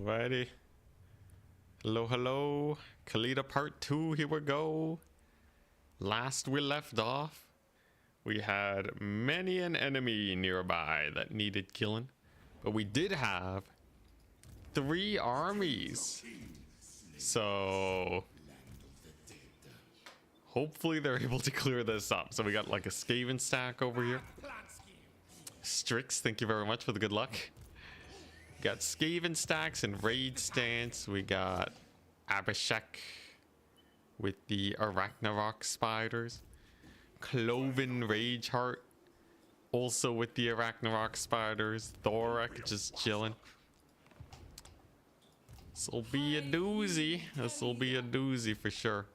Alrighty. Hello, hello. Khalida part 2, here we go. Last we left off, we had many an enemy nearby that needed killing. But we did have 3 armies. So hopefully they're able to clear this up. So we got like a Skaven stack over here. Strix, thank you very much for the good luck. Got Skaven stacks and Raid stance. We got Abhishek with the Arachnarok spiders. Cloven Rage Heart also with the Arachnarok spiders. Thorak just chilling. This'll be a doozy. This'll be a doozy for sure.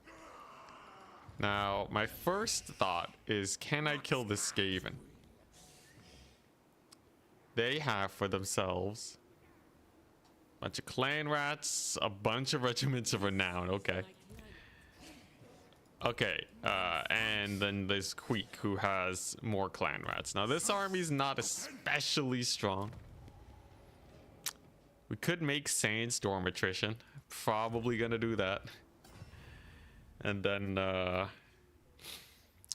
Now, my first thought is, can I kill this Skaven? They have for themselves a bunch of clan rats, a bunch of regiments of renown. Okay. Okay, and then there's Queek, who has more clan rats. Now, this army's not especially strong. We could make Sandstorm attrition. Probably gonna do that. And then, yeah,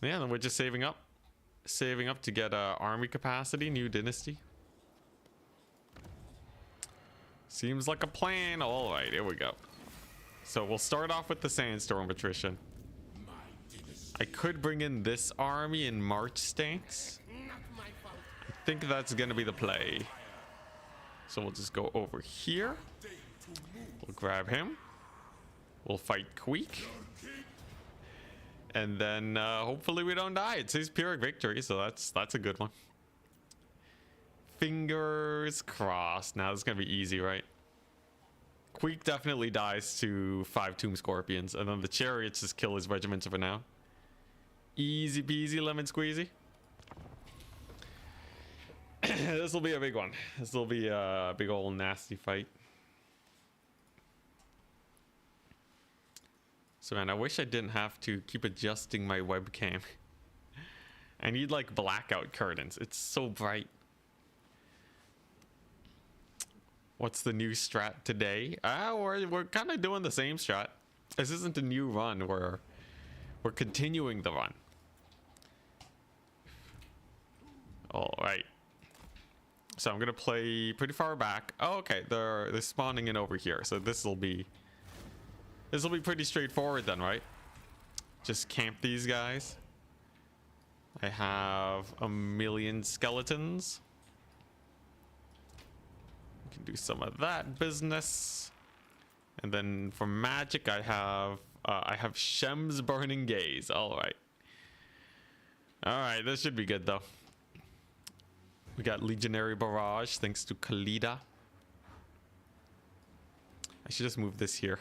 then we're just saving up. Saving up to get army capacity, new dynasty. Seems like a plan. All right, here we go. So we'll start off with the Sandstorm attrition. I could bring in this army in March stance. I think that's going to be the play. So we'll just go over here. We'll grab him. We'll fight Queek. And then hopefully we don't die. It says Pyrrhic victory, so that's a good one. Fingers crossed. Now this is going to be easy, right? Queek definitely dies to 5 Tomb Scorpions, and then the Chariots just kill his regiments for now. Easy peasy lemon squeezy. This will be a big one. This will be a big old nasty fight. So man, I wish I didn't have to keep adjusting my webcam. I need like blackout curtains. It's so bright. What's the new strat today? We're kind of doing the same strat. This isn't a new run. We're continuing the run. All right. So I'm gonna play pretty far back. Oh, okay. They're spawning in over here. So this will be pretty straightforward then, right? Just camp these guys. I have a million skeletons. We can do some of that business. And then for magic, I have Shem's Burning Gaze. All right. All right, this should be good though. We got Legionary Barrage thanks to Khalida. I should just move this here.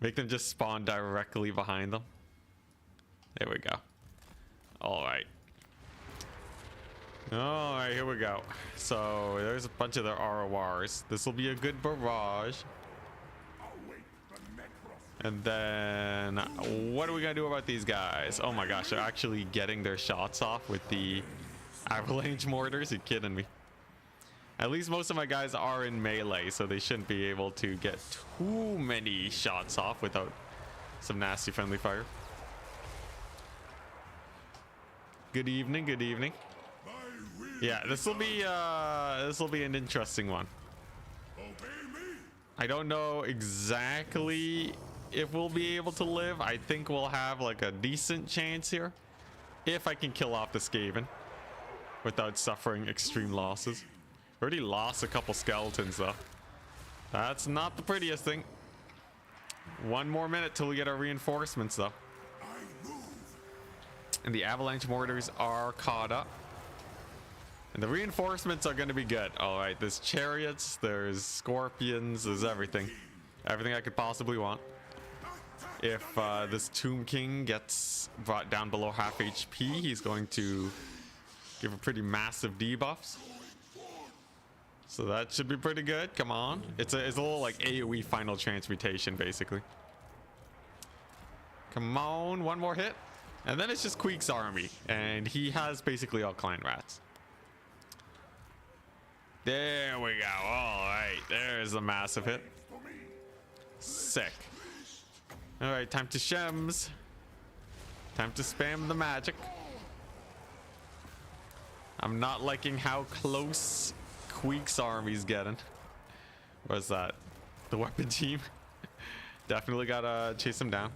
Make them just spawn directly behind them. There we go. All right. All right, here we go. So there's a bunch of their RORs. This will be a good barrage. And then what are we gonna do about these guys? Oh my gosh, they're actually getting their shots off with the avalanche mortars. You're kidding me. At least most of my guys are in melee, so they shouldn't be able to get too many shots off without some nasty friendly fire. Good evening, good evening. Yeah, this will be an interesting one. I don't know exactly if we'll be able to live. I think we'll have like a decent chance here if I can kill off the Skaven without suffering extreme losses. Already lost a couple skeletons though. That's not the prettiest thing. 1 more minute till we get our reinforcements though. And the avalanche mortars are caught up. And the reinforcements are going to be good. All right, there's chariots, there's scorpions, there's everything. Everything I could possibly want. If this Tomb King gets brought down below half HP, he's going to give a pretty massive debuffs. So that should be pretty good. Come on. It's a little like AoE final transmutation, basically. Come on, 1 more hit. And then it's just Queek's army. And he has basically all clan rats. There we go. All right. There's a massive hit. Sick. All right, time to shems. Time to spam the magic. I'm not liking how close Queek's army's getting. What's that? The weapon team. Definitely gotta chase them down.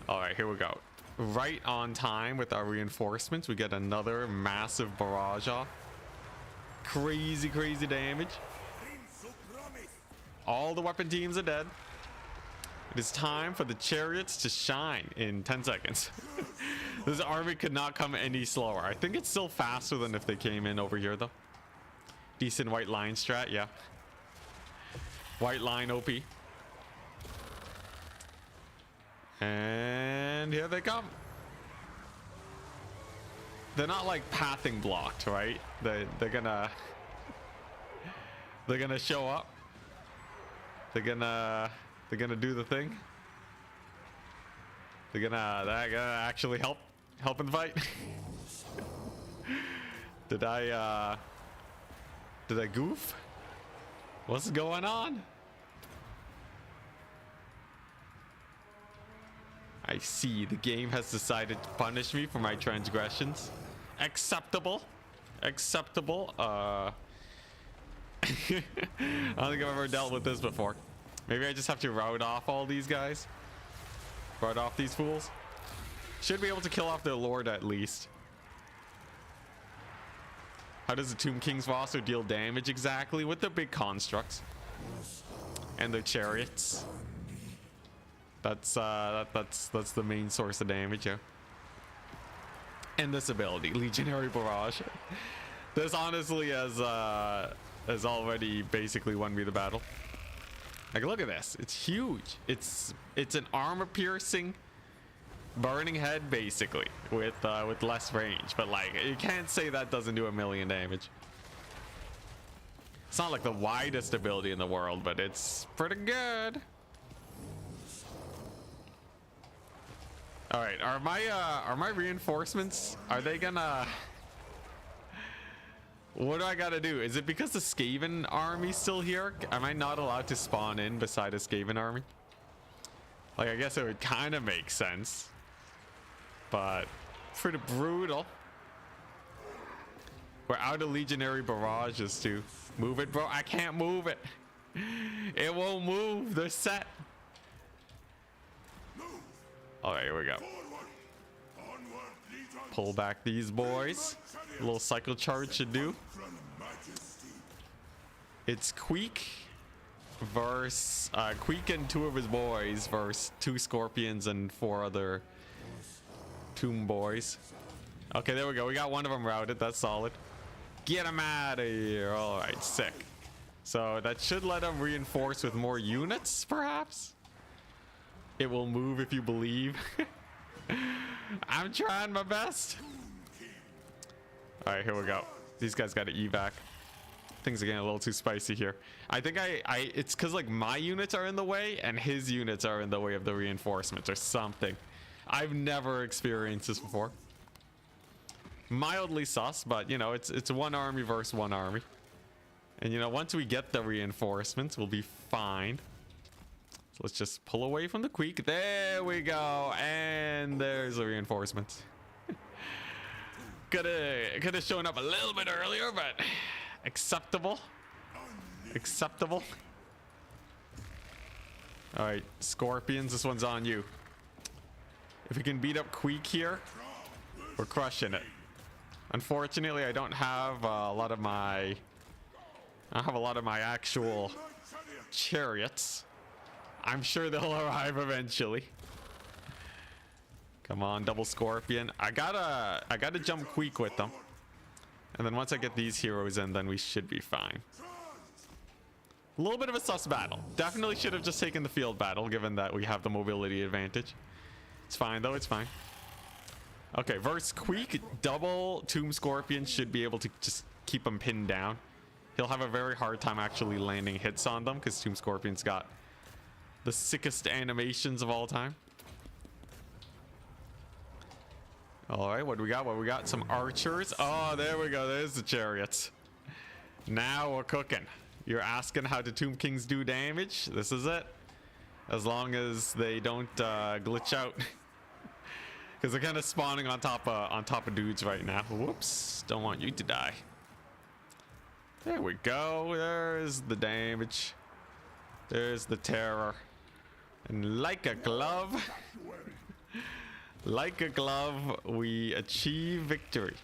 All right, here we go. Right on time with our reinforcements. We get another massive barrage off. Crazy, crazy damage. All the weapon teams are dead. It is time for the chariots to shine in 10 seconds. This army could not come any slower. I think it's still faster than if they came in over here, though. Decent white line strat, yeah. White line OP. And here they come. They're not like pathing blocked, right? They're gonna show up. They're gonna do the thing. They're gonna actually help in the fight. Did I goof? What's going on? I see the game has decided to punish me for my transgressions. Acceptable. Acceptable. I don't think I've ever dealt with this before. Maybe I just have to rout off all these guys. Rout off these fools. Should be able to kill off their lord at least. How does the Tomb King's roster deal damage exactly? With the big constructs and their chariots. That's the main source of damage here. And this ability, Legionary Barrage. This honestly has already basically won me the battle. Like, look at this. It's huge. It's an armor-piercing burning head basically with less range. But like, you can't say that doesn't do a million damage. It's not like the widest ability in the world, but it's pretty good. All right, are my reinforcements, are they gonna, what do I gotta do? Is it because the Skaven army's still here? Am I not allowed to spawn in beside a Skaven army? Like, I guess it would kind of make sense, but pretty brutal. We're out of Legionary Barrages too. Move it, bro. I can't move it. It won't move. They're set. All right, here we go. Pull back these boys. A little cycle charge should do. It's Queek versus Queek and 2 of his boys versus 2 scorpions and 4 other tomb boys. Okay, there we go. We got one of them routed. That's solid. Get him out of here. All right, sick. So that should let him reinforce with more units, perhaps. It will move if you believe. I'm trying my best. All right, here we go. These guys got to evac. Things are getting a little too spicy here. I think it's because like my units are in the way and his units are in the way of the reinforcements or something. I've never experienced this before. Mildly sus, but you know, it's one army versus one army. And you know, once we get the reinforcements, we'll be fine. So let's just pull away from the Queek. There we go. And there's the reinforcements. Could have shown up a little bit earlier, but acceptable. Acceptable. All right, Scorpions, this one's on you. If we can beat up Queek here, we're crushing it. Unfortunately, I don't have a lot of my actual chariots. I'm sure they'll arrive eventually. Come on, double Scorpion. I gotta jump Queek with them. And then once I get these heroes in, then we should be fine. A little bit of a sus battle. Definitely should have just taken the field battle, given that we have the mobility advantage. It's fine though, it's fine. Okay, versus Queek, double Tomb Scorpion should be able to just keep him pinned down. He'll have a very hard time actually landing hits on them because Tomb Scorpion's got the sickest animations of all time. All right, what do we got? What we got? Some archers. Oh, there we go. There's the chariots. Now we're cooking. You're asking how the Tomb Kings do damage? This is it. As long as they don't glitch out. Because they're kind of spawning on top of dudes right now. Whoops. Don't want you to die. There we go. There's the damage. There's the terror. And like a glove, like a glove, we achieve victory.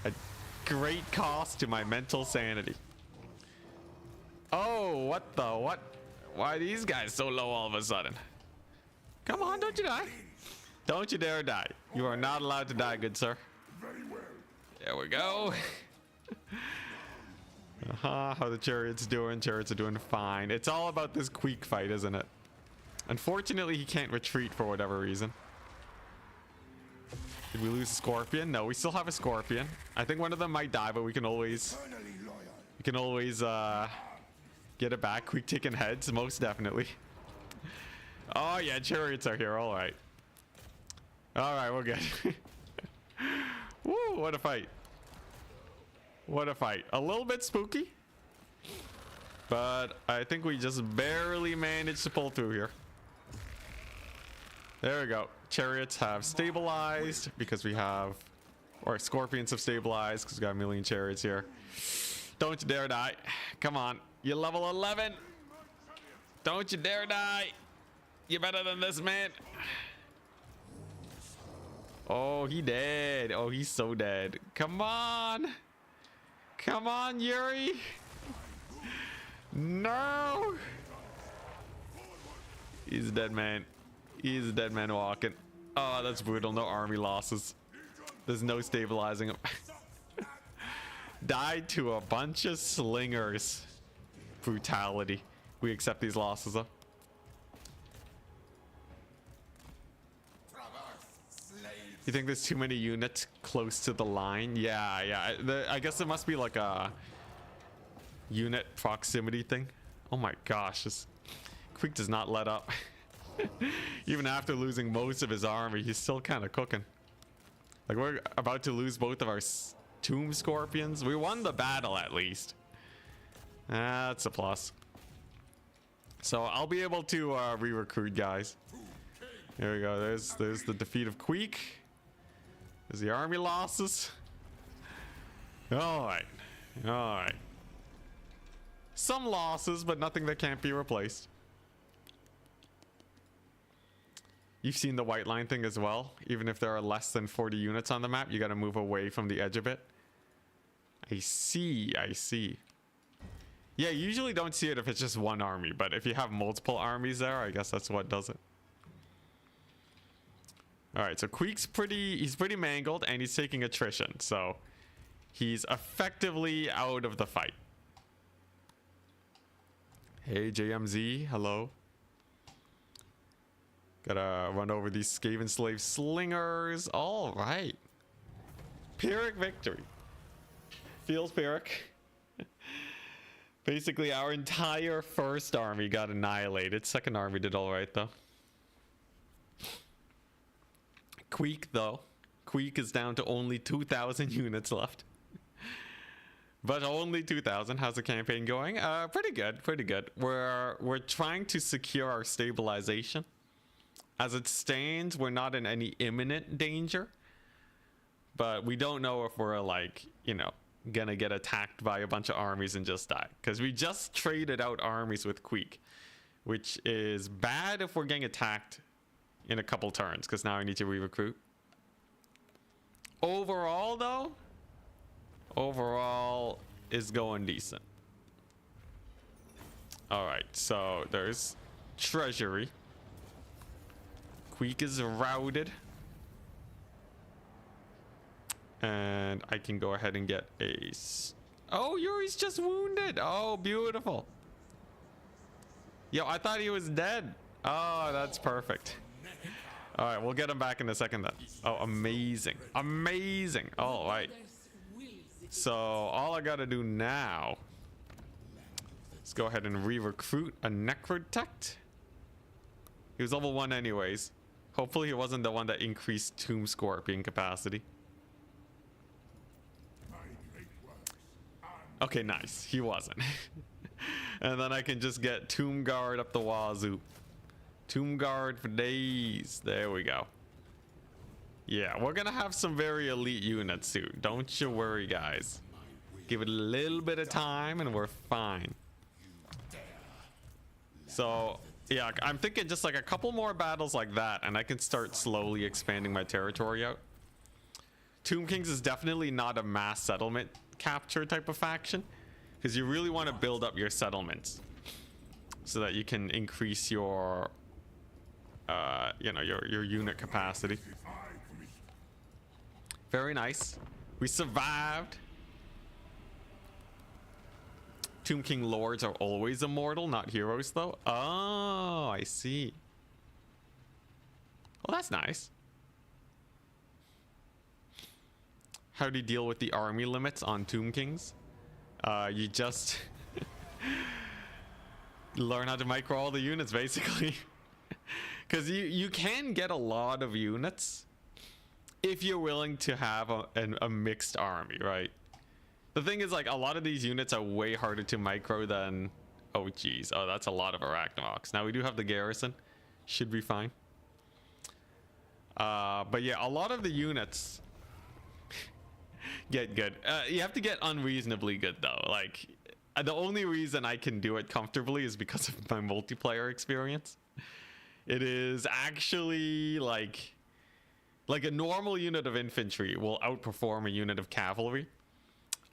At great cost to my mental sanity. Oh, what the what? Why are these guys so low all of a sudden? Come on, don't you die. Don't you dare die. You are not allowed to die, good sir. There we go. How the chariots doing? Chariots are doing fine. It's all about this Queek fight, isn't it? Unfortunately, he can't retreat for whatever reason. Did we lose a scorpion? No, we still have a scorpion. I think one of them might die, but we can always get it back. Queek taking heads, most definitely. Oh yeah, chariots are here. All right, we're good. Woo! What a fight! What a fight. A little bit spooky, but I think we just barely managed to pull through here. There we go. Chariots have stabilized because we have, or scorpions have stabilized because we got a million chariots here. Don't you dare die. Come on. You're level 11. Don't you dare die. You're better than this, man. Oh, he dead. Oh, he's so dead. Come on. Come on, Yuri. No. He's a dead man. He's a dead man walking. Oh, that's brutal. No army losses. There's no stabilizing him. Died to a bunch of slingers. Brutality. We accept these losses, though. You think there's too many units close to the line? Yeah. I guess it must be like a unit proximity thing. Oh my gosh, this Queek does not let up. Even after losing most of his army, he's still kind of cooking. Like, we're about to lose both of our tomb scorpions. We won the battle at least. That's a plus. So I'll be able to re-recruit guys. There we go. There's the defeat of Queek. There's the army losses. All right. Some losses, but nothing that can't be replaced. You've seen the white line thing as well. Even if there are less than 40 units on the map, you got to move away from the edge a bit. I see. Yeah, you usually don't see it if it's just one army, but if you have multiple armies there, I guess that's what does it. All right, so Queek's he's pretty mangled, and he's taking attrition, so he's effectively out of the fight. Hey, JMZ, hello. Gotta run over these Skaven slave slingers. All right. Pyrrhic victory. Feels Pyrrhic. Basically, our entire first army got annihilated. Second army did all right, though. Queek, though. Queek is down to only 2,000 units left. But only 2,000. How's the campaign going? Pretty good. We're trying to secure our stabilization. As it stands, we're not in any imminent danger. But we don't know if we're, like, you know, gonna get attacked by a bunch of armies and just die. Because we just traded out armies with Queek, which is bad if we're getting attacked in a couple turns, because now I need to re-recruit. Overall, though, overall is going decent. All right, so there's treasury. Queek is routed. And I can go ahead and get a... Oh, Yuri's just wounded. Oh, beautiful. Yo, I thought he was dead. Oh, that's perfect. All right, we'll get him back in a second then. Oh, amazing. Amazing. All right. So all I got to do now is go ahead and re-recruit a Necrotect. He was level 1 anyways. Hopefully he wasn't the one that increased Tomb Scorpion capacity. Okay, nice. He wasn't. And then I can just get Tomb Guard up the wazoo. Tomb Guard for days. There we go. Yeah, we're gonna have some very elite units soon. Don't you worry, guys. Give it a little bit of time and we're fine. So, yeah, I'm thinking just like a couple more battles like that and I can start slowly expanding my territory out. Tomb Kings is definitely not a mass settlement capture type of faction, because you really want to build up your settlements so that you can increase your you know, your unit capacity. Very nice. We survived. Tomb King lords are always immortal, not heroes though. Oh, I see. Well, that's nice. How do you deal with the army limits on Tomb Kings? You just learn how to micro all the units, basically. Because you can get a lot of units if you're willing to have a mixed army, right? The thing is, like, a lot of these units are way harder to micro than... Oh, geez. Oh, that's a lot of Arachnovox. Now, we do have the garrison. Should be fine. But yeah, a lot of the units... get good. You have to get unreasonably good though. Like, the only reason I can do it comfortably is because of my multiplayer experience. It is actually like a normal unit of infantry will outperform a unit of cavalry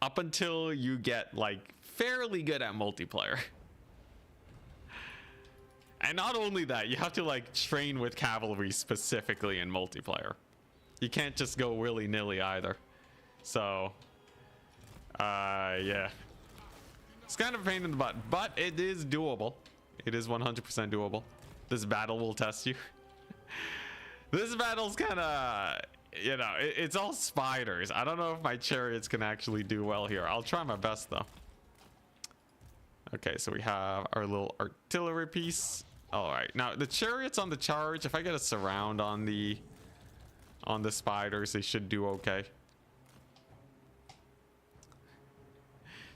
up until you get like fairly good at multiplayer. And not only that, you have to like train with cavalry specifically in multiplayer. You can't just go willy-nilly either. So, yeah. It's kind of a pain in the butt, but it is doable. It is 100% doable. This battle will test you. This battle's kind of, you know, it's all spiders. I don't know if my chariots can actually do well here. I'll try my best, though. Okay, so we have our little artillery piece. All right, now the chariots on the charge, if I get a surround on the spiders, they should do okay.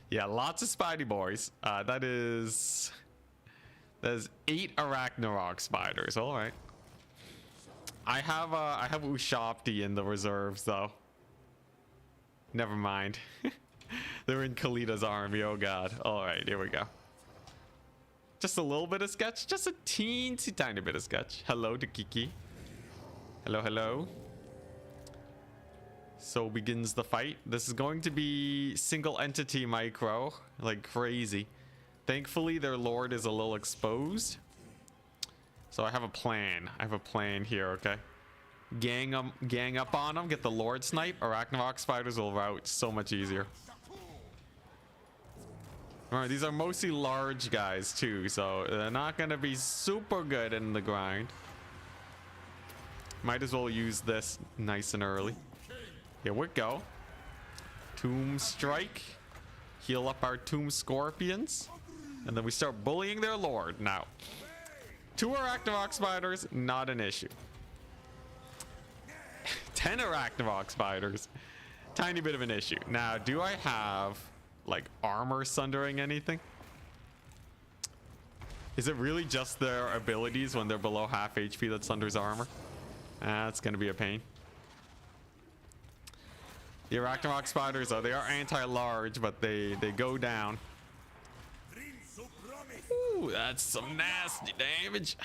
Yeah, lots of Spidey boys. That is 8 Arachnarok spiders. All right. I have Ushopti in the reserves though. Never mind. They're in Khalida's army. Oh god. All right, here we go. Just a little bit of sketch. Just a teensy tiny bit of sketch. Hello to Kiki. Hello, hello. So begins the fight. This is going to be single entity micro, like crazy. Thankfully, their lord is a little exposed. So I have a plan. I have a plan here, okay? Gang up on them, get the lord snipe. Arachnovox spiders will rout so much easier. Alright, these are mostly large guys too, so they're not gonna be super good in the grind. Might as well use this nice and early. Here we go. Tomb Strike. Heal up our Tomb Scorpions. And then we start bullying their lord. Now, 2 Arachnovox spiders, not an issue. 10 Arachnovox spiders, tiny bit of an issue. Now, do I have, like, armor sundering anything? Is it really just their abilities when they're below half HP that sunders armor? That's gonna be a pain. The Arachnovox spiders, though, they are anti-large, but they go down. Ooh, that's some nasty damage.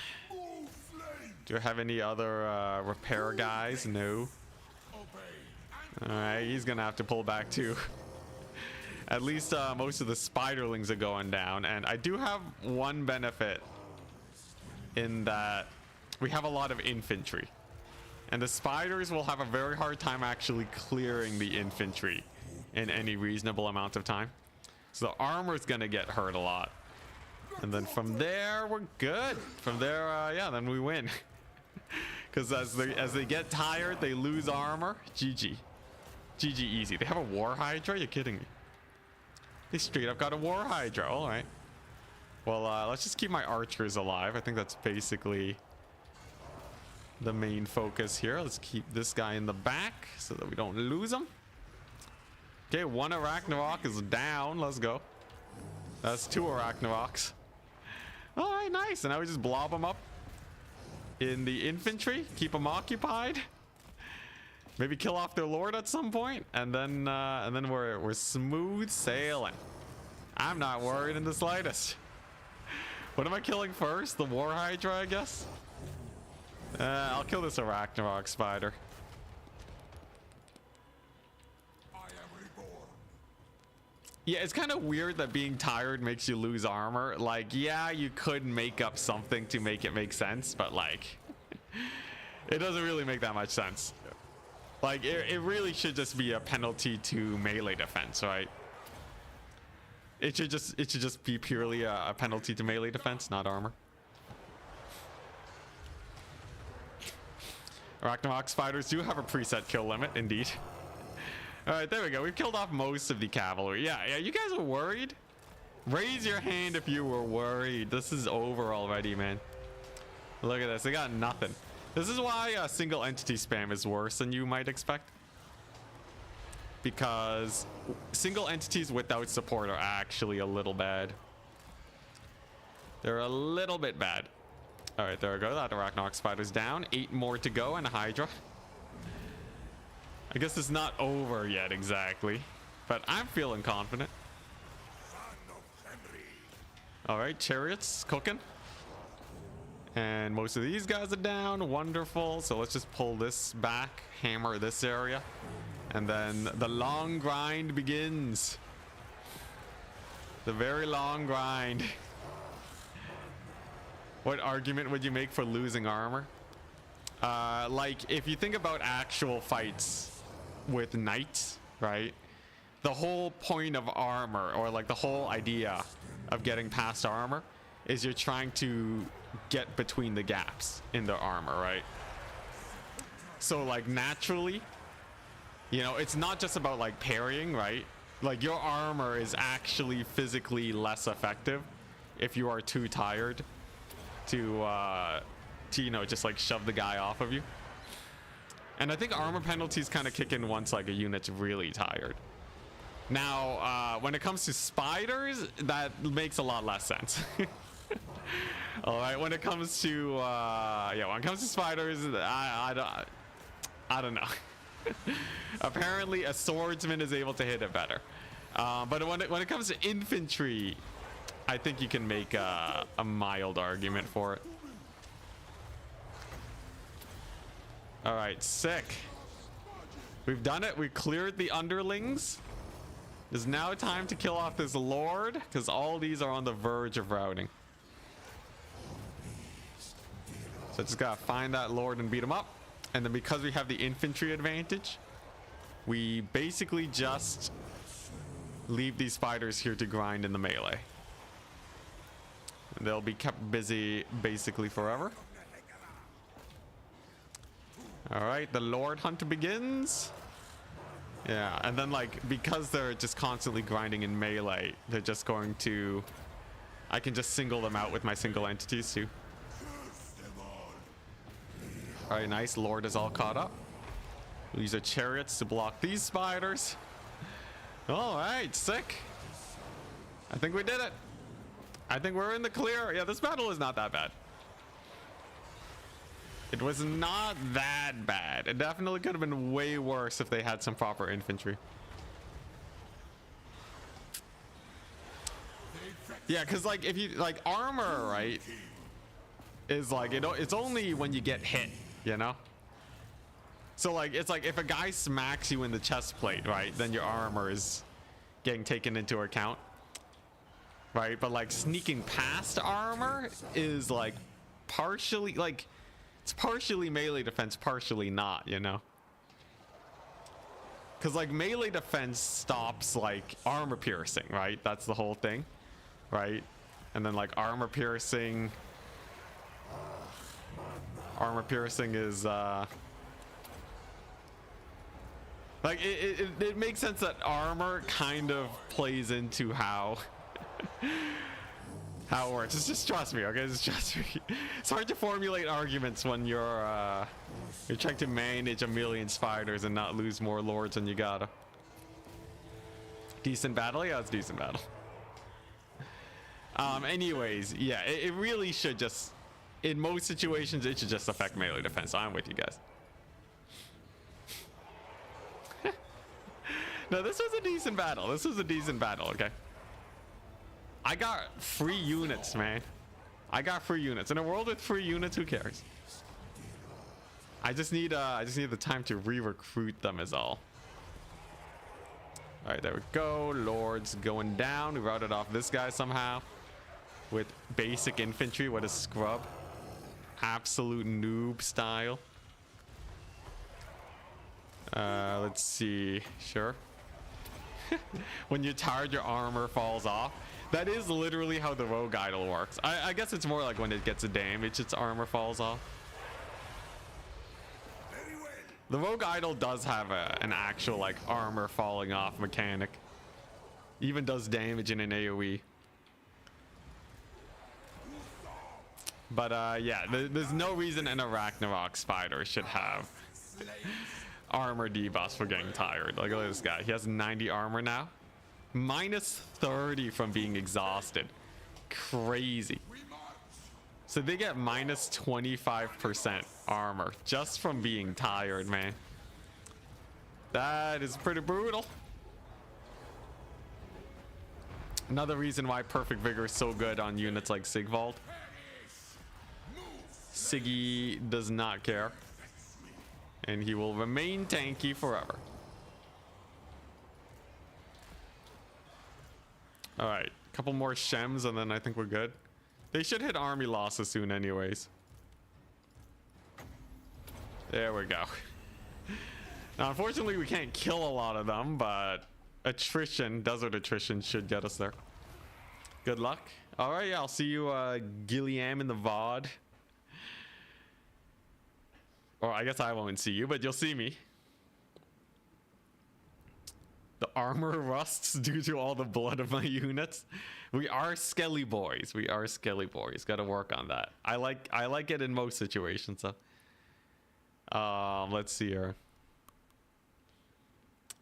Do I have any other repair guys? No. Alright, he's gonna have to pull back too. At least most of the spiderlings are going down. And I do have one benefit in that we have a lot of infantry. And the spiders will have a very hard time actually clearing the infantry in any reasonable amount of time. So the armor's gonna get hurt a lot. And then from there, we're good. From there, yeah, then we win. Because as they get tired, they lose armor. GG. GG easy. They have a War Hydra? You're kidding me. They straight up got a War Hydra. All right. Well, let's just keep my archers alive. I think that's basically the main focus here. Let's keep this guy in the back so that we don't lose him. Okay, one Arachnarok is down. Let's go. That's 2 Arachnaroks. All right, nice. And now we just blob them up in the infantry. Keep them occupied. Maybe kill off their lord at some point, and then we're smooth sailing. I'm not worried in the slightest. What am I killing first? The War Hydra, I guess. I'll kill this Arachnarok spider. Yeah, it's kind of weird that being tired makes you lose armor. Like, yeah, you could make up something to make it make sense, but like, it doesn't really make that much sense. Like, it really should just be a penalty to melee defense, right? It should just be purely a penalty to melee defense, not armor. Arachnarok spiders do have a preset kill limit, indeed. All right, there we go. We've killed off most of the cavalry. Yeah, you guys are worried? Raise your hand if you were worried. This is over already, man. Look at this. They got nothing. This is why single entity spam is worse than you might expect. Because single entities without support are actually a little bad. They're a little bit bad. All right, there we go. That Arachnarok spider's down. 8 more to go and a Hydra. I guess it's not over yet exactly, but I'm feeling confident. All right, chariots cooking. And most of these guys are down. Wonderful. So let's just pull this back, hammer this area. And then the long grind begins. The very long grind. What argument would you make for losing armor? Like, if you think about actual fights with knights, right? The whole point of armor, or like the whole idea of getting past armor, is you're trying to get between the gaps in the armor, right? So like naturally, you know, it's not just about like parrying, right? Like your armor is actually physically less effective if you are too tired to you know, just like shove the guy off of you. And I think armor penalties kind of kick in once like a unit's really tired. Now, when it comes to spiders, that makes a lot less sense. All right, when it comes to yeah, when it comes to spiders, I don't know. Apparently, a swordsman is able to hit it better. But when it comes to infantry, I think you can make a mild argument for it. All right, sick. We've done it. We cleared the underlings. It's now time to kill off this lord, because all these are on the verge of routing. So I just gotta find that lord and beat him up. And then because we have the infantry advantage, we basically just leave these spiders here to grind in the melee. And they'll be kept busy basically forever. All right, the lord hunt begins. Yeah, and then like, because they're just constantly grinding in melee, they're just going to, I can just single them out with my single entities too. All right, nice. Lord is all caught up. We'll use our chariots to block these spiders. All right, sick. I think we did it. I think we're in the clear. Yeah, this battle is not that bad. It was not that bad. It definitely could have been way worse if they had some proper infantry. Yeah, because like if you like armor, right, is like it's only when you get hit, you know. So like it's like if a guy smacks you in the chest plate, right, then your armor is getting taken into account, right? But like sneaking past armor is like partially like. It's partially melee defense, partially not, you know? Because like melee defense stops like armor piercing, right? That's the whole thing, right? And then like armor piercing is like it makes sense that armor kind of plays into how it works. It's just trust me, okay? Just trust me. It's hard to formulate arguments when you're trying to manage a million spiders and not lose more lords than you gotta. Decent battle? Yeah, it's decent battle. Anyways, yeah, it really should just, in most situations, it should just affect melee defense. I'm with you guys. No, this was a decent battle. This was a decent battle, okay? I got free units, man. I got free units. In a world with free units, who cares? I just need the time to re-recruit them is all. All right, there we go. Lord's going down. We routed off this guy somehow with basic infantry. What a scrub. Absolute noob style. Let's see. Sure. When you're tired, your armor falls off. That is literally how the rogue idol works. I guess it's more like when it gets a damage, its armor falls off. The rogue idol does have an actual like armor falling off mechanic. Even does damage in an AoE. But yeah, there's no reason an Ragnarok spider should have armor debuffs for getting tired. Like, look at this guy. He has 90 armor now. Minus 30 from being exhausted. Crazy. So they get minus 25% armor just from being tired, man. That is pretty brutal. Another reason why Perfect Vigor is so good on units like Sigvald. Siggy does not care. And he will remain tanky forever. Alright, a couple more Shems and then I think we're good. They should hit army losses soon anyways. There we go. Now, unfortunately, we can't kill a lot of them, but attrition, desert attrition should get us there. Good luck. Alright, yeah, I'll see you, Gilliam in the VOD. Or I guess I won't see you, but you'll see me. The armor rusts due to all the blood of my units. We are skelly boys. We are skelly boys. Got to work on that. I like it in most situations. So, let's see here.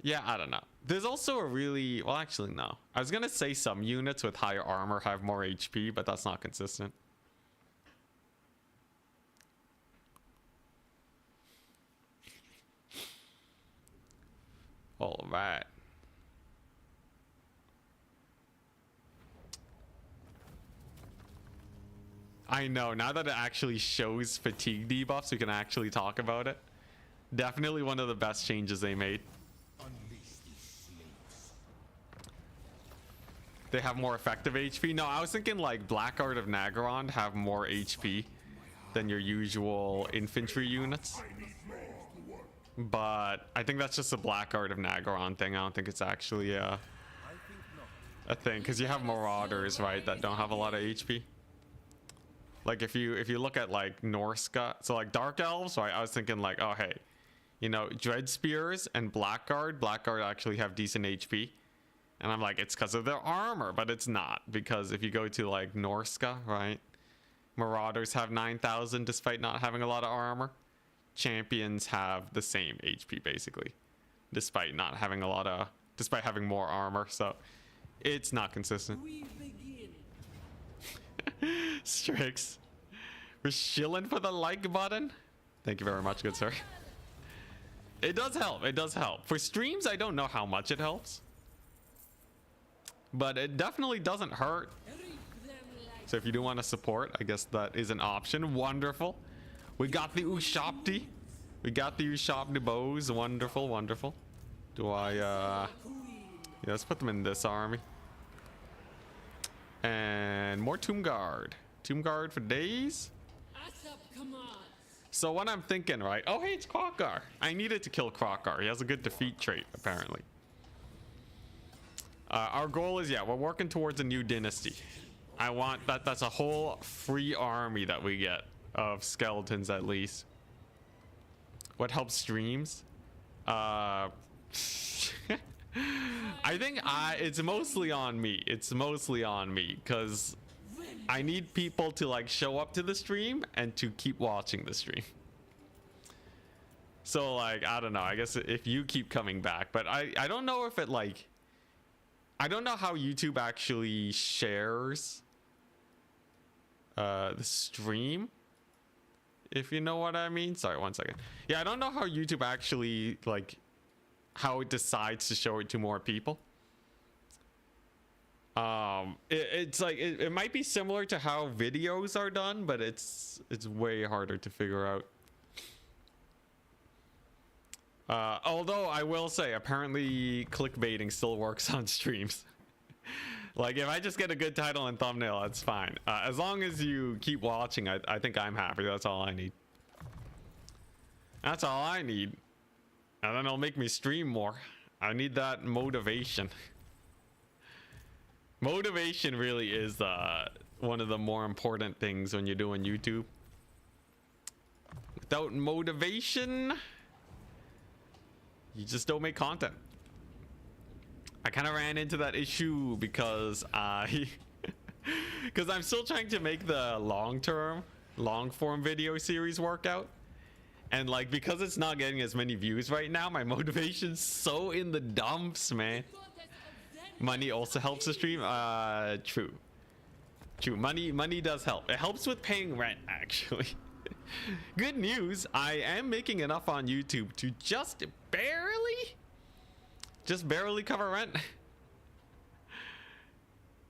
Yeah, I don't know. There's also a really well, actually no. I was gonna say some units with higher armor have more HP, but that's not consistent. All right. I know, now that it actually shows fatigue debuffs, we can actually talk about it. Definitely one of the best changes they made. They have more effective HP. No, I was thinking like Blackguard of Nagaron have more HP than your usual infantry units. But I think that's just a Blackguard of Nagaron thing. I don't think it's actually a thing, because you have Marauders, right, that don't have a lot of HP. Like if you look at like Norska, so like Dark Elves, right? I was thinking like, oh hey, you know, Dread Spears and Blackguard actually have decent HP. And I'm like, it's because of their armor, but it's not, because if you go to like Norska, right? Marauders have 9,000 despite not having a lot of armor. Champions have the same HP basically, despite not having a lot of, despite having more armor. So it's not consistent. Strix, we're shilling for the like button. Thank you very much, good sir. It does help. It does help. For streams, I don't know how much it helps, but it definitely doesn't hurt. So if you do want to support, I guess that is an option. Wonderful. We got the Ushapti. We got the Ushapti bows. Wonderful, wonderful. Do I, yeah, let's put them in this army. And more Tomb Guard. Tomb Guard for days. So what I'm thinking, right? Oh, hey, it's Krokar. I needed to kill Krokar. He has a good defeat trait, apparently. Our goal is, yeah, we're working towards a new dynasty. I want that. That's a whole free army that we get of skeletons, at least. What helps streams? I think it's mostly on me. It's mostly on me because I need people to like show up to the stream and to keep watching the stream. So like, I don't know, I guess if you keep coming back, but I don't know if it like I don't know how YouTube actually shares the stream, if you know what I mean. Sorry, one second. Yeah, I don't know how YouTube actually, like, how it decides to show it to more people. It's like it might be similar to how videos are done, but it's way harder to figure out. Although I will say, apparently clickbaiting still works on streams. Like, if I just get a good title and thumbnail, that's fine. As long as you keep watching, I think I'm happy. That's all I need. That's all I need. And then it'll make me stream more. I need that motivation. Motivation really is one of the more important things when you're doing YouTube. Without motivation, you just don't make content. I kind of ran into that issue because because I'm still trying to make the long form video series work out. And like, because it's not getting as many views right now, my motivation's so in the dumps, man. Money also helps the stream. True. Money does help. It helps with paying rent, actually. Good news, I am making enough on YouTube to just barely cover rent.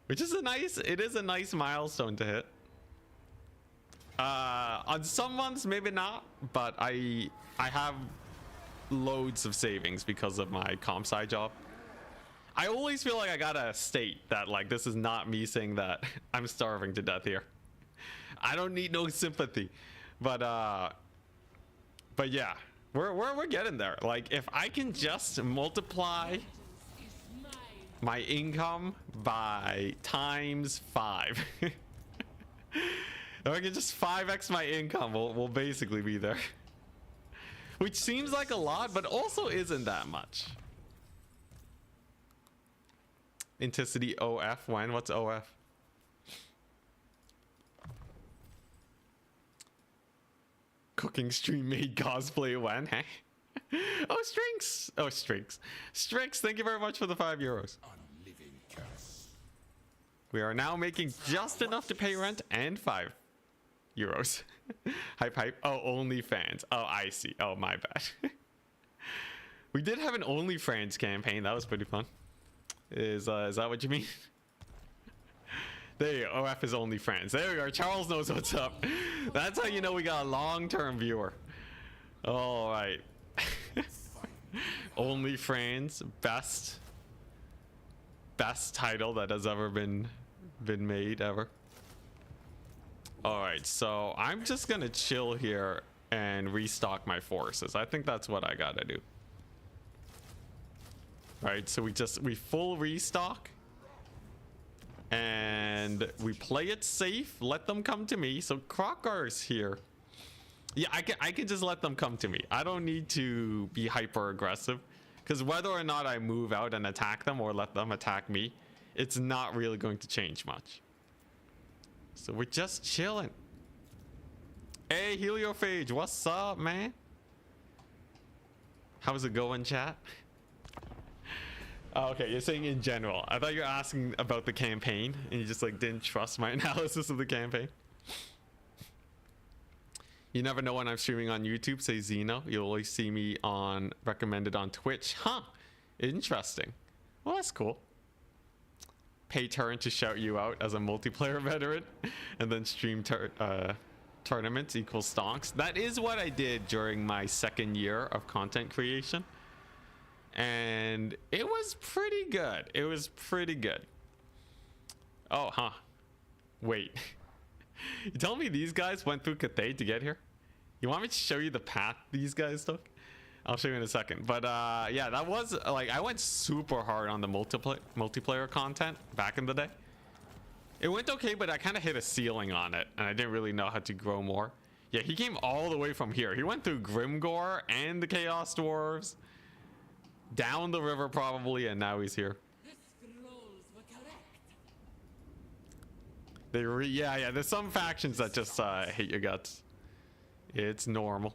Which is it is a nice milestone to hit. On some months maybe not, but I have loads of savings because of my comp sci job. I always feel like I gotta state that, like, this is not me saying that I'm starving to death here. I don't need no sympathy, but yeah, we're getting there. Like, if I can just multiply my income by times 5, if I can just 5x my income, we'll basically be there. Which seems like a lot, but also isn't that much. Enticity OF when? What's OF? Cooking stream made cosplay when? Hey? Oh, Strings! Oh, Strings. Strix, thank you very much for the €5. We are now making just enough to pay rent and €5. Hype. Oh, OnlyFans. Oh, I see. Oh, my bad. We did have an OnlyFans campaign. That was pretty fun. Is that what you mean? There you go. OF is OnlyFans. There we are. Charles knows what's up. That's how you know we got a long-term viewer. All right. OnlyFans, best title that has ever been made ever. All right, so I'm just gonna chill here and restock my forces. I think that's what I gotta do. All right, so we full restock and we play it safe. Let them come to me. So Krokar's here. Yeah, I can just let them come to me. I don't need to be hyper aggressive, because whether or not I move out and attack them or let them attack me, it's not really going to change much. So we're just chilling. Hey, Heliophage, what's up, man? How's it going, chat? Oh, okay, you're saying in general. I thought you were asking about the campaign and you just like didn't trust my analysis of the campaign. You never know when I'm streaming on YouTube, say Zeno. You'll always see me on recommended on Twitch. Huh, interesting. Well, that's cool. Pay turn to shout you out as a multiplayer veteran and then stream tournaments equals stonks. That is what I did during my second year of content creation. And it was pretty good. It was pretty good. Oh, huh. Wait. You telling me these guys went through Cathay to get here? You want me to show you the path these guys took? I'll show you in a second. But yeah, that was like, I went super hard on the multiplayer content back in the day. It went okay, but I kind of hit a ceiling on it and I didn't really know how to grow more. Yeah, he came all the way from here. He went through Grimgore and the Chaos Dwarves, down the river probably, and now he's here. Yeah, there's some factions that just hate your guts. It's normal.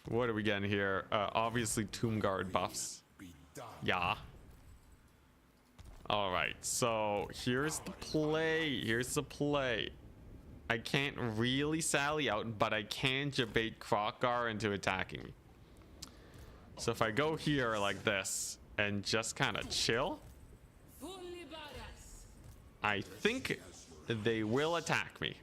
What are we getting here? Obviously Tomb Guard buffs. Yeah. All right, so here's the play. Here's the play. I can't really sally out, but I can debate Krogar into attacking me. So if I go here like this and just kind of chill, I think they will attack me.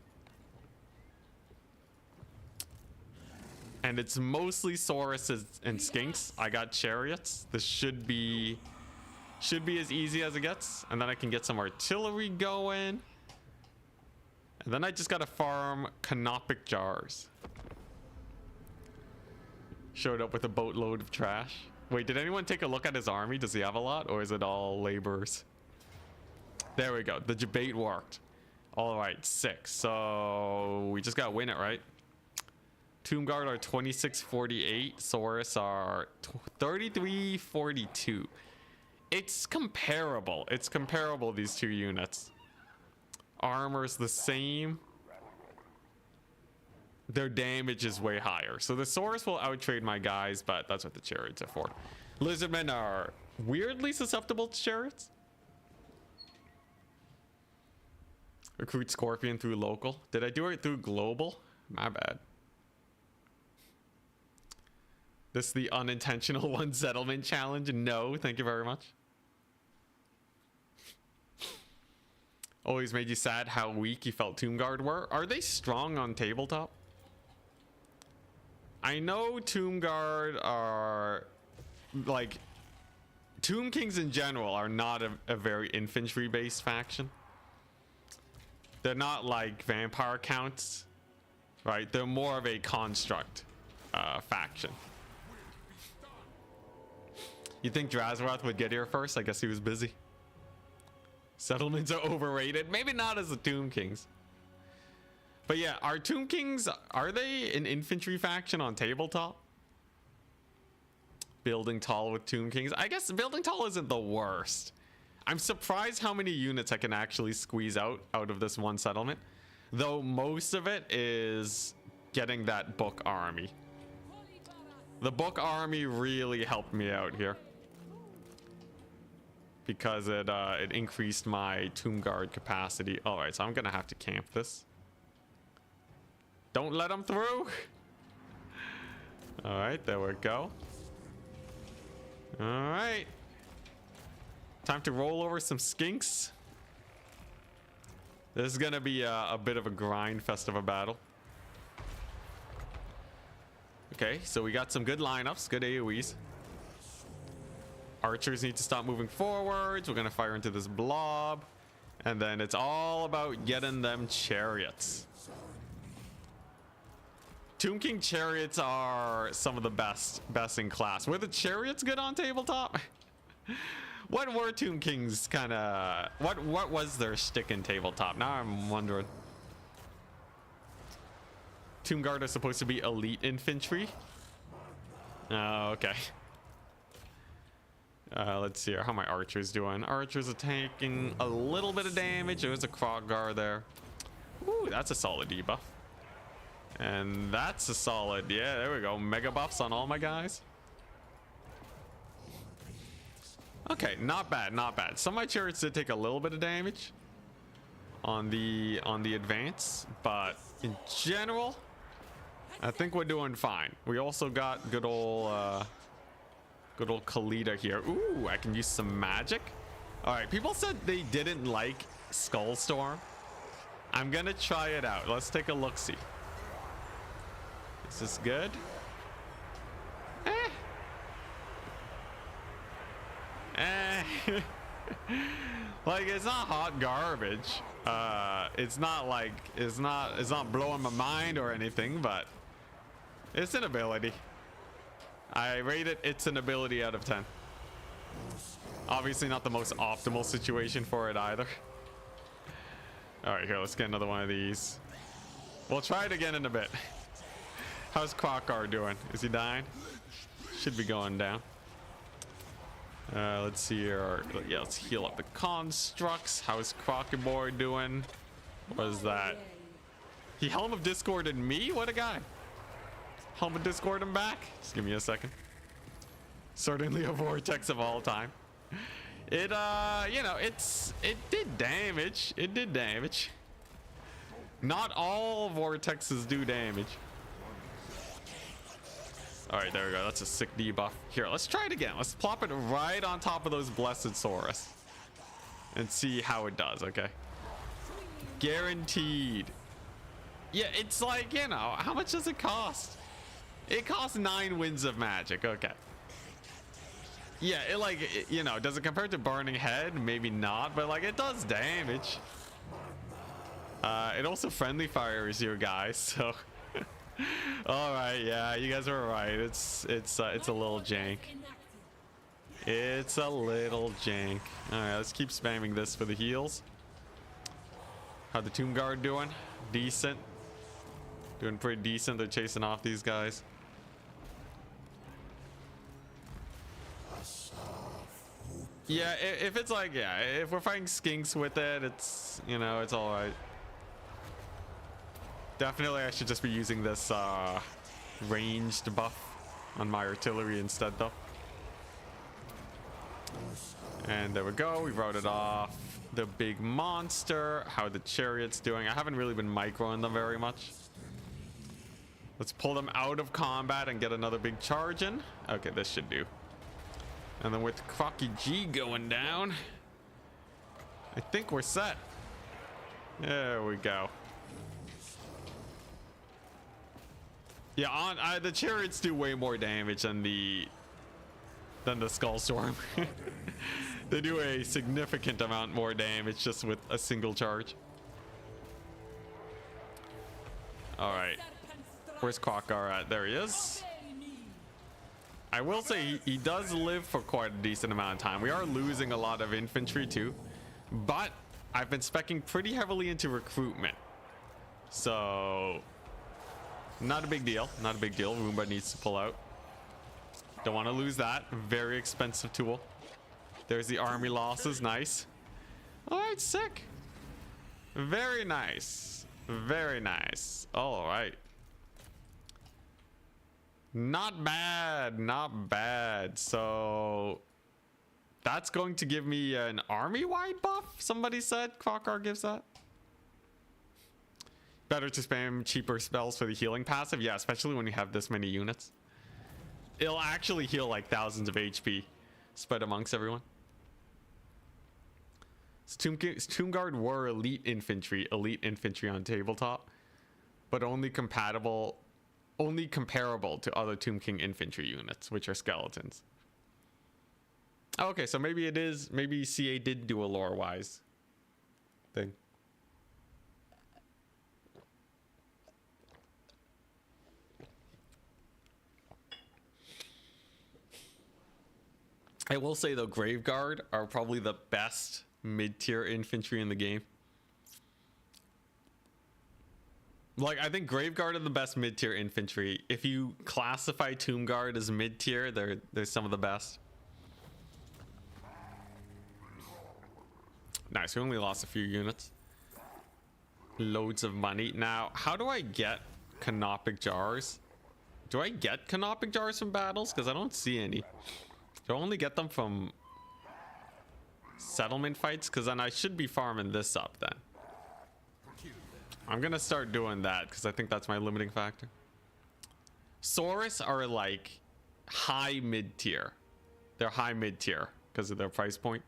And it's mostly Sauruses and Skinks. I got Chariots. This should be as easy as it gets. And then I can get some artillery going. And then I just gotta farm canopic jars. Showed up with a boatload of trash. Wait, did anyone take a look at his army? Does he have a lot, or is it all laborers? There we go. The debate worked. All right, 6. So we just gotta win it, right? Tomb Guard are 2648. Saurus are 3342. It's comparable. It's comparable, these two units. Armor's the same. Their damage is way higher. So the Saurus will outtrade my guys, but that's what the chariots are for. Lizardmen are weirdly susceptible to chariots. Recruit Scorpion through local. Did I do it through global? My bad. This is the unintentional one settlement challenge. No, thank you very much. Always made you sad how weak you felt Tomb Guard were. Are they strong on tabletop? I know Tomb Guard are like Tomb Kings in general are not a very infantry based faction. They're not like vampire counts, right? They're more of a construct faction. You think Drazroth would get here first? I guess he was busy. Settlements are overrated. Maybe not as the Tomb Kings. But yeah, are Tomb Kings, are they an infantry faction on tabletop? Building tall with Tomb Kings. I guess building tall isn't the worst. I'm surprised how many units I can actually squeeze out of this one settlement. Though most of it is getting that book army. The book army really helped me out here. Because it increased my Tomb Guard capacity. All right, so I'm gonna have to camp this. Don't let them through. All right, there we go. All right. Time to roll over some skinks. This is gonna be a bit of a grind fest of a battle. Okay, so we got some good lineups, good AoEs. Archers need to stop moving forwards. We're gonna fire into this blob. And then it's all about getting them chariots. Tomb King chariots are some of the best in class. Were the chariots good on tabletop? What were Tomb Kings kind of... What was their shtick in tabletop? Now I'm wondering. Tomb Guard are supposed to be elite infantry. Oh, okay. Let's see here. How my archers doing? Archers are taking a little bit of damage. There's a Krogar there. Ooh, that's a solid debuff. And that's a solid... Yeah, there we go. Mega buffs on all my guys. Okay, not bad, not bad. Some of my chariots did take a little bit of damage on the advance, but in general, I think we're doing fine. We also got good old Khalida here. Ooh, I can use some magic. All right, people said they didn't like Skullstorm. I'm gonna try it out. Let's take a look-see. Is this good? Like, it's not hot garbage. It's not like it's not blowing my mind or anything, but it's an ability. I rate it, it's an ability out of 10. Obviously not the most optimal situation for it either. All right, here, let's get another one of these. We'll try it again in a bit. How's Krogar doing? Is he dying? Should be going down. Let's see here. Yeah, let's heal up the constructs. How's Crockeboy doing? What is that? He Helm of Discord and me? What a guy. Helm of Discord him back. Just give me a second. Certainly a vortex of all time. It, you know, it did damage. It did damage. Not all vortexes do damage. All right, there we go. That's a sick debuff. Here, let's try it again. Let's plop it right on top of those Blessed Saurus and see how it does, okay? Guaranteed. Yeah, it's like, you know, how much does it cost? It costs 9 winds of magic. Okay. Yeah, it like, you know, does it compare to Burning Head? Maybe not, but like it does damage. It also friendly fires you guys, so. All right, yeah, you guys are right. It's a little jank. It's a little jank. All right, let's keep spamming this for the heals. How the Tomb Guard doing? Decent. Doing pretty decent. They're chasing off these guys. Yeah, if it's like, yeah, if we're fighting skinks with it, it's, you know, it's all right. Definitely, I should just be using this ranged buff on my artillery instead, though. And there we go. We wrote it off. The big monster. How the chariot's doing. I haven't really been microing them very much. Let's pull them out of combat and get another big charge in. Okay, this should do. And then with Crocky G going down, I think we're set. There we go. Yeah, the chariots do way more damage than the Skull Storm. They do a significant amount more damage just with a single charge. All right, where's Quackar at? There he is. I will say he does live for quite a decent amount of time. We are losing a lot of infantry too, but I've been speccing pretty heavily into recruitment, so not a big deal. Not a big deal. Roomba needs to pull out. Don't want to lose that. Very expensive tool. There's the army losses. Nice. All right, sick. Very nice. Very nice. All right. Not bad. Not bad. So that's going to give me an army-wide buff, somebody said. Quackar gives that. Better to spam cheaper spells for the healing passive. Yeah, especially when you have this many units. It'll actually heal like thousands of HP spread amongst everyone. So Tomb Guard were elite infantry on tabletop, but only comparable to other Tomb King infantry units, which are skeletons. Okay, so maybe CA did do a lore-wise thing. I will say though, Graveguard are probably the best mid-tier infantry in the game. Like, I think Graveguard are the best mid-tier infantry. If you classify Tomb Guard as mid-tier, they're some of the best. Nice, we only lost a few units. Loads of money. Now, how do I get canopic jars? Do I get canopic jars from battles? Because I don't see any. Do I only get them from settlement fights? Because then I should be farming this up then. I'm going to start doing that because I think that's my limiting factor. Saurus are like high mid-tier. They're high mid-tier because of their price point.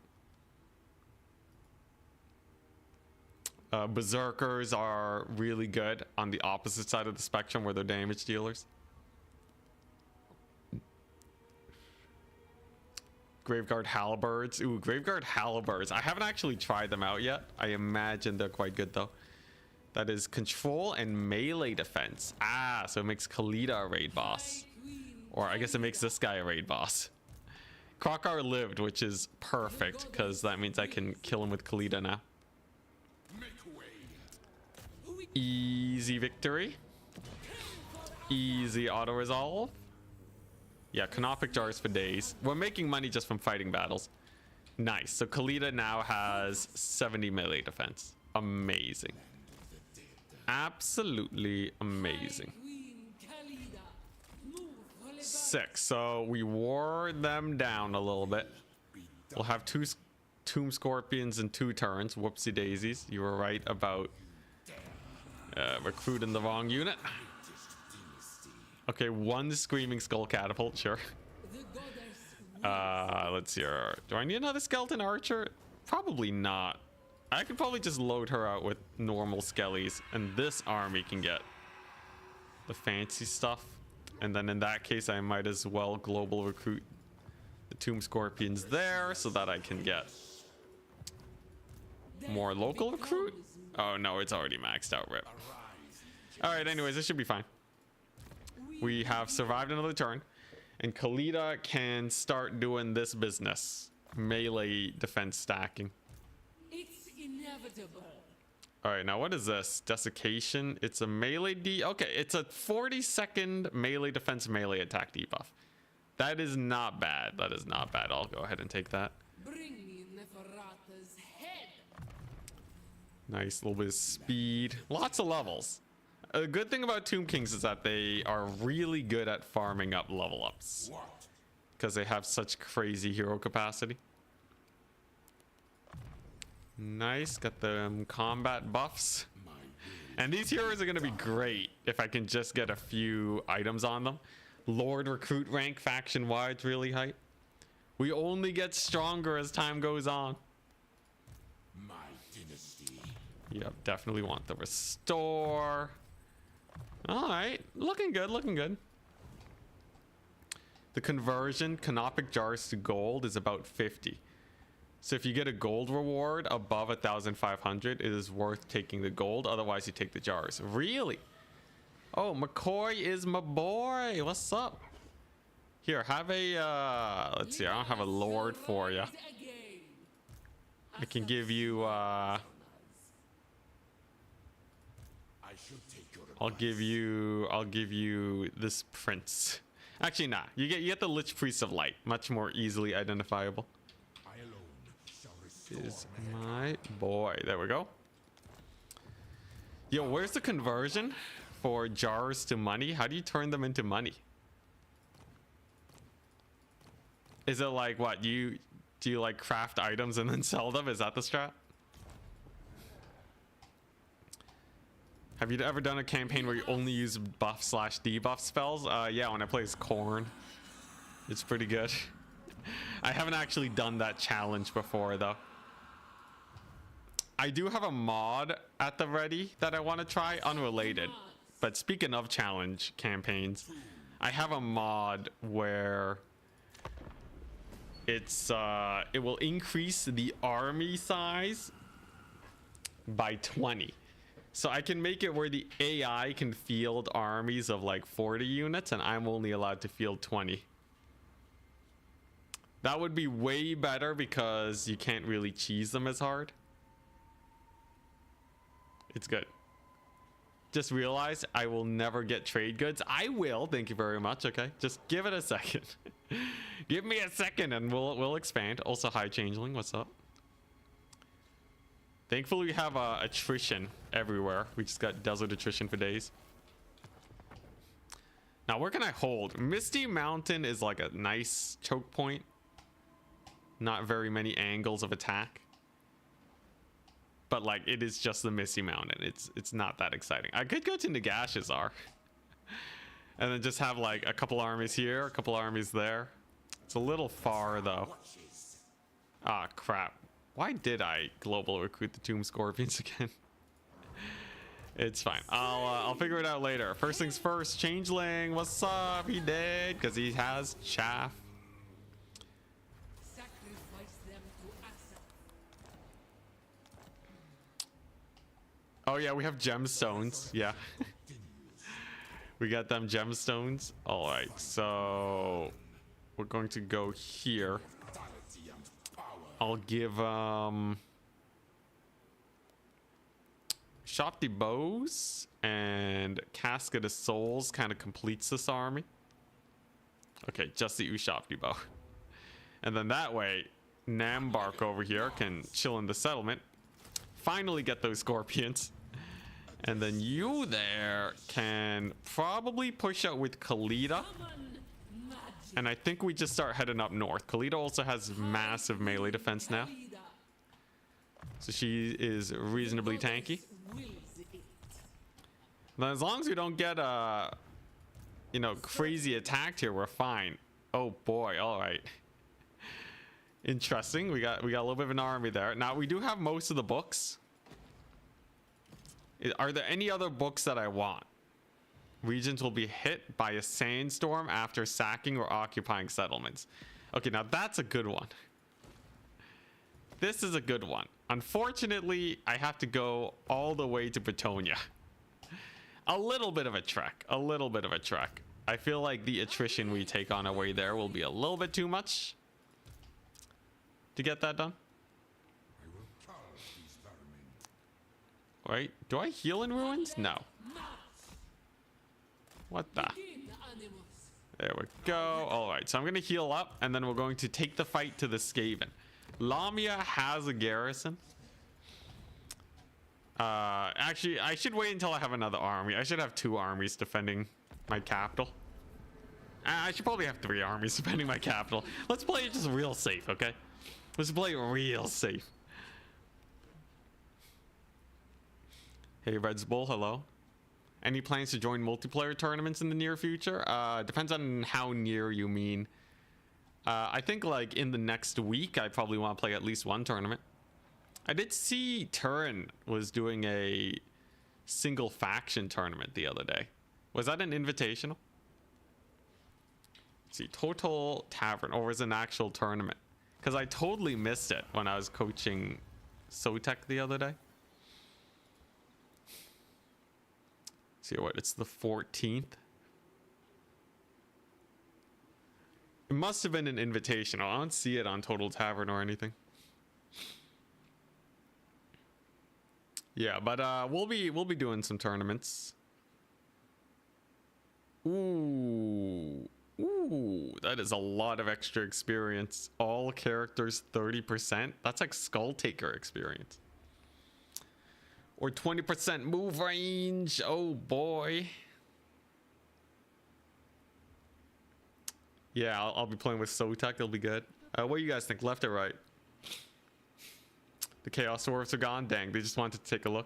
Berserkers are really good on the opposite side of the spectrum where they're damage dealers. Graveguard Halberds. Ooh, Graveguard Halberds. I haven't actually tried them out yet. I imagine they're quite good though. That is control and melee defense. Ah, so it makes Khalida a raid boss. Or I guess it makes this guy a raid boss. Quackar lived, which is perfect because that means I can kill him with Khalida now. Easy victory. Easy auto resolve. Yeah, canopic jars for days. We're making money just from fighting battles. Nice. So Khalida now has 70 melee defense. Amazing. Absolutely amazing. 6. So we wore them down a little bit. We'll have 2 tomb scorpions in 2 turns. Whoopsie daisies. You were right about recruiting the wrong unit. Okay, 1 screaming skull catapult, sure. Let's see here. Do I need another skeleton archer? Probably not. I could probably just load her out with normal skellies, and this army can get the fancy stuff. And then in that case, I might as well global recruit the tomb scorpions there so that I can get more local recruit. Oh no, it's already maxed out. Rip. All right, anyways, this should be fine. We have survived another turn, and Khalida can start doing this business: melee defense stacking. It's inevitable. All right, now what is this? Desiccation. It's a melee okay, it's a 40-second melee defense melee attack debuff. That is not bad. That is not bad. I'll go ahead and take that. Bring me Neferata's head. Nice little bit of speed. Lots of levels. A good thing about Tomb Kings is that they are really good at farming up level ups, because they have such crazy hero capacity. Nice, got them combat buffs. And these heroes are going to be great if I can just get a few items on them. Lord recruit rank faction wide really high. We only get stronger as time goes on. My dynasty. Yep, definitely want the restore. All right, looking good, looking good. The conversion canopic jars to gold is about 50. So if you get a gold reward above 1,500, it is worth taking the gold. Otherwise, you take the jars. Really? Oh, McCoy is my boy. What's up? Here, have a, let's see. I don't have a lord for you. I can give you, I'll give you this prince. Actually, nah. You get the Lich Priest of Light. Much more easily identifiable. Is my boy. There we go. Yo, where's the conversion for jars to money? How do you turn them into money? Is it like what? Do you like craft items and then sell them? Is that the strat? Have you ever done a campaign where you only use buff/debuff spells? Yeah, when I play as Corn. It's pretty good. I haven't actually done that challenge before though. I do have a mod at the ready that I want to try, unrelated. But speaking of challenge campaigns, I have a mod where it's it will increase the army size by 20. So I can make it where the AI can field armies of like 40 units and I'm only allowed to field 20. That would be way better because you can't really cheese them as hard. It's good. Just realize I will never get trade goods. I will. Thank you very much. Okay. Just give it a second. Give me a second and we'll expand. Also, hi Changeling. What's up? Thankfully, we have attrition everywhere. We just got desert attrition for days. Now, where can I hold? Misty Mountain is like a nice choke point. Not very many angles of attack. But like, it is just the Misty Mountain. It's not that exciting. I could go to Nagashazar. And then just have like a couple armies here, a couple armies there. It's a little far though. Ah, crap. Why did I global recruit the Tomb Scorpions again? It's fine. I'll figure it out later. First things first, Changeling, what's up? He did, because he has chaff. Sacrifice them to Asa. Oh yeah, we have gemstones. Yeah. We got them gemstones. All right, so we're going to go here. I'll give Shop the Bows and Casket of Souls kind of completes this army. Okay, just the Ushop the Bow. And then that way, Nambark over here can chill in the settlement. Finally get those scorpions. And then you there can probably push out with Khalida. And I think we just start heading up north. Khalida also has massive melee defense now. Khalida. So she is reasonably tanky. Wills it. Now, as long as we don't get, you know, crazy attacked here, we're fine. Oh boy, all right. Interesting. We got a little bit of an army there. Now, we do have most of the books. Are there any other books that I want? Regions will be hit by a sandstorm after sacking or occupying settlements. Okay, now that's a good one. This is a good one. Unfortunately, I have to go all the way to Bretonia. A little bit of a trek. A little bit of a trek. I feel like the attrition we take on our way there will be a little bit too much to get that done. I will cull these vermin. Right? Do I heal in ruins? No. What the? Begin, animals. There we go. All right, so I'm going to heal up, and then we're going to take the fight to the Skaven. Lamia has a garrison. Actually, I should wait until I have another army. I should have 2 armies defending my capital. I should probably have 3 armies defending my capital. Let's play it just real safe, okay? Let's play it real safe. Hey, Reds Bull, hello. Any plans to join multiplayer tournaments in the near future? Depends on how near you mean. I think like in the next week, I probably want to play at least one tournament. I did see Turin was doing a single faction tournament the other day. Was that an invitational? Let's see, Total Tavern, or was it an actual tournament? Because I totally missed it when I was coaching Sotek the other day. See what? It's the 14th. It must have been an invitational. I don't see it on Total Tavern or anything. Yeah, but we'll be doing some tournaments. Ooh, that is a lot of extra experience. All characters 30%. That's like Skull Taker experience. Or 20% move range. Oh boy. Yeah, I'll be playing with Sotek. It'll be good. What do you guys think? Left or right? The Chaos Dwarves are gone. Dang, they just wanted to take a look.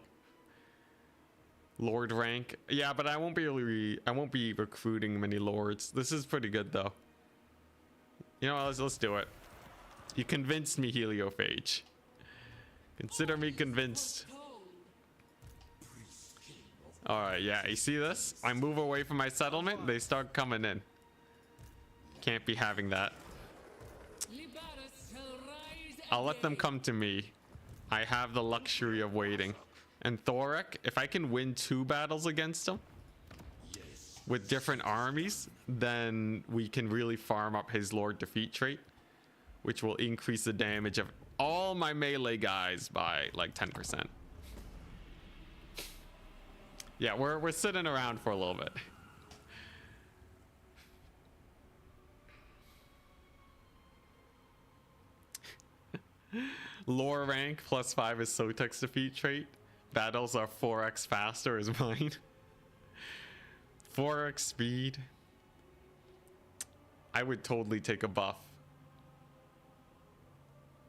Lord rank. Yeah, but I won't be recruiting many lords. This is pretty good though. You know, let's do it. You convinced me, Heliophage. Consider me convinced. Alright, yeah, you see this? I move away from my settlement, they start coming in. Can't be having that. I'll let them come to me. I have the luxury of waiting. And Thorek, if I can win 2 battles against him with different armies, then we can really farm up his Lord Defeat trait, which will increase the damage of all my melee guys by like 10%. Yeah, we're sitting around for a little bit. Lore rank +5 is Sotek's defeat trait. Battles are 4x faster is mine. 4x speed. I would totally take a buff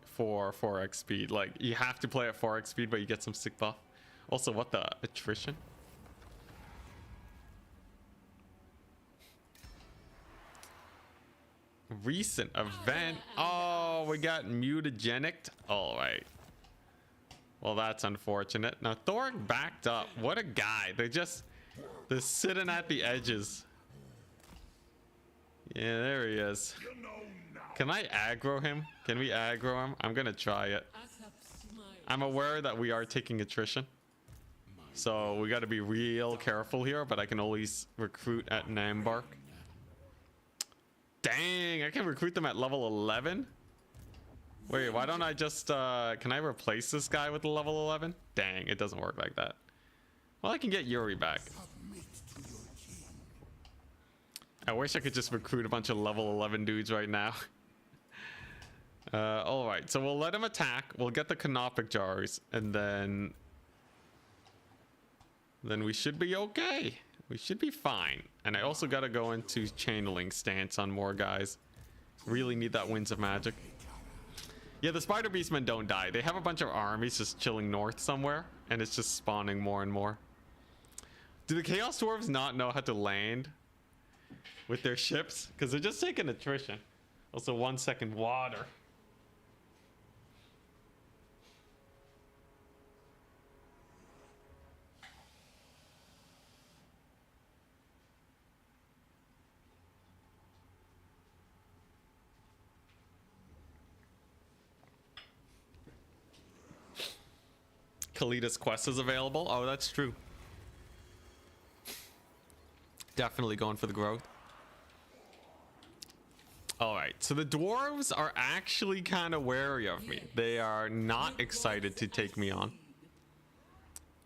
for 4x speed. Like, you have to play at 4x speed, but you get some sick buff. Also, what the attrition? Recent event. Oh, we got mutagenic. All right. Well, that's unfortunate. Now, Thorek backed up. What a guy. They're sitting at the edges. Yeah, there he is. Can I aggro him? Can we aggro him? I'm gonna try it. I'm aware that we are taking attrition, so we got to be real careful here, but I can always recruit at Nambark. Dang, I can recruit them at level 11? Wait, why don't I just, can I replace this guy with a level 11? Dang, it doesn't work like that. Well, I can get Yuri back. I wish I could just recruit a bunch of level 11 dudes right now. Alright, so we'll let him attack. We'll get the Canopic Jars, and then we should be okay. We should be fine. And I also gotta go into channeling stance on more guys. Really need that Winds of Magic. Yeah, the Spider Beastmen don't die. They have a bunch of armies just chilling north somewhere, and it's just spawning more and more. Do the Chaos Dwarves not know how to land with their ships? Because they're just taking attrition. Also, 1 second water. Khalida's quest is available. Oh, that's true. Definitely going for the growth. All right, so the dwarves are actually kind of wary of me. They are not excited to take me on.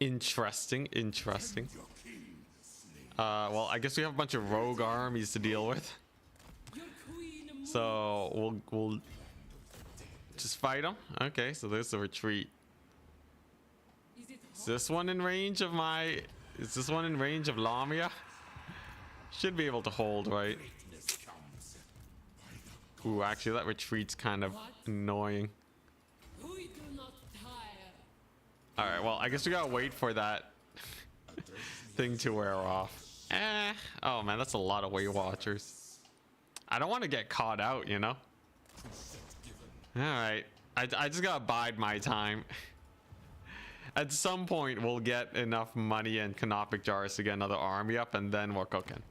Interesting, interesting. Well, I guess we have a bunch of rogue armies to deal with. So we'll just fight them. Okay, so there's the retreat. Is this one in range of my... Is this one in range of Lamia? Should be able to hold, right? Ooh, actually, that retreat's kind of annoying. Alright, well, I guess we gotta wait for that thing to wear off. Oh man, that's a lot of Waywatchers. I don't want to get caught out, you know? Alright, I just gotta bide my time. At some point, we'll get enough money and canopic jars to get another army up, and then we're cooking.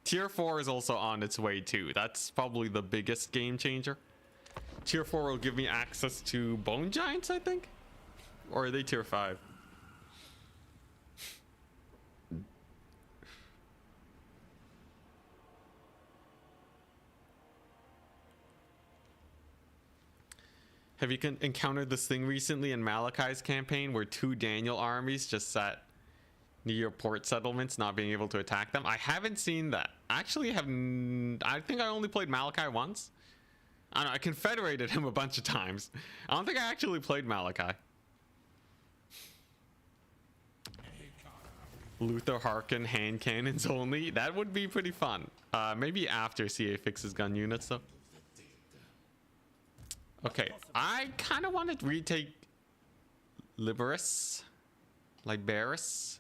Tier 4 is also on its way too. That's probably the biggest game changer. Tier 4 will give me access to Bone Giants, I think? Or are they Tier 5? Have you encountered this thing recently in Malachi's campaign where 2 Daniel armies just sat near your port settlements, not being able to attack them? I haven't seen that. Actually, I think I only played Malachi once. I don't know, I confederated him a bunch of times. I don't think I actually played Malachi. Luther Harkin hand cannons only. That would be pretty fun. Maybe after CA fixes gun units though. Okay, I kind of want to retake Liberus. Let's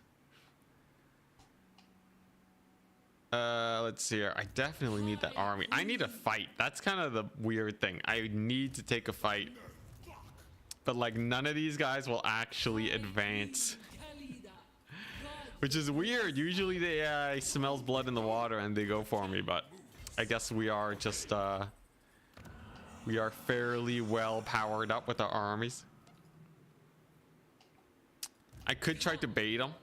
see here. I definitely need that army. I need a fight. That's kind of the weird thing. I need to take a fight. But like none of these guys will actually advance. Which is weird. Usually they smells blood in the water and they go for me, but I guess we are just we are fairly well powered up with our armies. I could try to bait them.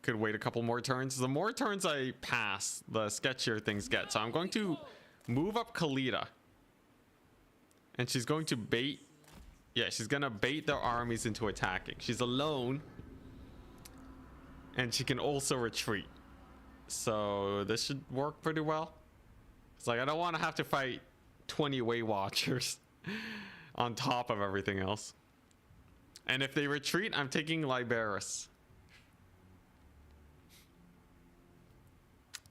Could wait a couple more turns. The more turns I pass, the sketchier things get. So I'm going to move up Khalida. And she's going to bait. Yeah, she's going to bait their armies into attacking. She's alone. And she can also retreat. So this should work pretty well. It's like I don't want to have to fight 20 Waywatchers on top of everything else. And if they retreat, I'm taking Liberus.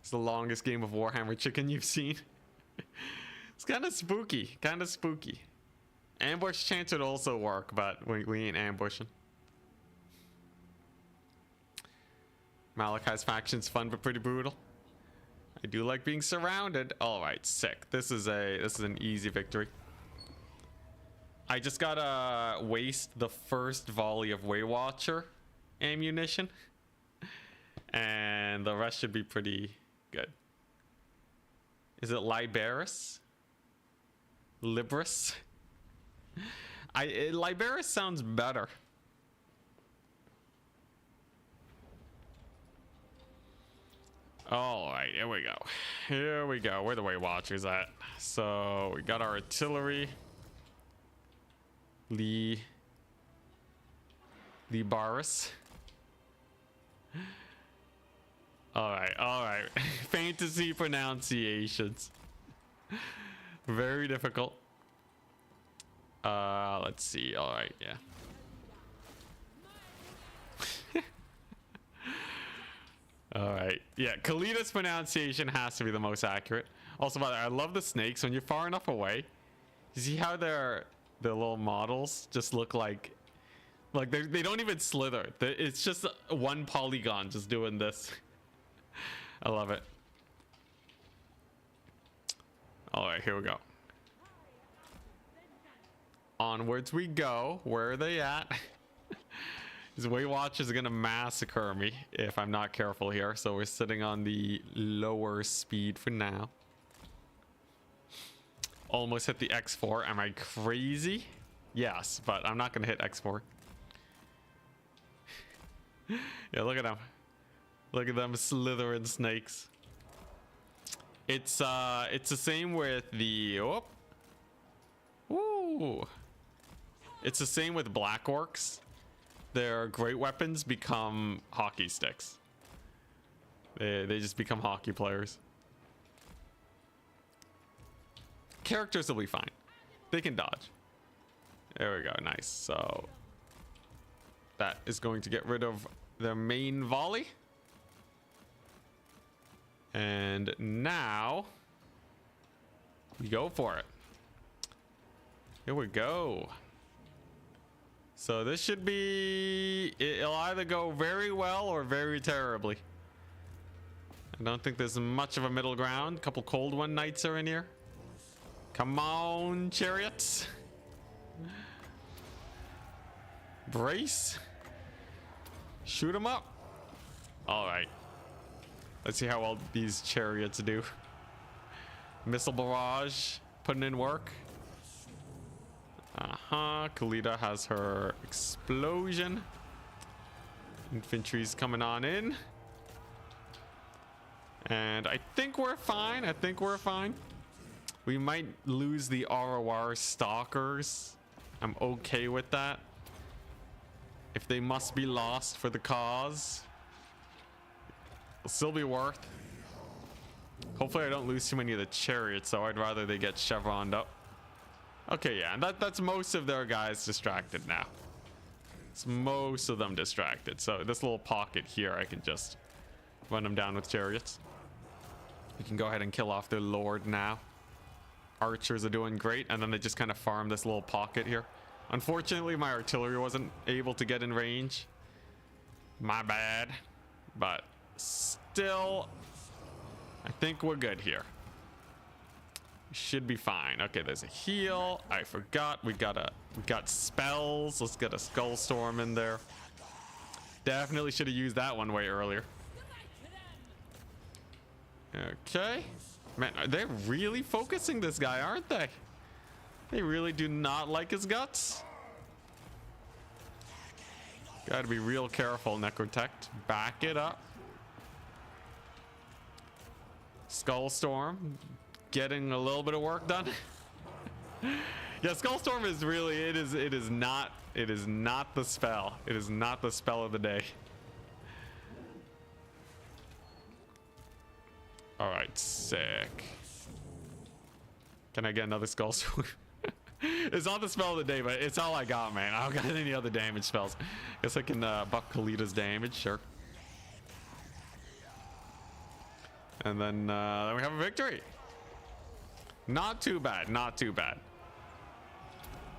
It's the longest game of Warhammer Chicken you've seen. It's kind of spooky. Kind of spooky. Ambush chance would also work, but we ain't ambushing. Malachi's faction's fun but pretty brutal. I do like being surrounded. All right, sick. This is an easy victory. I just gotta waste the first volley of Waywatcher ammunition, and the rest should be pretty good. Is it Liberus? Libris? Liberus sounds better. All right, here we go. Here we go. Where the Waywatchers at? So we got our artillery. Barris. All right, all right. Fantasy pronunciations. Very difficult. Let's see. All right, yeah. All right. Yeah, Khalida's pronunciation has to be the most accurate. Also, by the way, I love the snakes. When you're far enough away, you see how their little models just look like they don't even slither. It's just one polygon just doing this. I love it. All right, here we go. Onwards we go. Where are they at? These Waywatchers are gonna massacre me if I'm not careful here. So we're sitting on the lower speed for now. Almost hit the X4. Am I crazy? Yes, but I'm not gonna hit X4. Yeah, look at them. Look at them slithering snakes. It's the same with the Ooh. It's the same with black orcs. Their great weapons become hockey sticks. They just become hockey players. Characters will be fine. They can dodge. There we go. Nice. So that is going to get rid of their main volley. And now we go for it. Here we go. So this should be, it'll either go very well or very terribly. I don't think there's much of a middle ground. A couple cold one knights are in here. Come on, chariots. Brace. Shoot them up. All right. Let's see how well these chariots do. Missile barrage putting in work. Khalida has her explosion. Infantry's coming on in. And I think we're fine. I think we're fine. We might lose the ROR stalkers. I'm okay with that. If they must be lost for the cause, it'll still be worth. Hopefully I don't lose too many of the chariots, so I'd rather they get chevroned up. Okay, yeah, and that's most of their guys distracted now. It's most of them distracted. So this little pocket here, I can just run them down with chariots. We can go ahead and kill off their lord now. Archers are doing great, and then they just kind of farm this little pocket here. Unfortunately, my artillery wasn't able to get in range. My bad. But still, I think we're good here. We should be fine. Okay, there's a heal. I forgot we got spells. Let's get a skull storm in there. Definitely should have used that one way earlier. Okay. Man, they're really focusing this guy, aren't they? They really do not like his guts. Gotta be real careful, Necrotect. Back it up. Skull Storm. Getting a little bit of work done. Yeah, Skull Storm is really, it is not the spell. It is not the spell of the day. All right, sick. Can I get another Skull Storm? It's not the spell of the day, but it's all I got, man. I don't got any other damage spells. Guess I can buck Khalida's damage, sure. And then we have a victory. Not too bad, not too bad.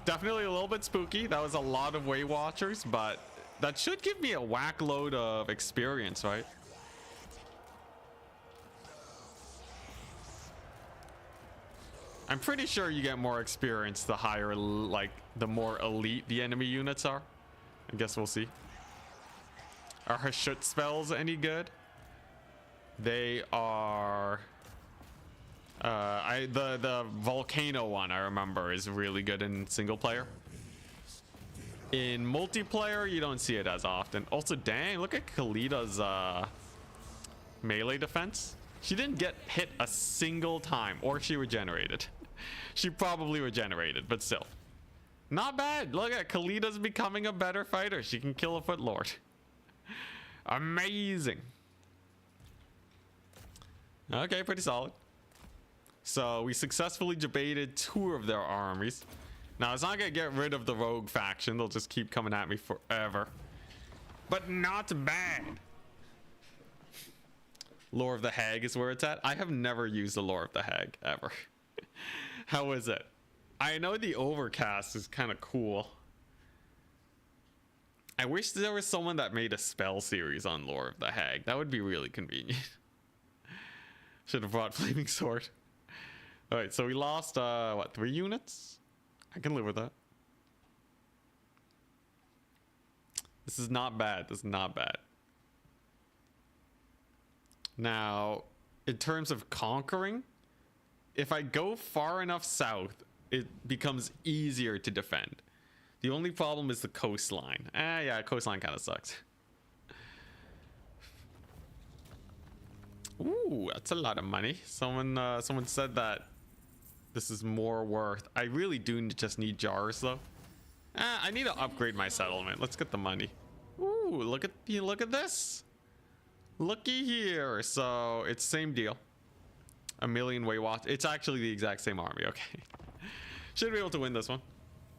Definitely a little bit spooky. That was a lot of Waywatchers, but that should give me a whack load of experience, right? I'm pretty sure you get more experience the higher, like, the more elite the enemy units are. I guess we'll see. Are her shoot spells any good? They are... the volcano one, I remember, is really good in single player. In multiplayer, you don't see it as often. Also, dang, look at Khalida's melee defense. She didn't get hit a single time, or she regenerated. She probably regenerated, but still. Not bad. Look at Khalida's becoming a better fighter. She can kill a foot lord. Amazing. Okay, pretty solid. So we successfully debated 2 of their armies. Now it's not gonna get rid of the rogue faction. They'll just keep coming at me forever. But not bad. Lore of the Hag is where it's at. I have never used the Lore of the Hag ever. How is it? I know the Overcast is kind of cool. I wish there was someone that made a spell series on Lore of the Hag. That would be really convenient. Should have brought Flaming Sword. Alright, so we lost, what, 3 units? I can live with that. This is not bad. This is not bad. Now, in terms of conquering, if I go far enough south, it becomes easier to defend. The only problem is the coastline. Yeah, coastline kind of sucks. Ooh, that's a lot of money. Someone said that this is more worth. I really do just need jars though. I need to upgrade my settlement. Let's get the money. Ooh, look at this. Looky here. So it's same deal. 1,000,000 Waywatchers. It's actually the exact same army. Okay. Should be able to win this one.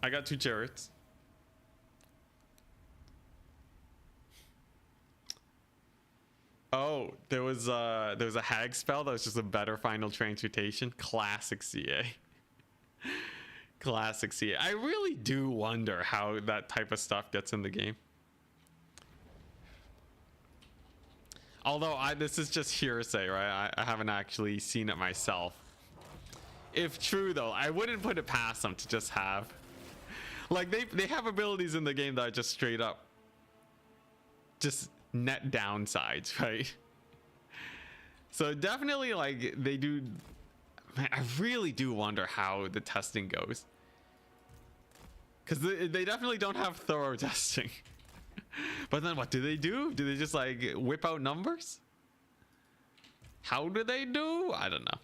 I got 2 chariots. Oh, there was a hag spell that was just a better final transmutation. Classic CA. Classic CA. I really do wonder how that type of stuff gets in the game. Although this is just hearsay, right? I haven't actually seen it myself. If true though, I wouldn't put it past them to just have. Like they have abilities in the game that are just straight up just net downsides, right? So definitely like they do. Man, I really do wonder how the testing goes. Because they definitely don't have thorough testing. But then what do they do? Do they just like whip out numbers? How do they do? I don't know.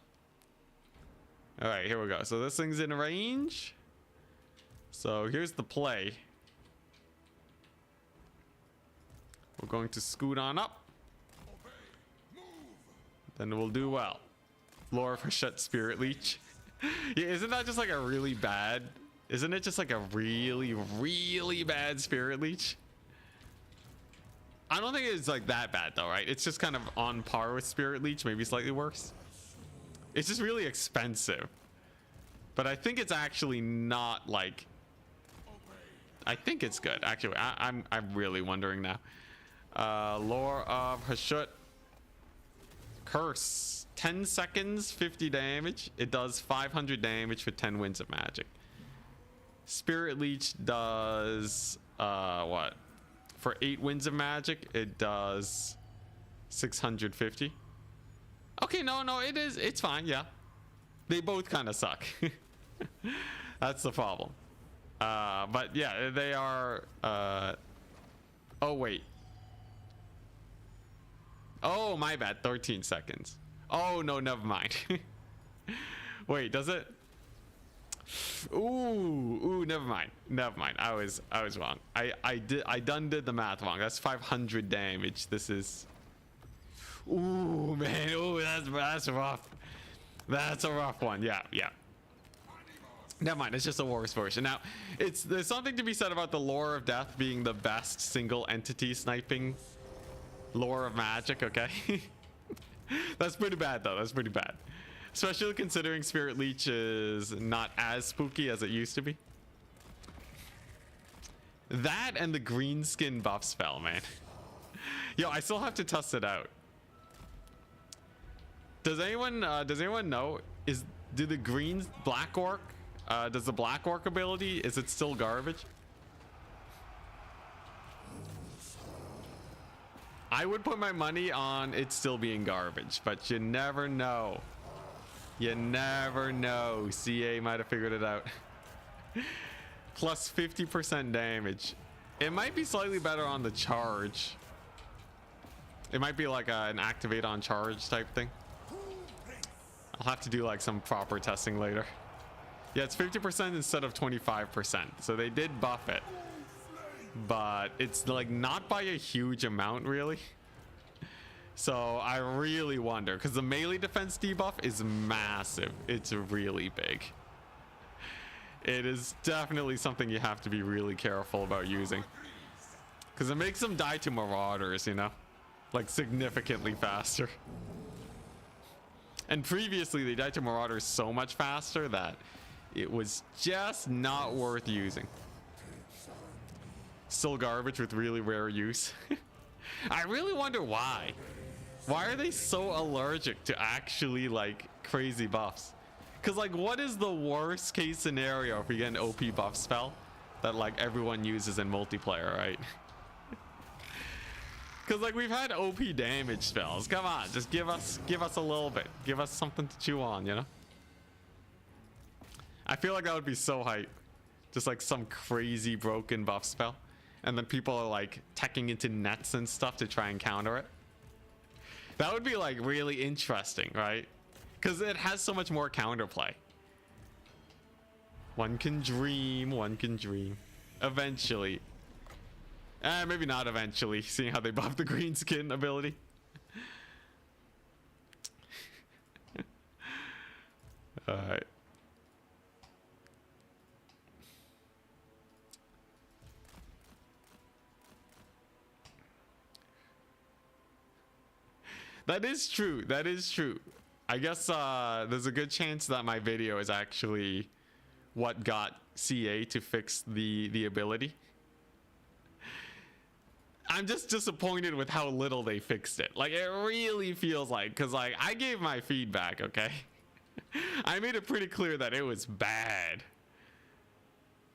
All right, here we go. So this thing's in range. So here's the play. We're going to scoot on up. Then we'll do well. Lore of Hashut Spirit Leech. Yeah, isn't that just like a really bad? Isn't it just like a really, really bad Spirit Leech? I don't think it's like that bad though, right? It's just kind of on par with Spirit Leech, maybe slightly worse. It's just really expensive. But I think it's actually not like... I think it's good. Actually, I'm really wondering now. Lore of Hashut. Curse. 10 seconds, 50 damage. It does 500 damage for 10 winds of magic. Spirit Leech does... what? For 8 winds of magic, it does 650. Okay, no, it's fine, yeah. They both kind of suck. That's the problem. But yeah, they are... oh, wait. Oh, my bad. 13 seconds. Oh, no, never mind. Wait, does it? Ooh, never mind. I was wrong. I done did the math wrong. That's 500 damage. This is... Ooh, man. Ooh, that's rough. That's a rough one. Yeah. Never mind, it's just a worse version. Now, there's something to be said about the Lore of Death being the best single entity sniping lore of magic, okay? That's pretty bad though, that's pretty bad. Especially considering Spirit Leech is not as spooky as it used to be. That and the green skin buff spell, man. Yo, I still have to test it out. Does anyone know, do the green black orc, does the black orc ability, is it still garbage? I would put my money on it still being garbage, but you never know. You never know. CA might have figured it out. Plus 50% damage. It might be slightly better on the charge. It might be like an activate on charge type thing. I'll have to do like some proper testing later. Yeah, it's 50% instead of 25%. So they did buff it. But it's like not by a huge amount really. So I really wonder, because the melee defense debuff is massive. It's really big. It is definitely something you have to be really careful about using, because it makes them die to marauders, you know, like significantly faster. And previously, they died to Marauders so much faster that it was just not worth using. Still garbage with really rare use. I really wonder why. Why are they so allergic to actually like crazy buffs? Because like, what is the worst case scenario if we get an OP buff spell that like everyone uses in multiplayer, right? Because like we've had OP damage spells. Come on, just give us a little bit. Give us something to chew on, you know? I feel like that would be so hype. Just like some crazy broken buff spell. And then people are like teching into nets and stuff to try and counter it. That would be like really interesting, right? Because it has so much more counterplay. One can dream, one can dream. Eventually. Maybe not eventually, seeing how they buff the green skin ability. Alright. That is true. That is true. I guess there's a good chance that my video is actually what got CA to fix the ability. I'm just disappointed with how little they fixed it. Like, it really feels like, because like I gave my feedback, okay? I made it pretty clear that it was bad.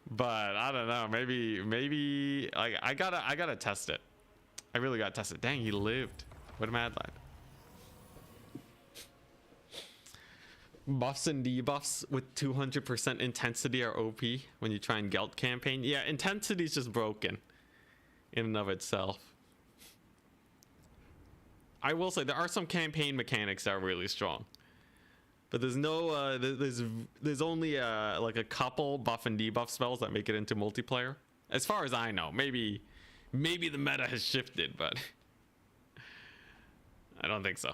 But I don't know, maybe like I gotta test it. I really gotta test it. Dang, he lived. What a mad lad. Buffs and debuffs with 200% intensity are OP when you try and Gelt campaign. Yeah, intensity is just broken in and of itself. I will say there are some campaign mechanics that are really strong, but there's no there's only like a couple buff and debuff spells that make it into multiplayer, as far as I know. Maybe the meta has shifted, but I don't think so.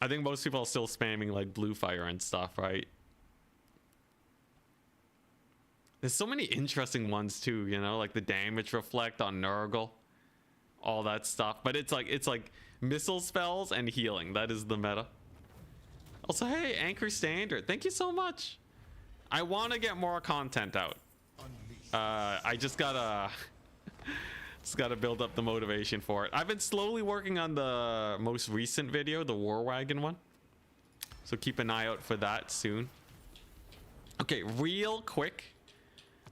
I think most people are still spamming like blue fire and stuff, right? There's so many interesting ones too, you know, like the damage reflect on Nurgle, all that stuff. But it's like missile spells and healing. That is the meta. Also, hey, Anchor Standard, thank you so much. I want to get more content out. I just gotta build up the motivation for it. I've been slowly working on the most recent video, the War Wagon one. So keep an eye out for that soon. Okay, real quick.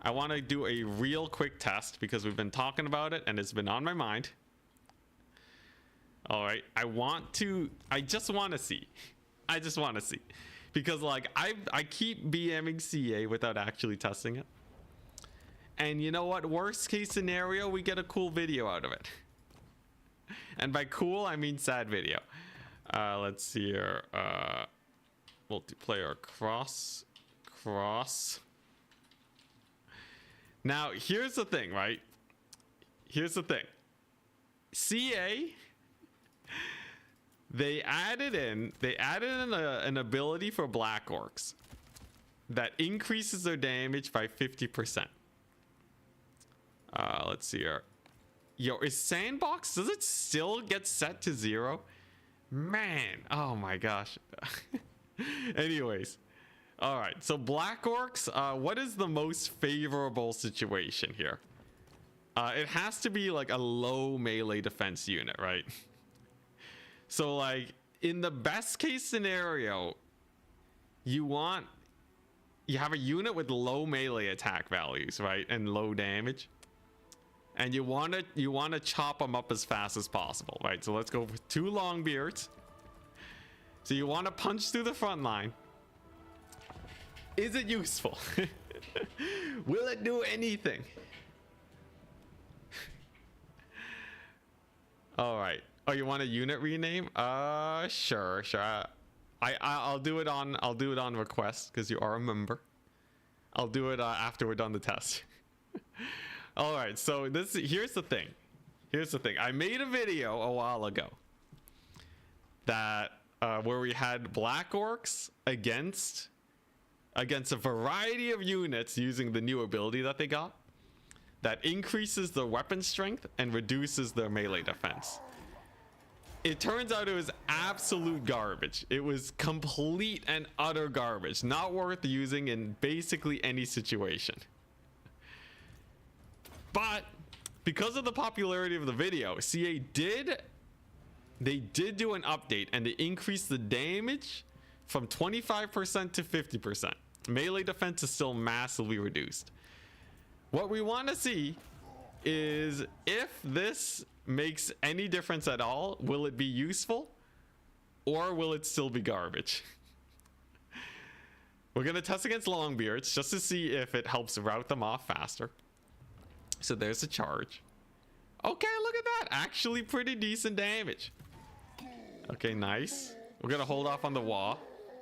I want to do a real quick test because we've been talking about it and it's been on my mind. All right, I just want to see. Because like I keep BMing CA without actually testing it. And you know what? Worst case scenario, we get a cool video out of it. And by cool, I mean sad video. Let's see here. Multiplayer cross. Now, here's the thing, right? Here's the thing. CA, they added in an ability for Black Orcs that increases their damage by 50%. Let's see here. Yo, is Sandbox, does it still get set to 0? Man, oh my gosh. Anyways, all right, so Black Orcs, what is the most favorable situation here? It has to be like a low melee defense unit, right? So like in the best case scenario, you have a unit with low melee attack values, right? And low damage. And you want to chop them up as fast as possible, right? So let's go with 2 Longbeards. So you want to punch through the front line. Is it useful? Will it do anything? All right. Oh, you want a unit rename? Sure. I'll do it on request because you are a member. I'll do it after we're done the test. All right, so here's the thing. I made a video a while ago that where we had Black Orcs against a variety of units using the new ability that they got that increases their weapon strength and reduces their melee defense. It turns out it was absolute garbage. It was complete and utter garbage. Not worth using in basically any situation. But because of the popularity of the video, CA did do an update and they increased the damage from 25% to 50%. Melee defense is still massively reduced. What we want to see is if this makes any difference at all. Will it be useful or will it still be garbage? We're gonna test against Longbeards just to see if it helps route them off faster. So there's a charge. Okay, look at that, actually pretty decent damage. Okay, nice. We're gonna hold off on the wall,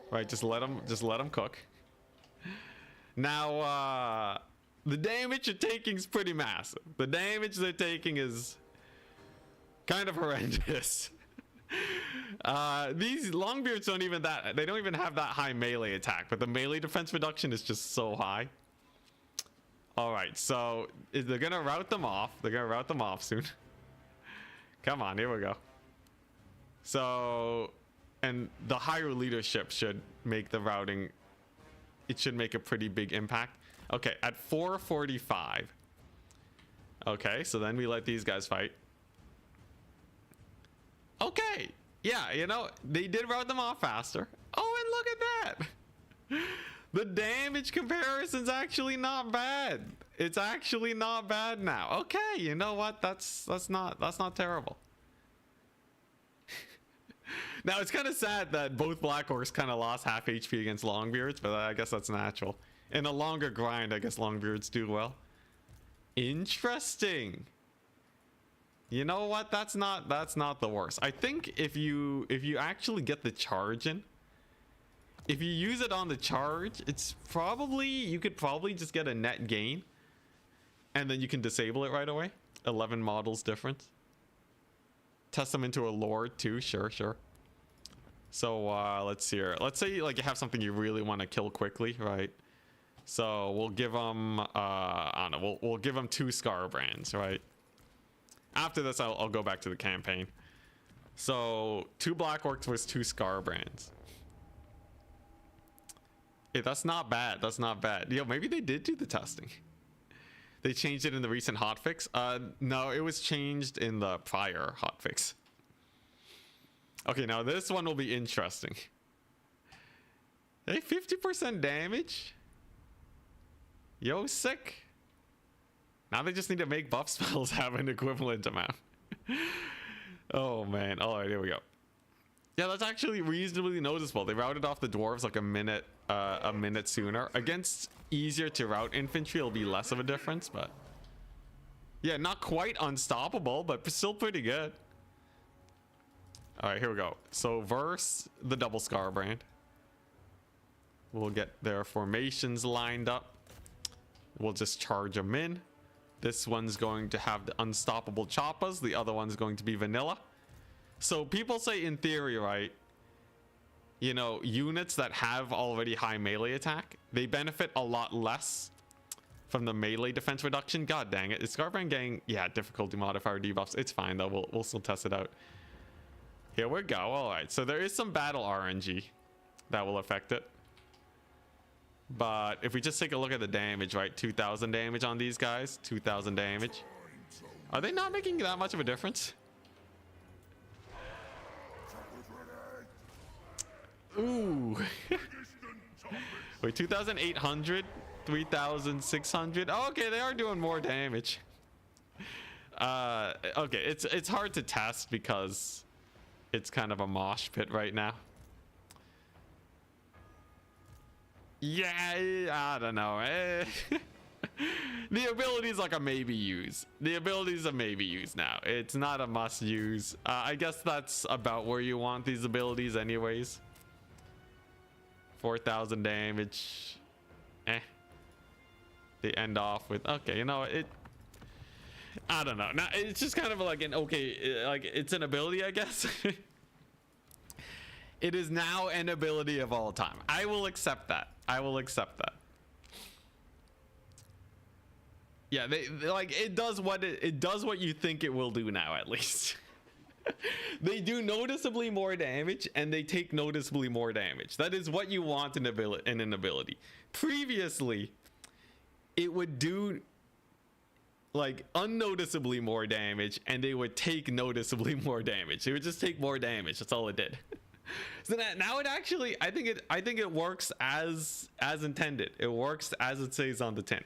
right? Just let them cook. Now the damage you're taking is pretty massive. The damage they're taking is kind of horrendous. These Longbeards don't even have that high melee attack, but the melee defense reduction is just so high. All right, so they're gonna route them off. They're gonna route them off soon. Come on, here we go. So, and the higher leadership should make the routing. It should make a pretty big impact. Okay, at 445. Okay, so then we let these guys fight. Okay, yeah, you know, they did route them off faster. Oh, and look at that. The damage comparison's actually not bad. It's actually not bad now. Okay, you know what? That's not terrible. Now it's kind of sad that both Black Orcs kind of lost half HP against Longbeards, but I guess that's natural. In a longer grind, I guess Longbeards do well. Interesting. You know what? That's not the worst. I think if you actually get the charge in, if you use it on the charge, it's probably, you could probably just get a net gain, and then you can disable it right away. 11 models difference. Test them into a lord too. Sure. So let's see here. Let's say like you have something you really want to kill quickly, right? So we'll give them I don't know. We'll give them 2 Scar brands, right? After this, I'll go back to the campaign. So 2 Black Orcs versus 2 Scar brands. Hey, that's not bad. That's not bad. Yo, maybe they did do the testing. They changed it in the recent hotfix. No, it was changed in the prior hotfix. Okay, now this one will be interesting. Hey, 50% damage. Yo, sick. Now they just need to make buff spells have an equivalent amount. Oh man. All right, here we go. Yeah, that's actually reasonably noticeable. They routed off the dwarves like a minute sooner. Against easier to route infantry, it'll be less of a difference, but yeah, not quite unstoppable, but still pretty good. All right, here we go. So verse the double Scar brand. We'll get their formations lined up. We'll just charge them in. This one's going to have the unstoppable choppas. The other one's going to be vanilla. So people say in theory, right, you know, units that have already high melee attack, they benefit a lot less from the melee defense reduction. God dang it. Is Scarbrand getting, yeah, difficulty modifier debuffs. It's fine though. We'll still test it out. Here we go. All right. So there is some battle RNG that will affect it. But if we just take a look at the damage, right? 2,000 damage on these guys. 2,000 damage. Are they not making that much of a difference? Ooh. Wait, 2,800? 3,600? Oh, okay, they are doing more damage. Okay, it's hard to test because it's kind of a mosh pit right now. Yeah, I don't know. The ability is like a maybe use. The ability is a maybe use now. It's not a must use. I guess that's about where you want these abilities anyways. 4,000 damage. They end off with, okay, you know, I don't know. Now, it's just kind of like an, okay, like it's an ability, I guess. It is now an ability of all time. I will accept that. I will accept that. Yeah, they like it does what you think it will do now, at least. They do noticeably more damage and they take noticeably more damage. That is what you want in an ability. Previously, it would do like unnoticeably more damage and they would take noticeably more damage. They would just take more damage. That's all it did. So now it actually, I think it works as intended. It works as it says on the tin.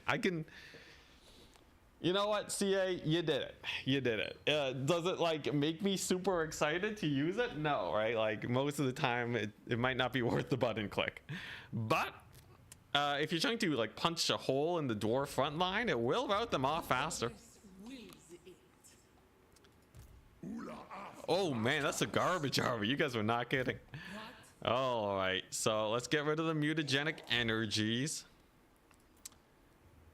You know what, CA, you did it. You did it. Does it like make me super excited to use it? No, right? Like most of the time, it might not be worth the button click. But if you're trying to like punch a hole in the dwarf front line, it will rout them off faster. Oh man, that's a garbage army. You guys were not kidding. All right, so let's get rid of the mutagenic energies.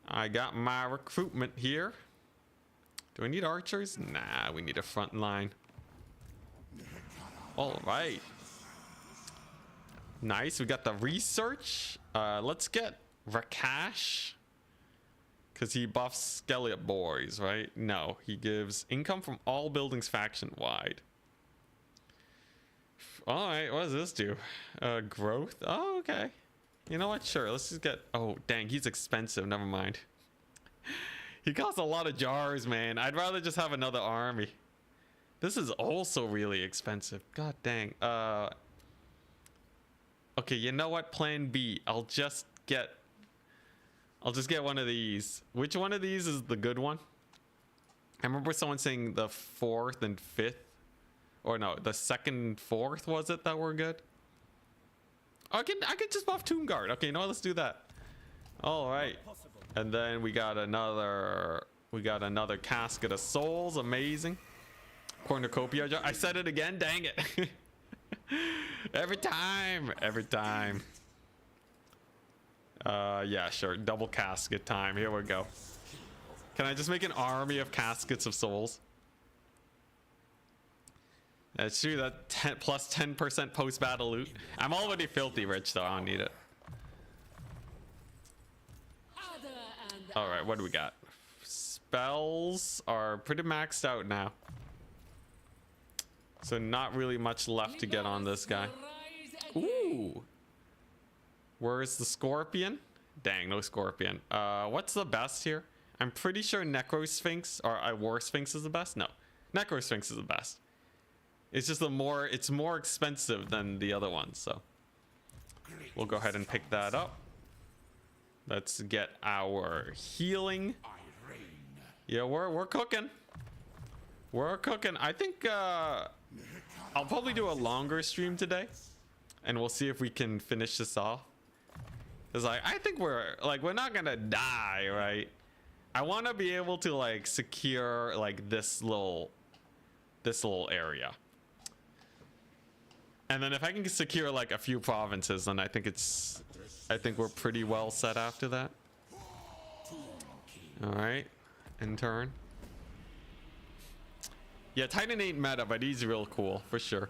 I got my recruitment here. Do I need archers? Nah, we need a front line. All right. Nice, we got the research. Let's get Rakash. Because he buffs Skelliot boys, right? No, he gives income from all buildings faction-wide. All right, what does this do? Growth? Oh, okay. You know what? Sure, let's just get... Oh, dang, he's expensive. Never mind. He costs a lot of jars, man. I'd rather just have another army. This is also really expensive. God dang. Okay, you know what? Plan B. I'll just get one of these. Which one of these is the good one? I remember someone saying the 4th and 5th. Or no, the 2nd and 4th was it that were good? I can just buff Tomb Guard. Okay, no, let's do that. All right. And then we got another casket of souls. Amazing. Cornucopia jar. I said it again. Dang it. Every time. Yeah, sure. Double casket time. Here we go. Can I just make an army of caskets of souls? That's true. That plus 10% post-battle loot. I'm already filthy rich, though. I don't need it. All right, what do we got? Spells are pretty maxed out now. So not really much left to get on this guy. Ooh. Where's the scorpion? Dang, no scorpion. What's the best here? I'm pretty sure Necro Sphinx or War Sphinx is the best. No, Necro Sphinx is the best. It's just it's more expensive than the other ones, so we'll go ahead and pick that up. Let's get our healing. Yeah, we're cooking. We're cooking. I think I'll probably do a longer stream today, and we'll see if we can finish this off. Cause like I think we're not gonna die, right? I want to be able to like secure like this little area. And then if I can secure like a few provinces, then I think we're pretty well set after that. All right, in turn. Yeah, Titan ain't meta, but he's real cool for sure.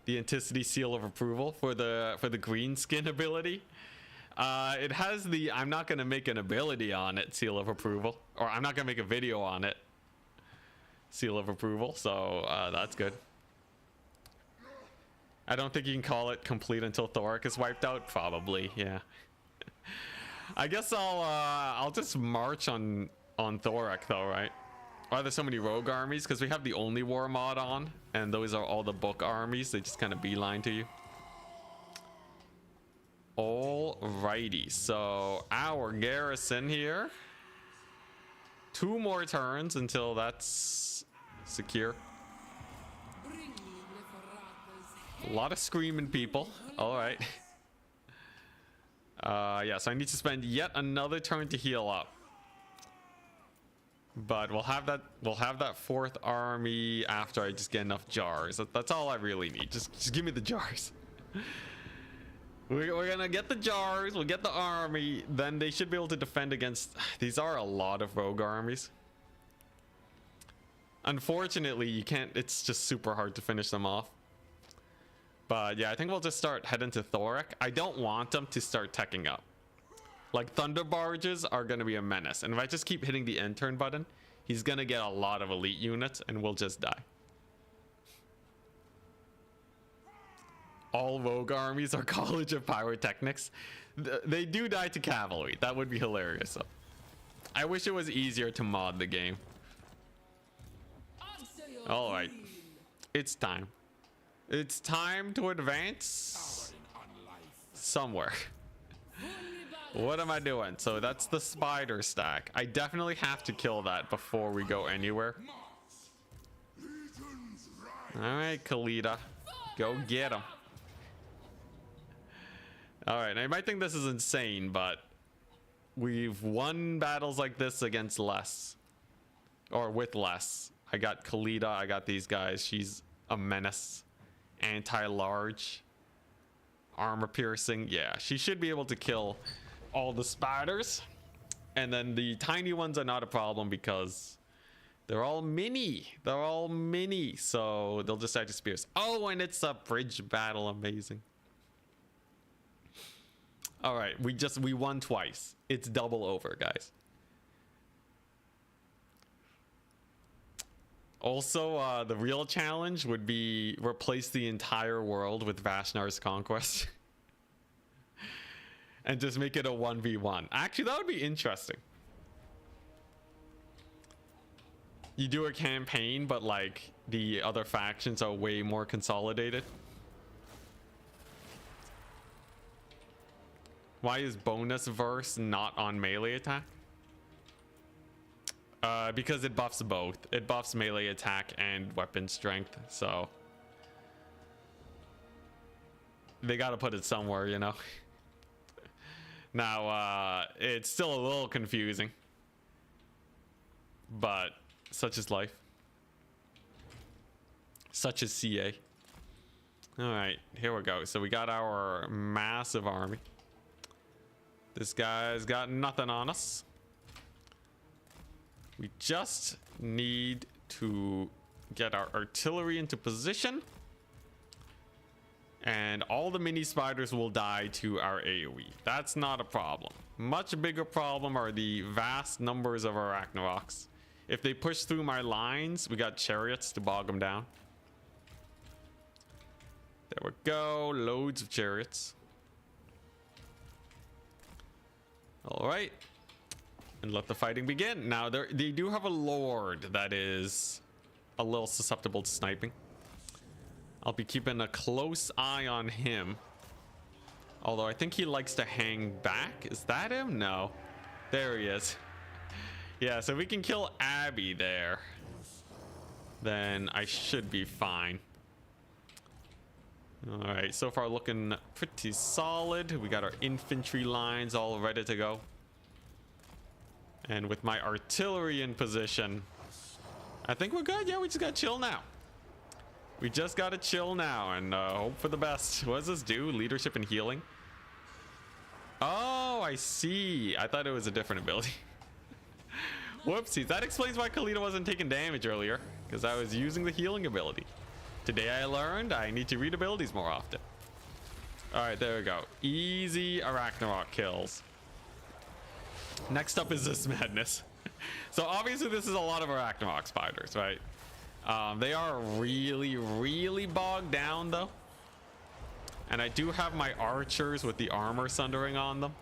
The Enticity seal of approval for the green skin ability. It has the I'm not gonna make an ability on it seal of approval, or I'm not gonna make a video on it seal of approval. So that's good. I don't think you can call it complete until Thoric is wiped out. Probably, yeah. I guess I'll just march on Thoric though, right? Why are there so many rogue armies? Because we have the only war mod on, and those are all the book armies. They just kind of beeline to you. Alrighty, so our garrison here. 2 more turns until that's secure. A lot of screaming people. All right. Yeah, so I need to spend yet another turn to heal up. But we'll have that 4th army after I just get enough jars. That's all I really need. Just give me the jars. We're gonna get the jars, we'll get the army, then they should be able to defend against... These are a lot of rogue armies. Unfortunately, you can't... It's just super hard to finish them off. But yeah, I think we'll just start heading to Thoric. I don't want them to start teching up. Like, Thunder Barges are gonna be a menace. And if I just keep hitting the end turn button, he's gonna get a lot of elite units and we'll just die. All rogue armies are College of Pyrotechnics. They do die to cavalry. That would be hilarious. So, I wish it was easier to mod the game. All right, it's time. It's time to advance somewhere. What am I doing? So that's the spider stack. I definitely have to kill that before we go anywhere. All right, Khalida, go get him. All right, now you might think this is insane, but we've won battles like this against less, or with less. I got Khalida, I got these guys. She's a menace. Anti-large. Armor piercing. Yeah, she should be able to kill all the spiders. And then the tiny ones are not a problem because they're all mini. They're all mini. So they'll just act as spears. Oh, and it's a bridge battle. Amazing. All right, we won twice. It's double over, guys. Also, the real challenge would be replace the entire world with Vashnar's Conquest. And just make it a 1v1. Actually, that would be interesting. You do a campaign, but like the other factions are way more consolidated. Why is bonus verse not on melee attack? Because it buffs both. It buffs melee attack and weapon strength, so they gotta put it somewhere, you know. Now, it's still a little confusing, but such is life. Such is CA. All right, here we go. So we got our massive army. This guy's got nothing on us. We just need to get our artillery into position. And all the mini spiders will die to our AoE. That's not a problem. Much bigger problem are the vast numbers of Arachnaroks. If they push through my lines, we got chariots to bog them down. There we go. Loads of chariots. All right. And let the fighting begin. Now, they do have a lord that is a little susceptible to sniping. I'll be keeping a close eye on him. Although I think he likes to hang back. Is that him? No. There he is. Yeah, so if we can kill Abby there, then I should be fine. All right, so far looking pretty solid. We got our infantry lines all ready to go. And with my artillery in position, I think we're good. Yeah, we just gotta chill now. We just gotta chill now and hope for the best. What does this do? Leadership and healing? Oh, I see. I thought it was a different ability. Whoopsies. That explains why Khalida wasn't taking damage earlier, because I was using the healing ability. Today I learned I need to read abilities more often. All right, there we go. Easy Arachnarok kills. Next up is this madness. So obviously this is a lot of Arachnarok spiders, right? They are really, really bogged down though. And I do have my archers with the armor sundering on them.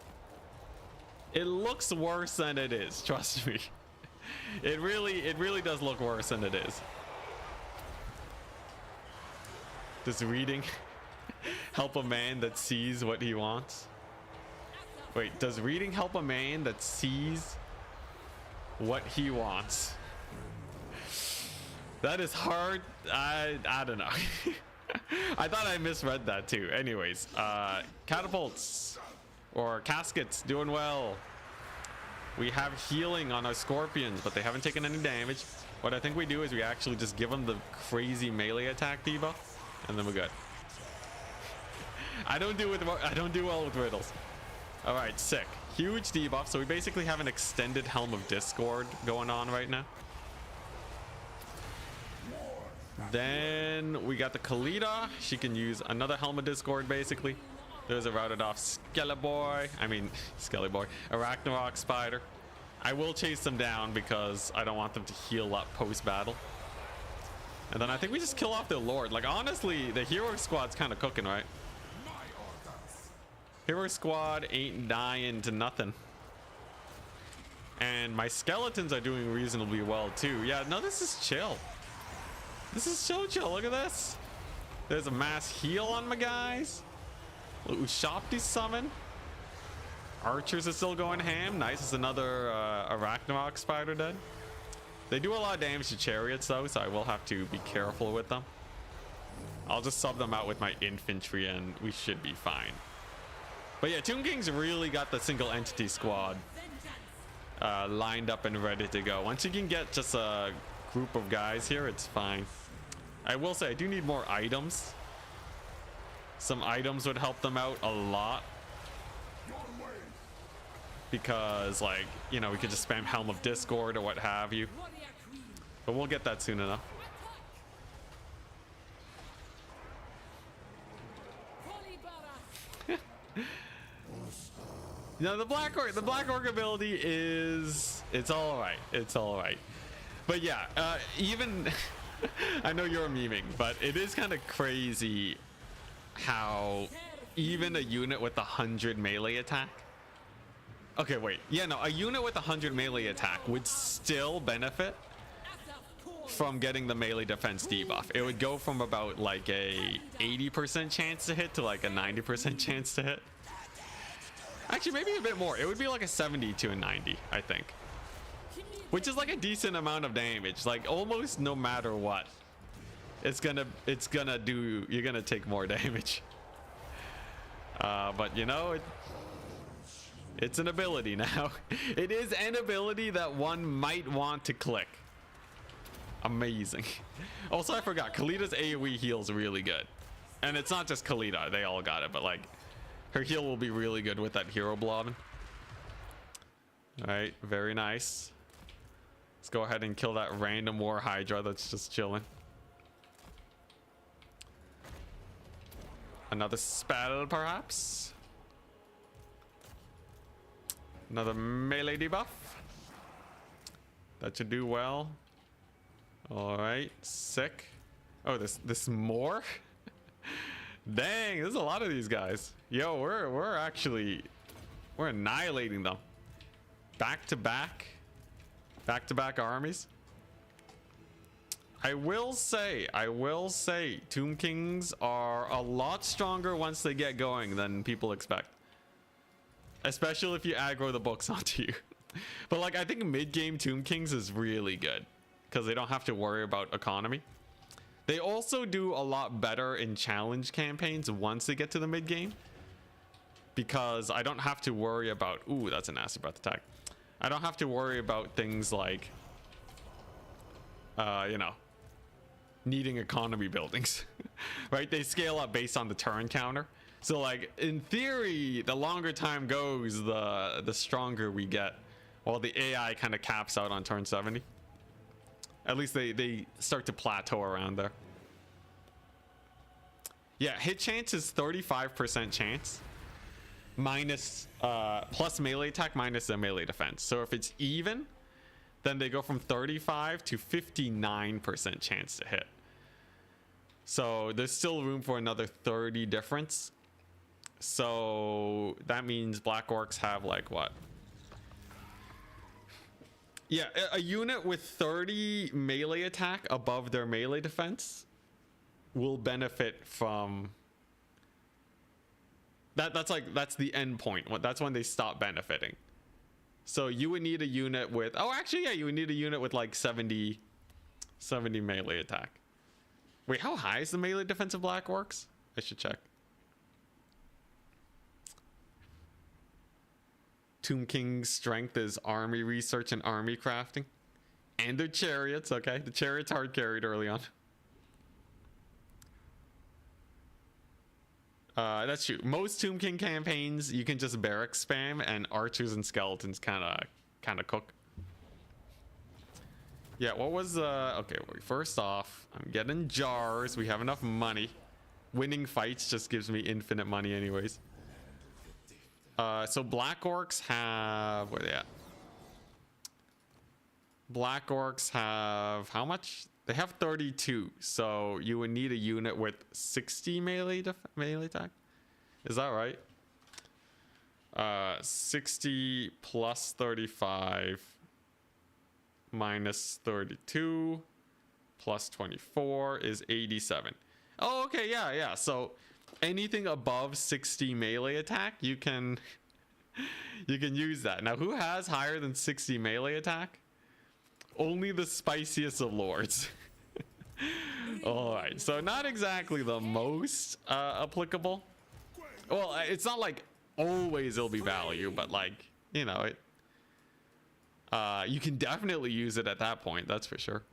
It looks worse than it is, trust me. It really does look worse than it is. Does reading help a man that sees what he wants? Wait, does reading help a man that sees what he wants? That is hard. I don't know. I thought I misread that too. Anyways, catapults or caskets doing well. We have healing on our scorpions, but they haven't taken any damage. What I think we do is we actually just give them the crazy melee attack debuff, and then we're good. I don't do well with riddles. All right, sick. Huge debuff. So we basically have an extended Helm of Discord going on right now. Then we got the Khalida. She can use another Helm of Discord basically. There's a routed off Skeleboy. I mean, Skeleboy. Arachnarok Spider. I will chase them down because I don't want them to heal up post-battle. And then I think we just kill off their lord. Like, honestly, the hero squad's kind of cooking, right? Hero squad ain't dying to nothing. And my skeletons are doing reasonably well, too. Yeah, no, this is chill. This is so chill. Look at this. There's a mass heal on my guys. Ushopti summon. Archers are still going ham. Nice. It's another Arachnarok spider dead. They do a lot of damage to chariots, though, so I will have to be careful with them. I'll just sub them out with my infantry, and we should be fine. But yeah, Tomb King's really got the single entity squad lined up and ready to go. Once you can get just a group of guys here, it's fine. I will say I do need more items. Some items would help them out a lot. Because, like, you know, we could just spam Helm of Discord or what have you. But we'll get that soon enough. You know, the Black Orc ability is, it's all right. It's all right. But yeah, even I know you're memeing, but it is kind of crazy how even a unit with 100 melee attack. Okay, wait. Yeah, no, a unit with 100 melee attack would still benefit from getting the melee defense debuff. It would go from about like a 80% chance to hit to like a 90% chance to hit. Actually, maybe a bit more. It would be like a 70 to a 90, I think. Which is like a decent amount of damage. Like almost no matter what, it's gonna do. You're gonna take more damage. But you know, it's an ability now. It is an ability that one might want to click. Amazing. Also, I forgot, Khalida's AoE heal's really good. And it's not just Khalida, they all got it, but like, her heal will be really good with that hero blobbing. Alright, very nice. Let's go ahead and kill that random war hydra that's just chilling. Another spell, perhaps? Another melee debuff. That should do well. All right, sick. Oh, this more? Dang, there's a lot of these guys. Yo, we're annihilating them. Back to back armies. I will say, Tomb Kings are a lot stronger once they get going than people expect. Especially if you aggro the books onto you. But like, I think mid-game Tomb Kings is really good because they don't have to worry about economy. They also do a lot better in challenge campaigns once they get to the mid-game, because I don't have to worry about, ooh, that's a nasty breath attack. I don't have to worry about things like, you know, needing economy buildings, right? They scale up based on the turn counter. So like, in theory, the longer time goes, the stronger we get, while the AI kind of caps out on turn 70. At least they start to plateau around there. Yeah, hit chance is 35% chance. Minus, plus melee attack minus the melee defense. So if it's even, then they go from 35 to 59% chance to hit. So there's still room for another 30 difference. So that means Black Orcs have like what? Yeah, a unit with 30 melee attack above their melee defense will benefit from that. That's the end point. That's when they stop benefiting. So you would need a unit with, oh, actually, yeah, you would need a unit with like 70 melee attack. Wait, how high is the melee defense of Black Orcs? I should check. Tomb King's strength is army research and army crafting. And their chariots, okay. The chariots hard carried early on. That's true. Most Tomb King campaigns, you can just barrack spam, and archers and skeletons kind of cook. Yeah, what was okay, well, first off, I'm getting jars. We have enough money. Winning fights just gives me infinite money anyways. So Black Orcs have, where are they at? Black orcs have how much? They have 32. So you would need a unit with 60 melee attack. Is that right? 60 plus 35 minus 32 plus 24 is 87. Oh, okay, yeah. So anything above 60 melee attack, you can use that. Now, who has higher than 60 melee attack? Only the spiciest of lords. All right, so not exactly the most applicable. Well, it's not like always it'll be value, but like, you know, it you can definitely use it at that point, that's for sure.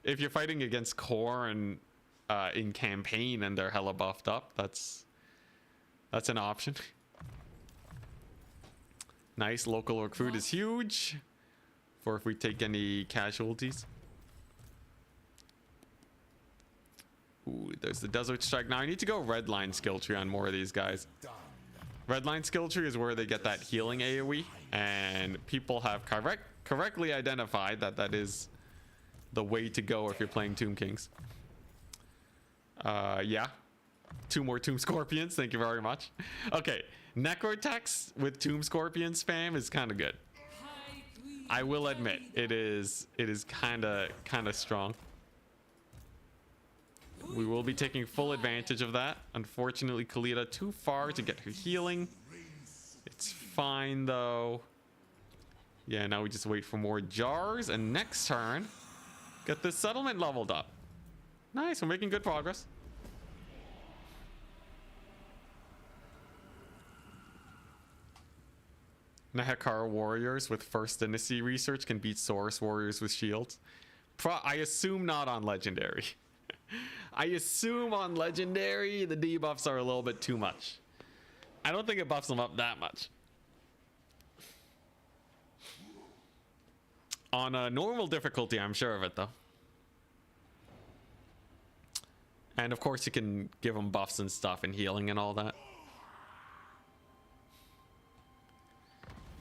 If you're fighting against core and in campaign and they're hella buffed up, that's an option. Nice, local orc food is huge for if we take any casualties. Ooh, there's the desert strike. Now I need to go redline skill tree on more of these guys. Redline skill tree is where they get that healing AoE, and people have correctly identified that that is the way to go if you're playing Tomb Kings. Yeah, 2 more Tomb Scorpions, thank you very much. Okay, Necrotex with Tomb Scorpion spam is kind of good. I will admit it is kind of strong. We will be taking full advantage of that. Unfortunately, Khalida too far to get her healing. It's fine though. Yeah, now we just wait for more jars, and next turn get this settlement leveled up. Nice, we're making good progress. Nahekar warriors with first dynasty research can beat Saurus warriors with shields. I assume not on legendary. I assume on legendary the debuffs are a little bit too much. I don't think it buffs them up that much. On a normal difficulty, I'm sure of it though. And of course you can give them buffs and stuff and healing and all that.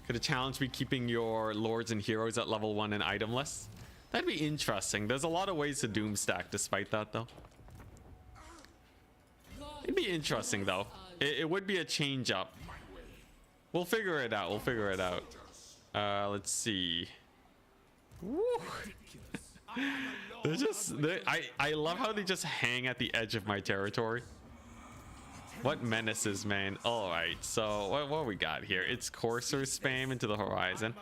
Could a challenge be keeping your lords and heroes at level 1 and itemless? That'd be interesting. There's a lot of ways to doom stack despite that though. It'd be interesting though. It would be a change up. We'll figure it out. Let's see. Woo. I love how they just hang at the edge of my territory. What menaces, man. All right, so what we got here? It's Courser spam into the horizon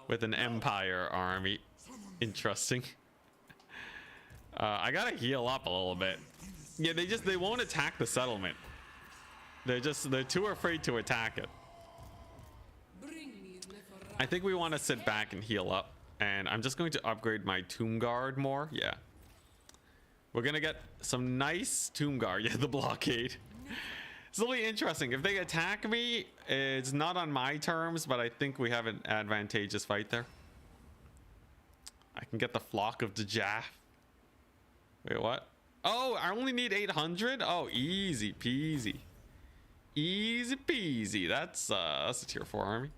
with an Empire army. Interesting. I gotta heal up a little bit. Yeah, they won't attack the settlement. They're too afraid to attack it. I think we want to sit back and heal up, and I'm just going to upgrade my Tomb Guard more. Yeah, we're gonna get some nice Tomb Guard. Yeah, the blockade. It's really interesting. If they attack me, it's not on my terms, but I think we have an advantageous fight there. I can get the Flock of Djaf. Wait, what? Oh, I only need 800. Oh, easy peasy. Easy peasy. That's a tier 4 army.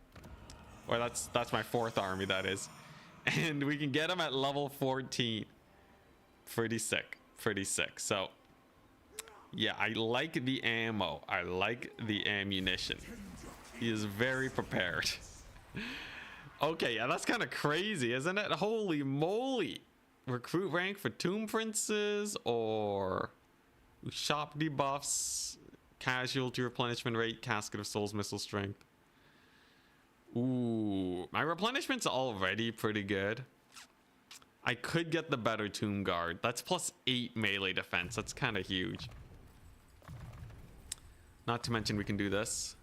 Well, that's my 4th army, that is. And we can get him at level 14. Pretty sick. So, yeah, I like the ammo. I like the ammunition. He is very prepared. Okay, yeah, that's kind of crazy, isn't it? Holy moly. Recruit rank for Tomb Princes or shop debuffs, casualty replenishment rate, Casket of Souls, missile strength. Ooh, my replenishment's already pretty good. I could get the better Tomb Guard. That's plus 8 melee defense. That's kind of huge. Not to mention we can do this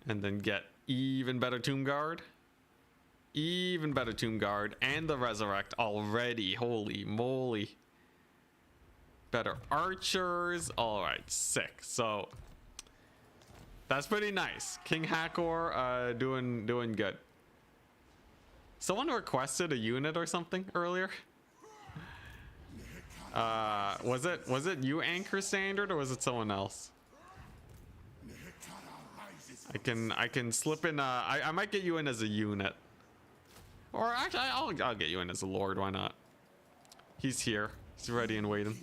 and then get even better Tomb Guard. Even better Tomb Guard and the Resurrect already. Holy moly. Better archers. All right, sick. So that's pretty nice. King Hakor doing good. Someone requested a unit or something earlier. Was it you, Anchor Standard, or was it someone else? I can slip in. I might get you in as a unit. Or actually, I'll get you in as a lord. Why not? He's here. He's ready and waiting.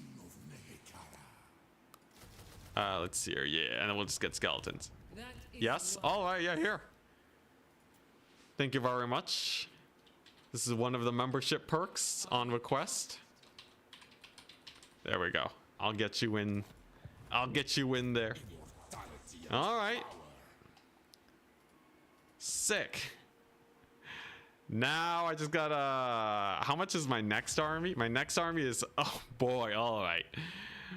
Let's see here. Yeah, and then we'll just get skeletons. That is Yes. why All right. Yeah, here. Thank you very much. This is one of the membership perks on request. There we go. I'll get you in. I'll get you in there. All right. Sick. Now I just gotta. How much is my next army? My next army is. Oh boy. All right.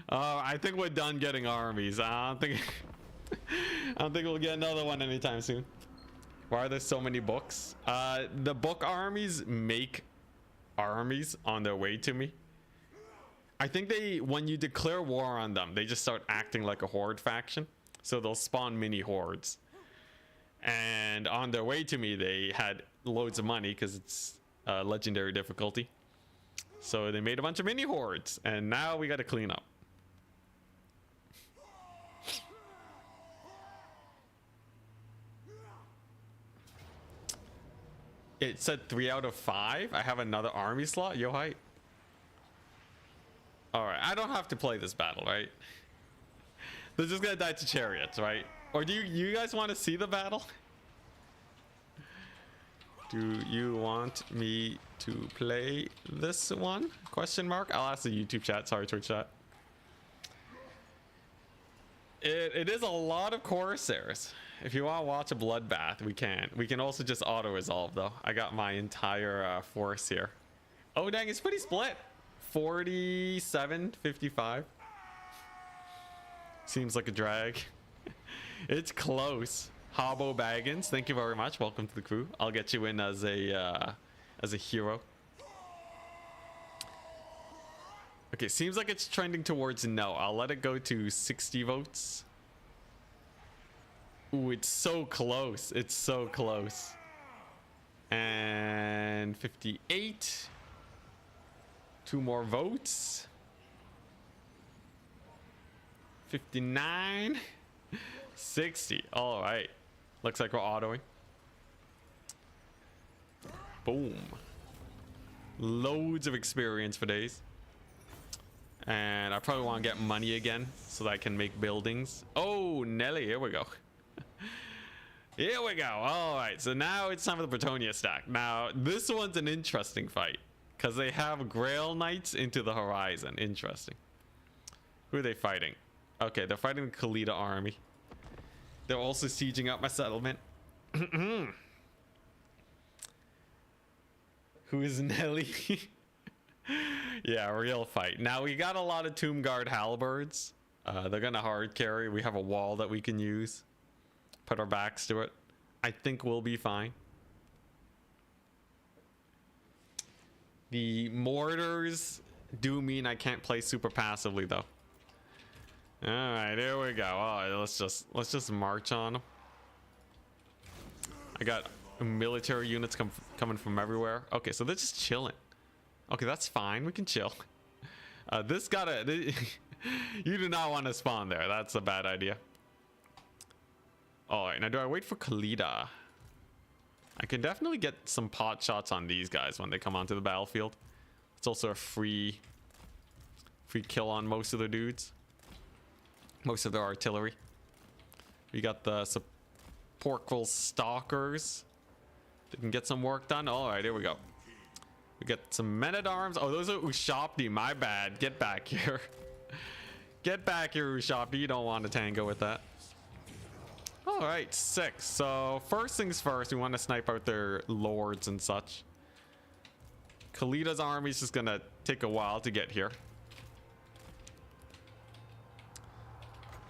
I think we're done getting armies. I don't think. I don't think we'll get another one anytime soon. Why are there so many books? The book armies make armies on their way to me. I think when you declare war on them, they just start acting like a horde faction. So they'll spawn mini hordes. And on their way to me, they had loads of money because it's legendary difficulty. So they made a bunch of mini hordes, and now we got to clean up. It said 3 out of 5. I have another army slot. Yo, hi. All right, I don't have to play this battle, right? They're just gonna die to chariots, right? Or do you guys want to see the battle? Do you want me to play this one? Question mark. I'll ask the YouTube chat. Sorry, Twitch chat. It is a lot of Corsairs. If you want to watch a bloodbath, we can. We can also just auto-resolve, though. I got my entire force here. Oh, dang, it's pretty split. 47-55. Seems like a drag. It's close. Hobo Baggins, thank you very much. Welcome to the crew. I'll get you in as a hero. Okay, seems like it's trending towards no. I'll let it go to 60 votes. Ooh, it's so close. It's so close. And 58. 2 more votes. 59. 60. All right. Looks like we're autoing. Boom. Loads of experience for days. And I probably want to get money again so that I can make buildings. Oh, Nelly, here we go. Here we go. All right, so now it's time for the Bretonia stack. Now, this one's an interesting fight because they have Grail Knights into the horizon. Interesting. Who are they fighting? Okay, they're fighting the Khalida army. They're also sieging up my settlement. Who is Nelly? Yeah, real fight. Now we got a lot of Tomb Guard halberds. They're gonna hard carry. We have a wall that we can use. Put our backs to it. I think we'll be fine. The mortars do mean I can't play super passively though. All right, here we go. Oh, let's just march on them. I got military units coming from everywhere. Okay, so they're just chilling. Okay, that's fine. We can chill. This gotta... You do not want to spawn there. That's a bad idea. Alright, now do I wait for Khalida? I can definitely get some pot shots on these guys when they come onto the battlefield. It's also a free kill on most of the dudes. Most of their artillery. We got the supportful stalkers. They can get some work done. Alright, here we go. We got some men-at-arms. Oh, those are Ushopti. My bad. Get back here. Get back here, Ushopti. You don't want to tango with that. All right, 6. So first things first, we want to snipe out their lords and such. Khalida's army is just going to take a while to get here.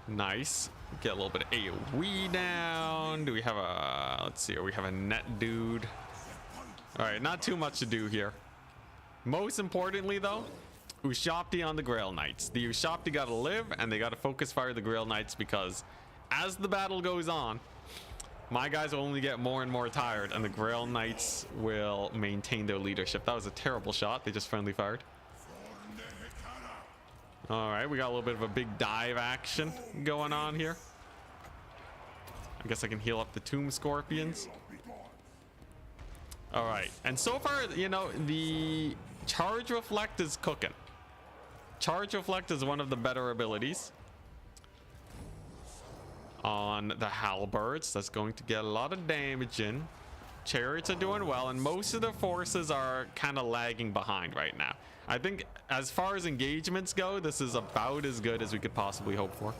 Nice. Get a little bit of AoE down. Do we have a... Let's see here. We have a net dude. All right, not too much to do here. Most importantly, though, Ushopti on the Grail Knights. The Ushopti got to live, and they got to focus fire the Grail Knights because as the battle goes on, my guys will only get more and more tired, and the Grail Knights will maintain their leadership. That was a terrible shot. They just friendly fired. All right, we got a little bit of a big dive action going on here. I guess I can heal up the Tomb Scorpions. All right, and so far, you know, the charge reflect is cooking. Charge reflect is one of the better abilities on the halberds. That's going to get a lot of damage in. Chariots are doing well, and most of the forces are kind of lagging behind right now. I think as far as engagements go, this is about as good as we could possibly hope for.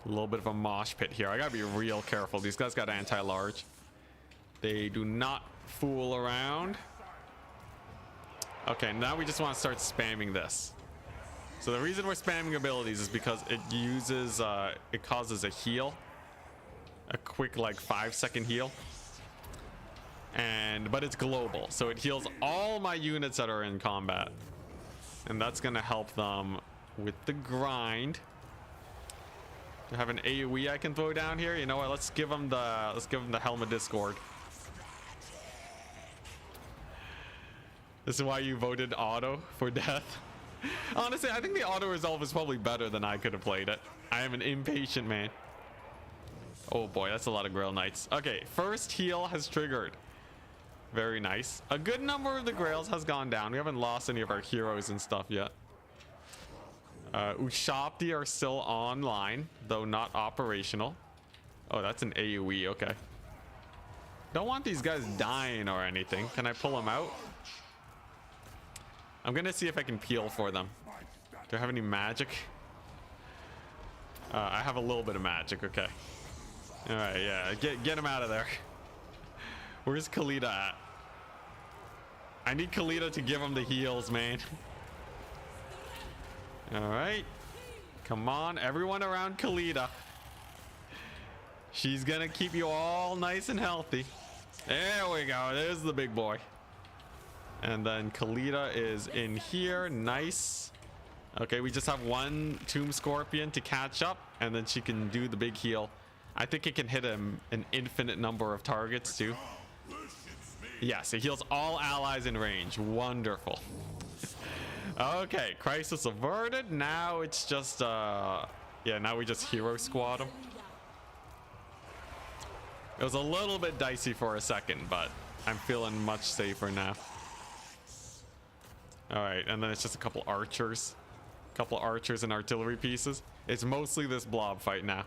A little bit of a mosh pit here. I gotta be real careful. These guys got anti-large. They do not fool around. Okay, now we just want to start spamming this. So the reason we're spamming abilities is because it uses, it causes a heal. A quick, like, 5-second heal. But it's global. So it heals all my units that are in combat. And that's gonna help them with the grind. I have an AoE I can throw down here. You know what? Let's give them the Helm of Discord. This is why you voted auto for death. Honestly, I think the auto resolve is probably better than I could have played it. I am an impatient man. Oh boy, that's a lot of Grail Knights. Okay, first heal has triggered. Very nice. A good number of the Grails has gone down. We haven't lost any of our heroes and stuff yet. Ushabti are still online, though not operational. Oh, that's an AoE. Okay. Don't want these guys dying or anything. Can I pull them out? I'm gonna see if I can peel for them. Do I have any magic? I have a little bit of magic. Okay. All right. Yeah. Get him out of there. Where's Khalida at? I need Khalida to give him the heals, man. All right. Come on, everyone around Khalida. She's gonna keep you all nice and healthy. There we go. There's the big boy. And then Khalida is in here. Nice. Okay, we just have one Tomb Scorpion to catch up, and then she can do the big heal. I think it can hit an infinite number of targets too. Yes, it heals all allies in range. Wonderful. Okay, crisis averted. Now it's just yeah, now we just hero squad them. It was a little bit dicey for a second, but I'm feeling much safer now. All right, and then it's just a couple archers and artillery pieces. It's mostly this blob fight now.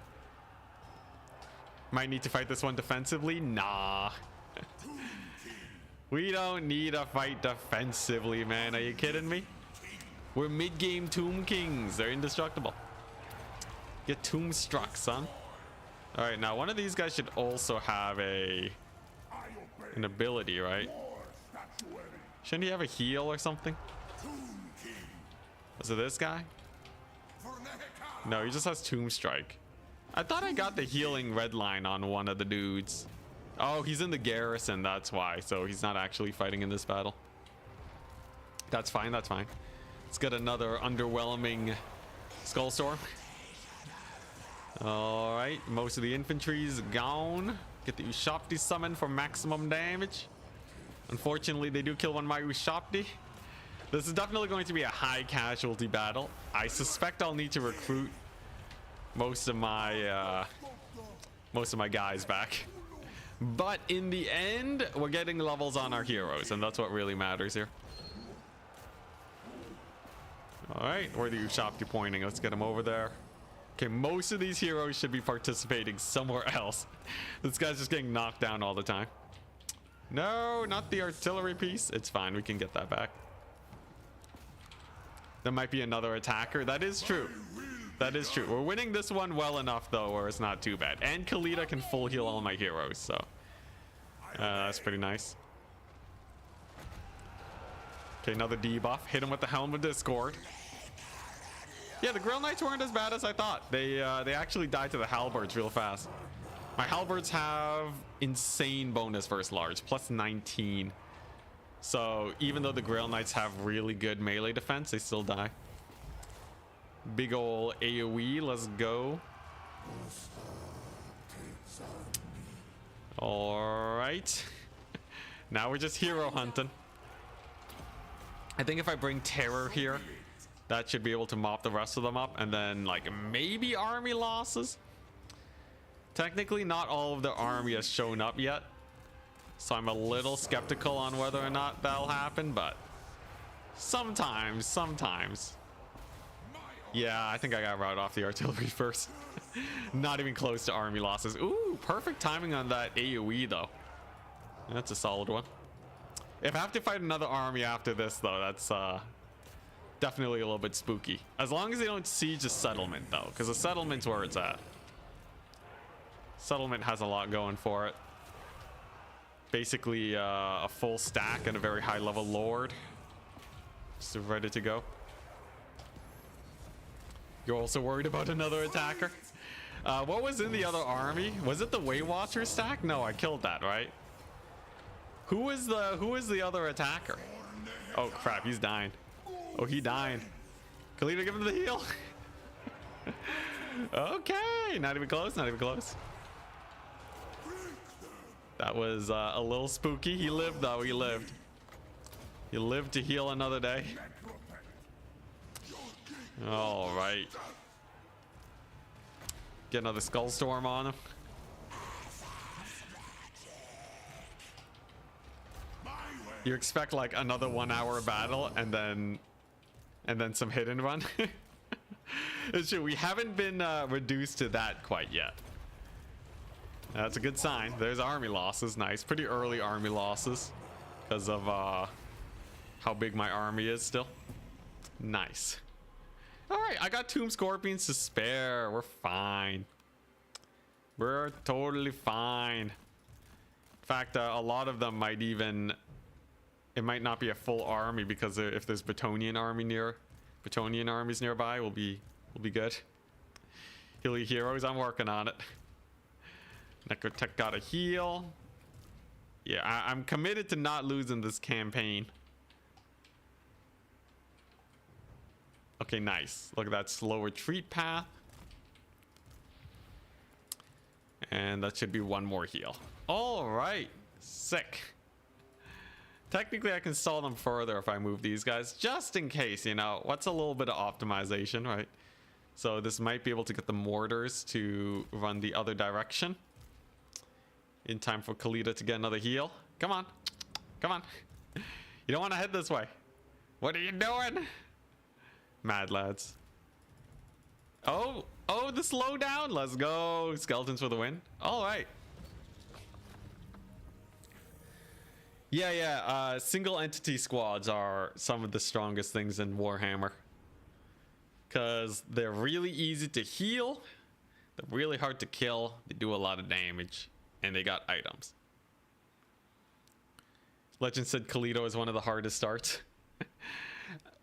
Might need to fight this one defensively. Nah. We don't need a fight defensively, man. Are you kidding me? We're mid-game Tomb Kings. They're indestructible. Get tomb struck, son. All right, now one of these guys should also have an ability, right? Shouldn't he have a heal or something? Was it this guy? No, he just has Tomb Strike. I thought I got the healing red line on one of the dudes. Oh, he's in the garrison, that's why. So he's not actually fighting in this battle. That's fine, that's fine. Let's get another underwhelming Skull Storm. All right, most of the infantry's gone. Get the Ushabti summon for maximum damage. Unfortunately, they do kill one of my Ushabti. This is definitely going to be a high casualty battle. I suspect I'll need to recruit most of my guys back. But in the end, we're getting levels on our heroes, and that's what really matters here. All right, where are the Ushabti pointing? Let's get them over there. Okay, most of these heroes should be participating somewhere else. This guy's just getting knocked down all the time. No, not the artillery piece. It's fine, we can get that back. There might be another attacker. That is true. That is true. We're winning this one well enough, though, where it's not too bad. And Khalida can full heal all my heroes, so that's pretty nice. Okay, another debuff. Hit him with the Helm of Discord. Yeah, the Grail Knights weren't as bad as I thought. They actually died to the halberds real fast. My halberds have insane bonus versus large, plus 19. So even though the Grail Knights have really good melee defense, they still die. Big ol' AoE, let's go. All right. Now we're just hero hunting. I think if I bring Terror here, that should be able to mop the rest of them up, and then like maybe army losses. Technically, not all of the army has shown up yet. So I'm a little skeptical on whether or not that'll happen, but sometimes. Yeah, I think I got routed off the artillery first. Not even close to army losses. Ooh, perfect timing on that AoE though. That's a solid one. If I have to fight another army after this though, that's definitely a little bit spooky. As long as they don't siege a settlement though, because the settlement's where it's at. Settlement has a lot going for it. Basically a full stack and a very high level lord. Just ready to go. You're also worried about another attacker? What was in the other army? Was it the Waywatcher stack? No, I killed that, right? Who was the other attacker? Oh crap, he's dying. Oh, he died. Khalida, give him the heal. Okay, not even close, not even close. That was a little spooky. He lived though, he lived. He lived to heal another day. All right. Get another skull storm on him. You expect like another 1 hour battle and then some hit and run. It's true, we haven't been reduced to that quite yet. That's a good sign. There's army losses. Nice. Pretty early army losses because of how big my army is still. Nice. All right, I got Tomb Scorpions to spare. We're fine. We're totally fine. In fact, a lot of them might even... It might not be a full army because if there's Battonian armies nearby, we'll be good. Heal your heroes. I'm working on it. Necrotech got a heal. Yeah, I'm committed to not losing this campaign. Okay, nice. Look at that slow retreat path. And that should be one more heal. All right, sick. Technically, I can stall them further if I move these guys, just in case, you know. What's a little bit of optimization, right? So this might be able to get the mortars to run the other direction. In time for Khalida to get another heal. Come on. Come on. You don't want to head this way. What are you doing? Mad lads. Oh, the slowdown. Let's go. Skeletons for the win. All right. Yeah. Single entity squads are some of the strongest things in Warhammer. Because they're really easy to heal. They're really hard to kill. They do a lot of damage. And they got items. Legend said Khalida is one of the hardest starts.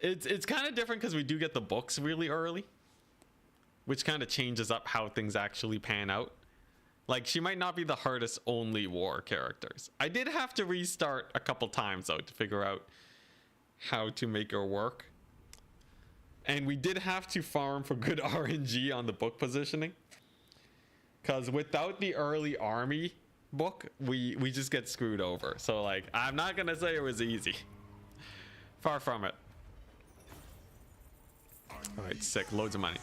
It's kind of different because we do get the books really early, which kind of changes up how things actually pan out. Like, she might not be the hardest only war characters. I did have to restart a couple times though to figure out how to make her work. And we did have to farm for good RNG on the book positioning. Because without the early army book, we just get screwed over. So, like, I'm not going to say it was easy. Far from it. All right, sick. Loads of money.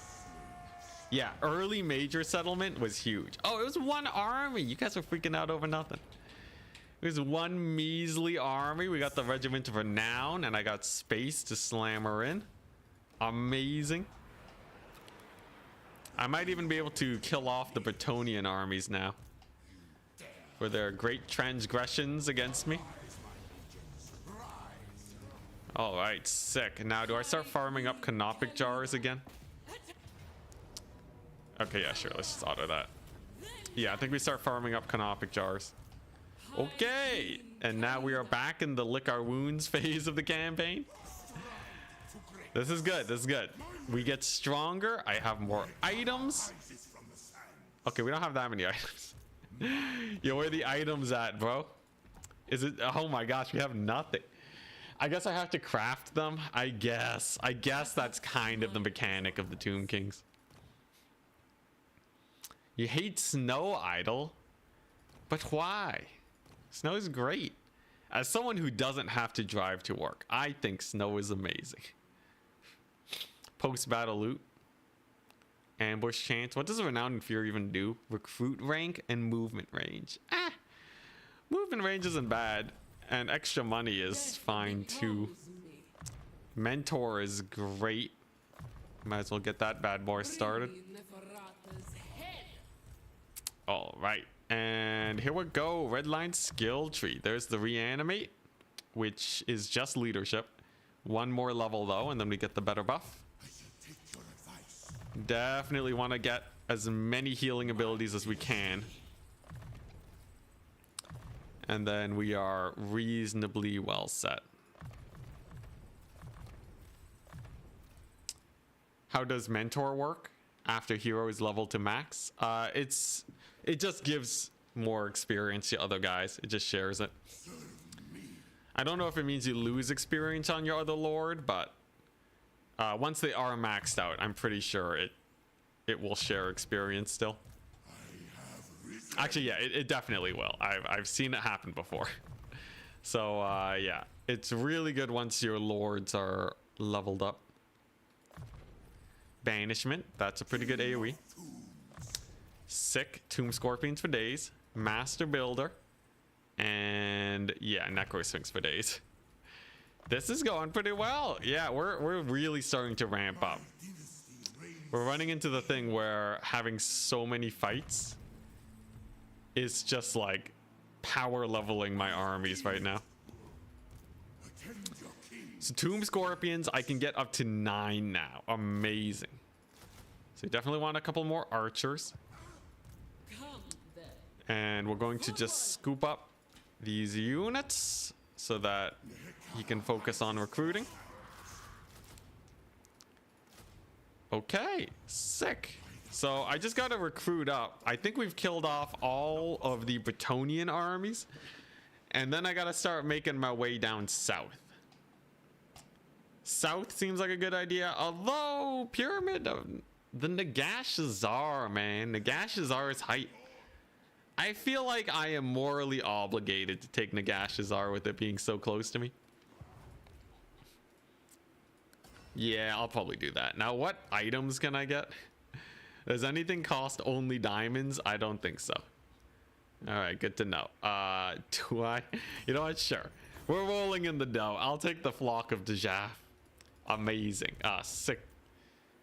Yeah, early major settlement was huge. Oh, it was one army. You guys were freaking out over nothing. It was one measly army. We got the Regiment of Renown, and I got space to slam her in. Amazing. I might even be able to kill off the Bretonnian armies now for their great transgressions against me. All right, sick. Now, do I start farming up canopic jars again? Okay, yeah, sure. Let's just auto that. Yeah, I think we start farming up canopic jars. Okay, and now we are back in the lick our wounds phase of the campaign. This is good. This is good. We get stronger. I have more items. Okay, we don't have that many items. Yo, where are the items at, bro? Is it? Oh my gosh, we have nothing. I guess I have to craft them. I guess that's kind of the mechanic of the Tomb Kings. You hate snow, Idol, but why? Snow is great. As someone who doesn't have to drive to work, I think snow is amazing. Post-battle loot. Ambush chance. What does Renowned and Fear even do? Recruit rank and movement range. Movement range isn't bad. And extra money is fine too. Mentor is great. Might as well get that bad boy started. All right. And here we go. Red line skill tree. There's the reanimate, which is just leadership. One more level though, and then we get the better buff. Definitely want to get as many healing abilities as we can. And then we are reasonably well set. How does mentor work after hero is leveled to max? It just gives more experience to other guys. It just shares it. I don't know if it means you lose experience on your other lord, but once they are maxed out, I'm pretty sure it will share experience still. Actually, yeah, it definitely will. I've seen it happen before. So yeah, it's really good once your lords are leveled up. Banishment, that's a pretty good AoE. Sick, Tomb Scorpions for days. Master Builder. And yeah, Necro Sphinx for days. This is going pretty well. Yeah, we're really starting to ramp up. We're running into the thing where having so many fights is just like power leveling my armies right now. So Tomb Scorpions, I can get up to 9 now. Amazing. So you definitely want a couple more archers. And we're going to just scoop up these units so that he can focus on recruiting. Okay, sick. So I just got to recruit up. I think we've killed off all of the Bretonnian armies. And then I got to start making my way down south. South seems like a good idea. Although, Pyramid, the Nagash Czar, man. Nagash Czar's height. I feel like I am morally obligated to take Nagash Czar with it being so close to me. Yeah, I'll probably do that. Now, what items can I get? Does anything cost only diamonds? I don't think so. All right, good to know. Do I? You know what? Sure. We're rolling in the dough. I'll take the Flock of Dejaf. Amazing.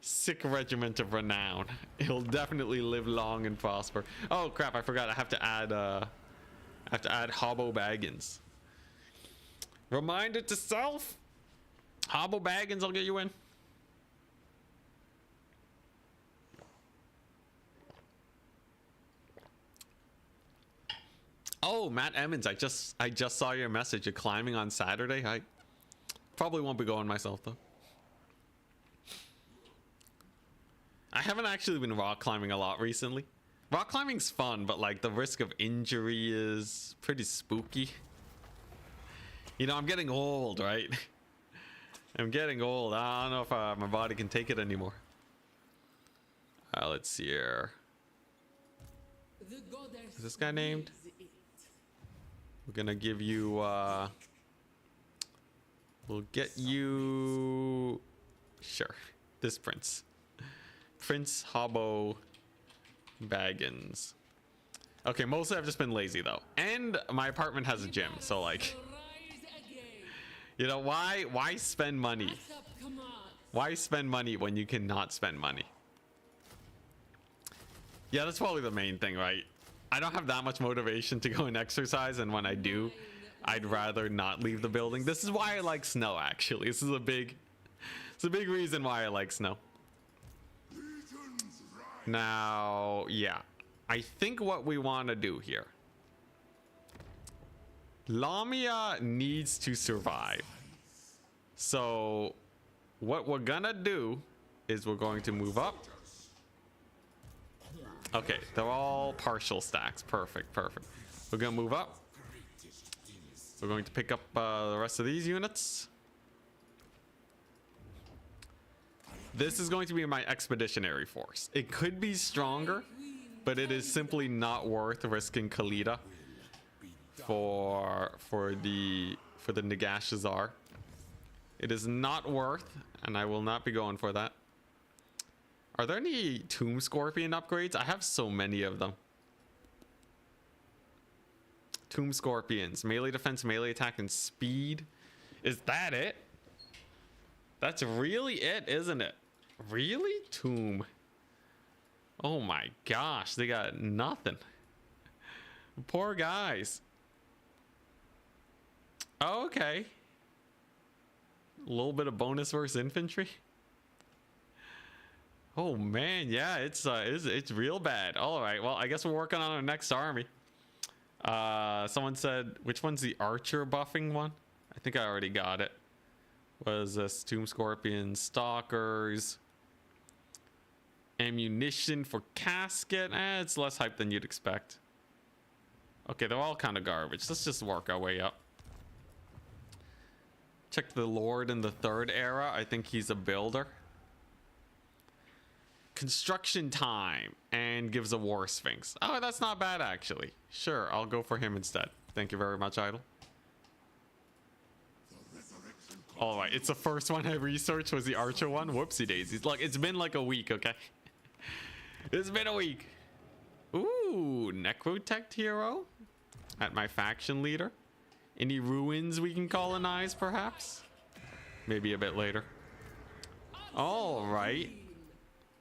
Sick regiment of renown. He'll definitely live long and prosper. Oh crap, I forgot. I have to add Hobbo Baggins. Reminder to self. Hobbo Baggins, I'll get you in. Oh, Matt Emmons, I just saw your message. You're climbing on Saturday. I probably won't be going myself though. I haven't actually been rock climbing a lot recently. Rock climbing's fun, but like the risk of injury is pretty spooky. You know, I'm getting old, right? I'm getting old. I don't know if my body can take it anymore. Let's see here. Is this guy named? We're gonna give you we'll get you, sure, this prince Hobbo Baggins. Okay, mostly I've just been lazy though, and my apartment has a gym, so like, you know, why spend money? Why spend money when you cannot spend money? Yeah, that's probably the main thing, right? I don't have that much motivation to go and exercise, and when I do, I'd rather not leave the building. This is why I like snow, actually. It's a big reason why I like snow. Now, yeah. I think what we want to do here. Lamia needs to survive. So, what we're gonna do is we're going to move up. Okay, they're all partial stacks. Perfect. We're gonna move up. We're going to pick up the rest of these units. This is going to be my expeditionary force. It could be stronger, but it is simply not worth risking Khalida for the Nagash Czar. It is not worth, and I will not be going for that. Are there any Tomb Scorpion upgrades? I have so many of them. Tomb Scorpions, melee defense, melee attack, and speed. Is that it? That's really it, isn't it? Really? Tomb. Oh my gosh, they got nothing. Poor guys. Oh, okay. A little bit of bonus versus infantry. Oh man, yeah, it's real bad. All right, well, I guess we're working on our next army. Someone said, which one's the archer buffing one? I think I already got it. What is this? Tomb Scorpion, Stalkers, ammunition for casket. It's less hype than you'd expect. Okay, they're all kind of garbage. Let's just work our way up. Check the Lord in the third era. I think he's a builder. Construction time, and gives a War Sphinx. Oh, that's not bad actually. Sure, I'll go for him instead. Thank you very much, Idol. All right, it's the first one I researched was the archer one. Whoopsie daisies. Look, it's been like a week, okay? It's been a week. Ooh, Necrotect hero at my faction leader. Any ruins we can colonize, perhaps? Maybe a bit later. All right.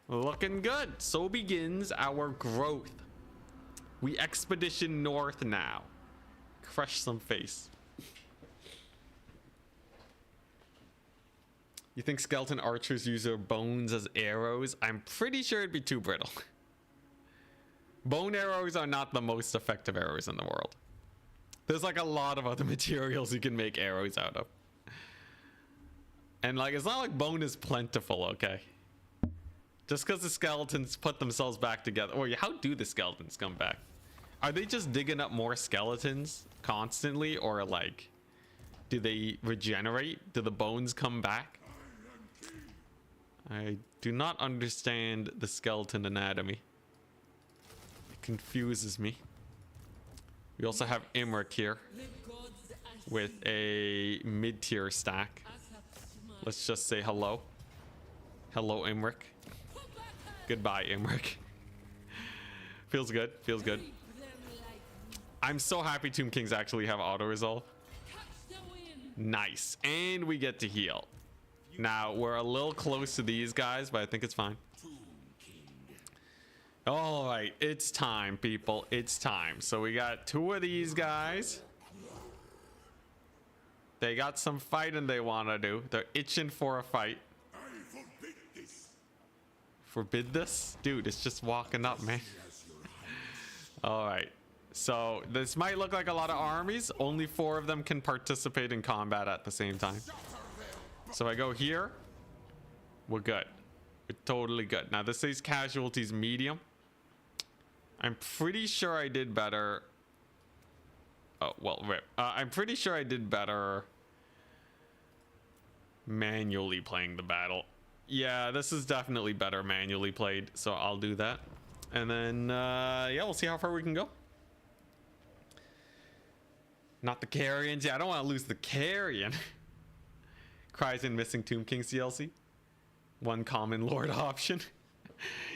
Looking good. So begins our growth. We expedition north now. Crush some face. You think skeleton archers use their bones as arrows? I'm pretty sure it'd be too brittle. Bone arrows are not the most effective arrows in the world. There's like a lot of other materials you can make arrows out of. And like, it's not like bone is plentiful, okay? Just because the skeletons put themselves back together. Or how do the skeletons come back? Are they just digging up more skeletons constantly? Or like, do they regenerate? Do the bones come back? I do not understand the skeleton anatomy. It confuses me. We also have Imric here with a mid-tier stack. Let's just say hello. Hello, Imric. Goodbye, Imric. Feels good. Feels good. I'm so happy Tomb Kings actually have auto-resolve. Nice. And we get to heal. Now, we're a little close to these guys, but I think it's fine. All right, it's time, people. It's time. So we got two of these guys. They got some fighting they want to do. They're itching for a fight. Forbid this? Dude, it's just walking up, man. All right. So this might look like a lot of armies. Only 4 of them can participate in combat at the same time. So I go here. We're good. We're totally good. Now this says casualties medium. I'm pretty sure I did better. Oh, well, rip. I'm pretty sure I did better manually playing the battle. Yeah, this is definitely better manually played. So I'll do that. And then, yeah, we'll see how far we can go. Not the Carrions. Yeah, I don't want to lose the Carrion. Cries in missing Tomb Kings DLC. One common Lord option.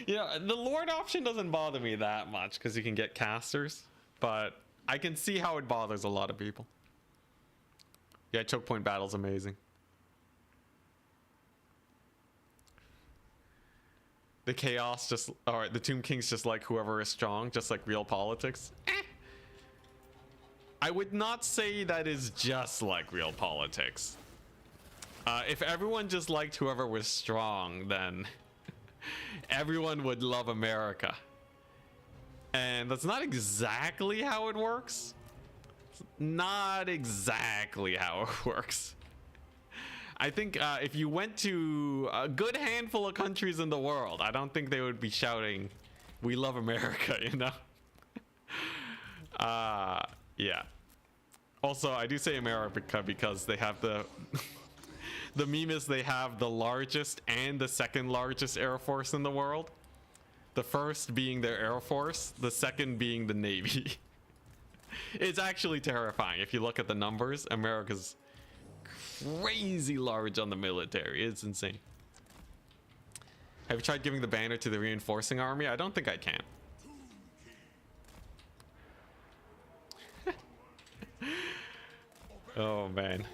You know, the Lord option doesn't bother me that much because you can get casters. But I can see how it bothers a lot of people. Yeah, choke point battle's amazing. The chaos just, or the Tomb Kings just like whoever is strong, just like real politics. I would not say that is just like real politics. If everyone just liked whoever was strong, then everyone would love America. And that's not exactly how it works. It's not exactly how it works. I think if you went to a good handful of countries in the world, I don't think they would be shouting, "We love America," you know? Yeah. Also, I do say America because they have the... The meme is they have the largest and the second largest air force in the world. The first being their air force, the second being the Navy. It's actually terrifying. If you look at the numbers, America's crazy large on the military. It's insane. Have you tried giving the banner to the reinforcing army? I don't think I can. Oh man.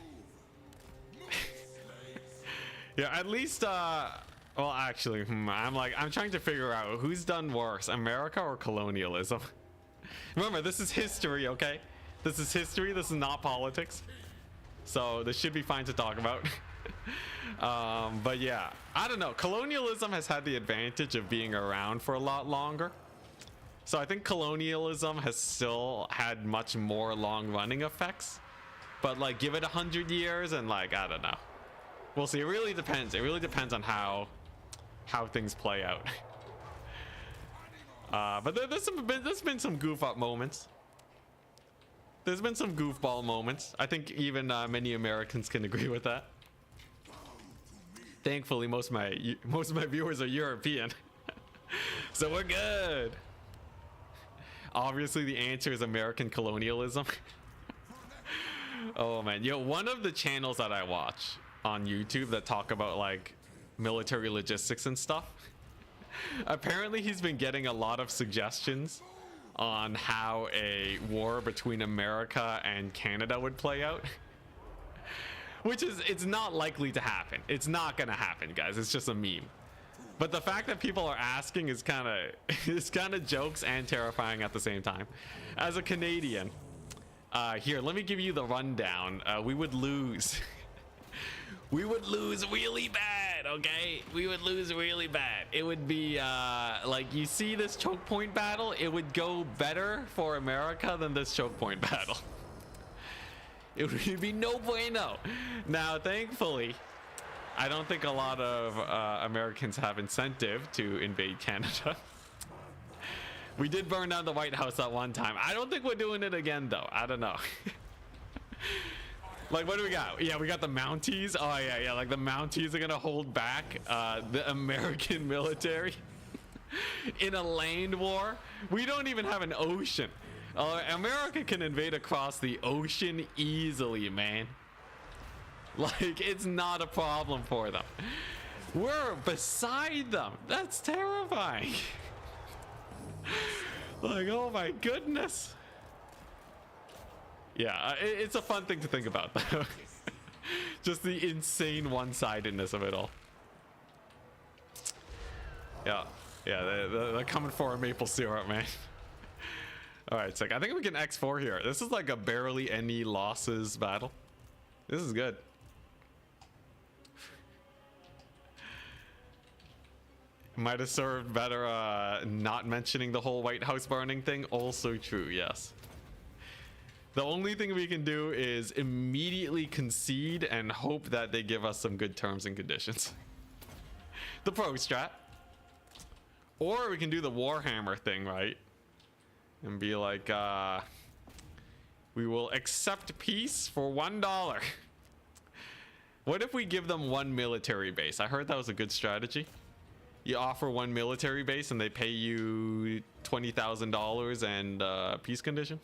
Yeah, at least well actually, I'm trying to figure out who's done worse, America or colonialism. Remember, this is history, okay? This is history, this is not politics. So this should be fine to talk about. But yeah, I don't know. Colonialism has had the advantage of being around for a lot longer. So I think colonialism has still had much more long-running effects. But like, give it 100 years and like, I don't know. We'll see. It really depends. It really depends on how things play out. But there's been some goof up moments. There's been some goofball moments. I think even many Americans can agree with that. Thankfully, most of my viewers are European, so we're good. Obviously, the answer is American colonialism. Oh man, yo, one of the channels that I watch on YouTube that talk about like military logistics and stuff. Apparently, he's been getting a lot of suggestions on how a war between America and Canada would play out. Which is, it's not likely to happen. It's not gonna happen, guys. It's just a meme. But the fact that people are asking is kind of jokes and terrifying at the same time. As a Canadian, here, let me give you the rundown. We would lose. We would lose really bad, okay? We would lose really bad. It would be like, you see this choke point battle? It would go better for America than this choke point battle. It would be no bueno. Now, thankfully, I don't think a lot of Americans have incentive to invade Canada. We did burn down the White House at one time. I don't think we're doing it again, though. I don't know. Like, what do we got? Yeah, we got the Mounties. Oh, yeah. Like, the Mounties are going to hold back the American military in a land war. We don't even have an ocean. America can invade across the ocean easily, man. Like, it's not a problem for them. We're beside them. That's terrifying. Like, oh my goodness. Yeah, it's a fun thing to think about, though. Just the insane one-sidedness of it all. Yeah, they're coming for a maple syrup, man. All right, sick. I think we can X4 here. This is like a barely any losses battle. This is good. Might have served better not mentioning the whole White House burning thing. Also true, yes. The only thing we can do is immediately concede and hope that they give us some good terms and conditions. The pro strat. Or we can do the Warhammer thing, right? And be like, we will accept peace for $1. What if we give them one military base? I heard that was a good strategy. You offer one military base and they pay you $20,000 and peace condition.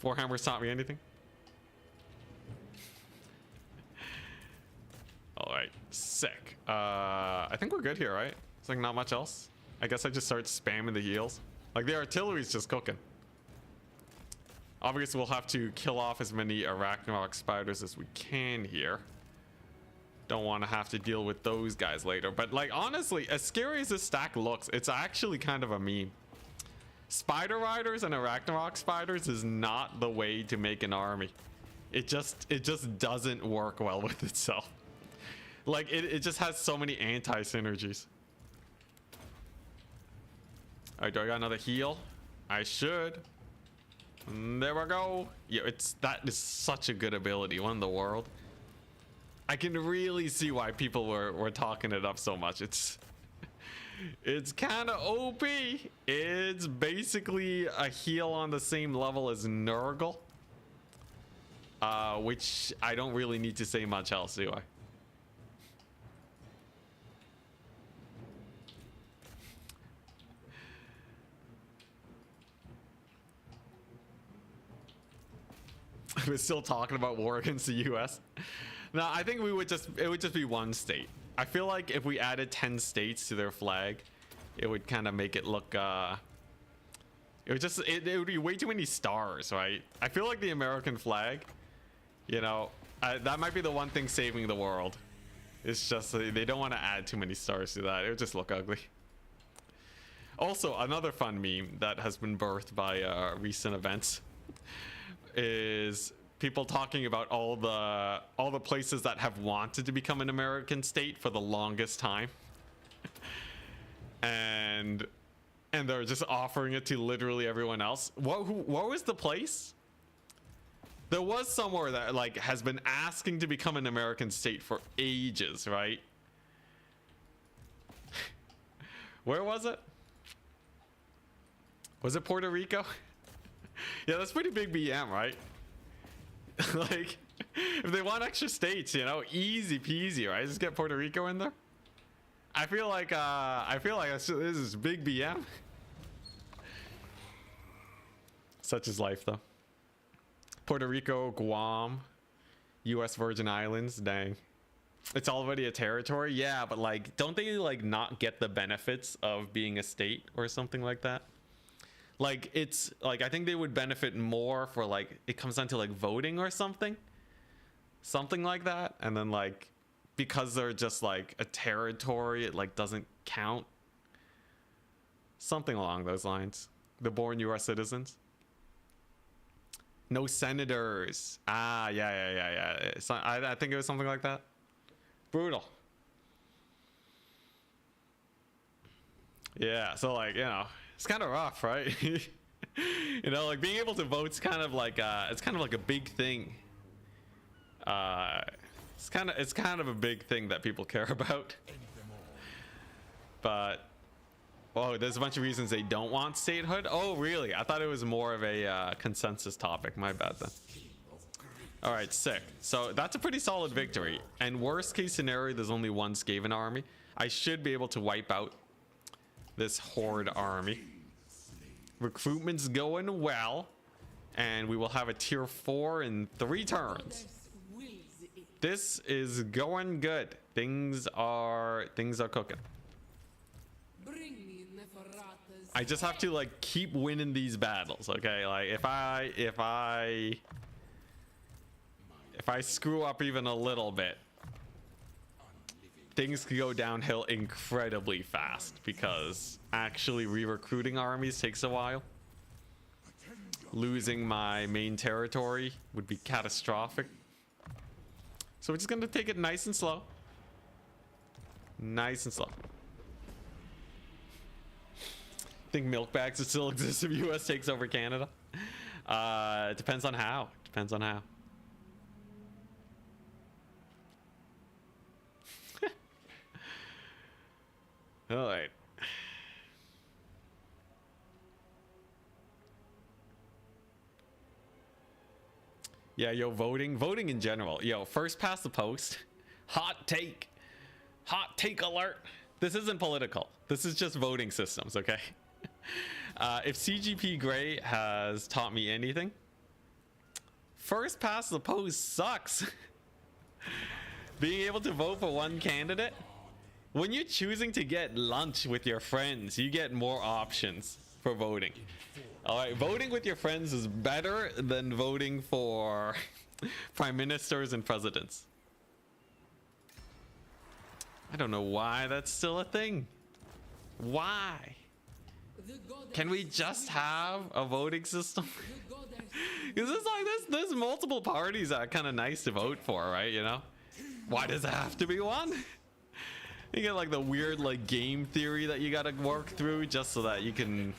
Warhammer's taught me anything. All right, sick. I think we're good here, right? It's like not much else. I guess I just start spamming the heals. Like, the artillery's just cooking. Obviously, we'll have to kill off as many Arachnarok spiders as we can here. Don't want to have to deal with those guys later. But, like, honestly, as scary as this stack looks, it's actually kind of a meme. Spider Riders and Arachnarok spiders is not the way to make an army. It just doesn't work well with itself. Like, it just has so many anti-synergies. All right, do I got another heal? I should. And there we go. Yeah, that is such a good ability. One in the world. I can really see why people were talking it up so much. It's kind of OP. It's basically a heal on the same level as Nurgle. Which I don't really need to say much else, do I? We're still talking about war against the US. No, I think it would just be one state. I feel like if we added 10 states to their flag, it would kind of make it look it would just it would be way too many stars, right? I feel like the American flag, you know, that might be the one thing saving the world. It's just they don't want to add too many stars to that. It would just look ugly. Also, another fun meme that has been birthed by recent events is people talking about all the places that have wanted to become an American state for the longest time. and they're just offering it to literally everyone else. What was the place? There was somewhere that like has been asking to become an American state for ages, right? Where was it? Was it Puerto Rico? Yeah, that's pretty big BM, right? Like, if they want extra states, you know, easy peasy, right? Just get Puerto Rico in there. I feel like this is big BM. Such is life, though. Puerto Rico, Guam, U.S. Virgin Islands, dang. It's already a territory, yeah, but like, don't they like not get the benefits of being a state or something like that? Like, it's like, I think they would benefit more for like, it comes down to like voting or something like that. And then like, because they're just like a territory, it like doesn't count. Something along those lines. The born U.S. citizens. No senators. Ah, yeah. So, I think it was something like that. Brutal. Yeah, so like, you know, it's kind of rough, right? You know, like being able to vote's kind of like it's kind of like a big thing. It's kind of a big thing that people care about. But oh, there's a bunch of reasons they don't want statehood. Oh, really? I thought it was more of a consensus topic. My bad then. All right, sick. So that's a pretty solid victory. And worst case scenario, there's only one Skaven army. I should be able to wipe out this Horde army. Recruitment's going well. And we will have a tier 4 in 3 turns. This is going good. Things are cooking. I just have to like keep winning these battles, okay? Like if I screw up even a little bit, things could go downhill incredibly fast because actually re-recruiting armies takes a while. Losing my main territory would be catastrophic. So we're just gonna take it nice and slow. Nice and slow. Think milk bags will still exist if US takes over Canada? It depends on how. Depends on how. All right. Yeah, yo, voting in general. Yo, first past the post. Hot take alert. This isn't political. This is just voting systems, okay? If CGP Grey has taught me anything, first past the post sucks. Being able to vote for one candidate, when you're choosing to get lunch with your friends, you get more options for voting. All right, voting with your friends is better than voting for prime ministers and presidents. I don't know why that's still a thing. Why? Can we just have a voting system? Because it's like there's multiple parties that are kind of nice to vote for, right? You know, why does it have to be one? You get like the weird like game theory that you gotta work through just so that you can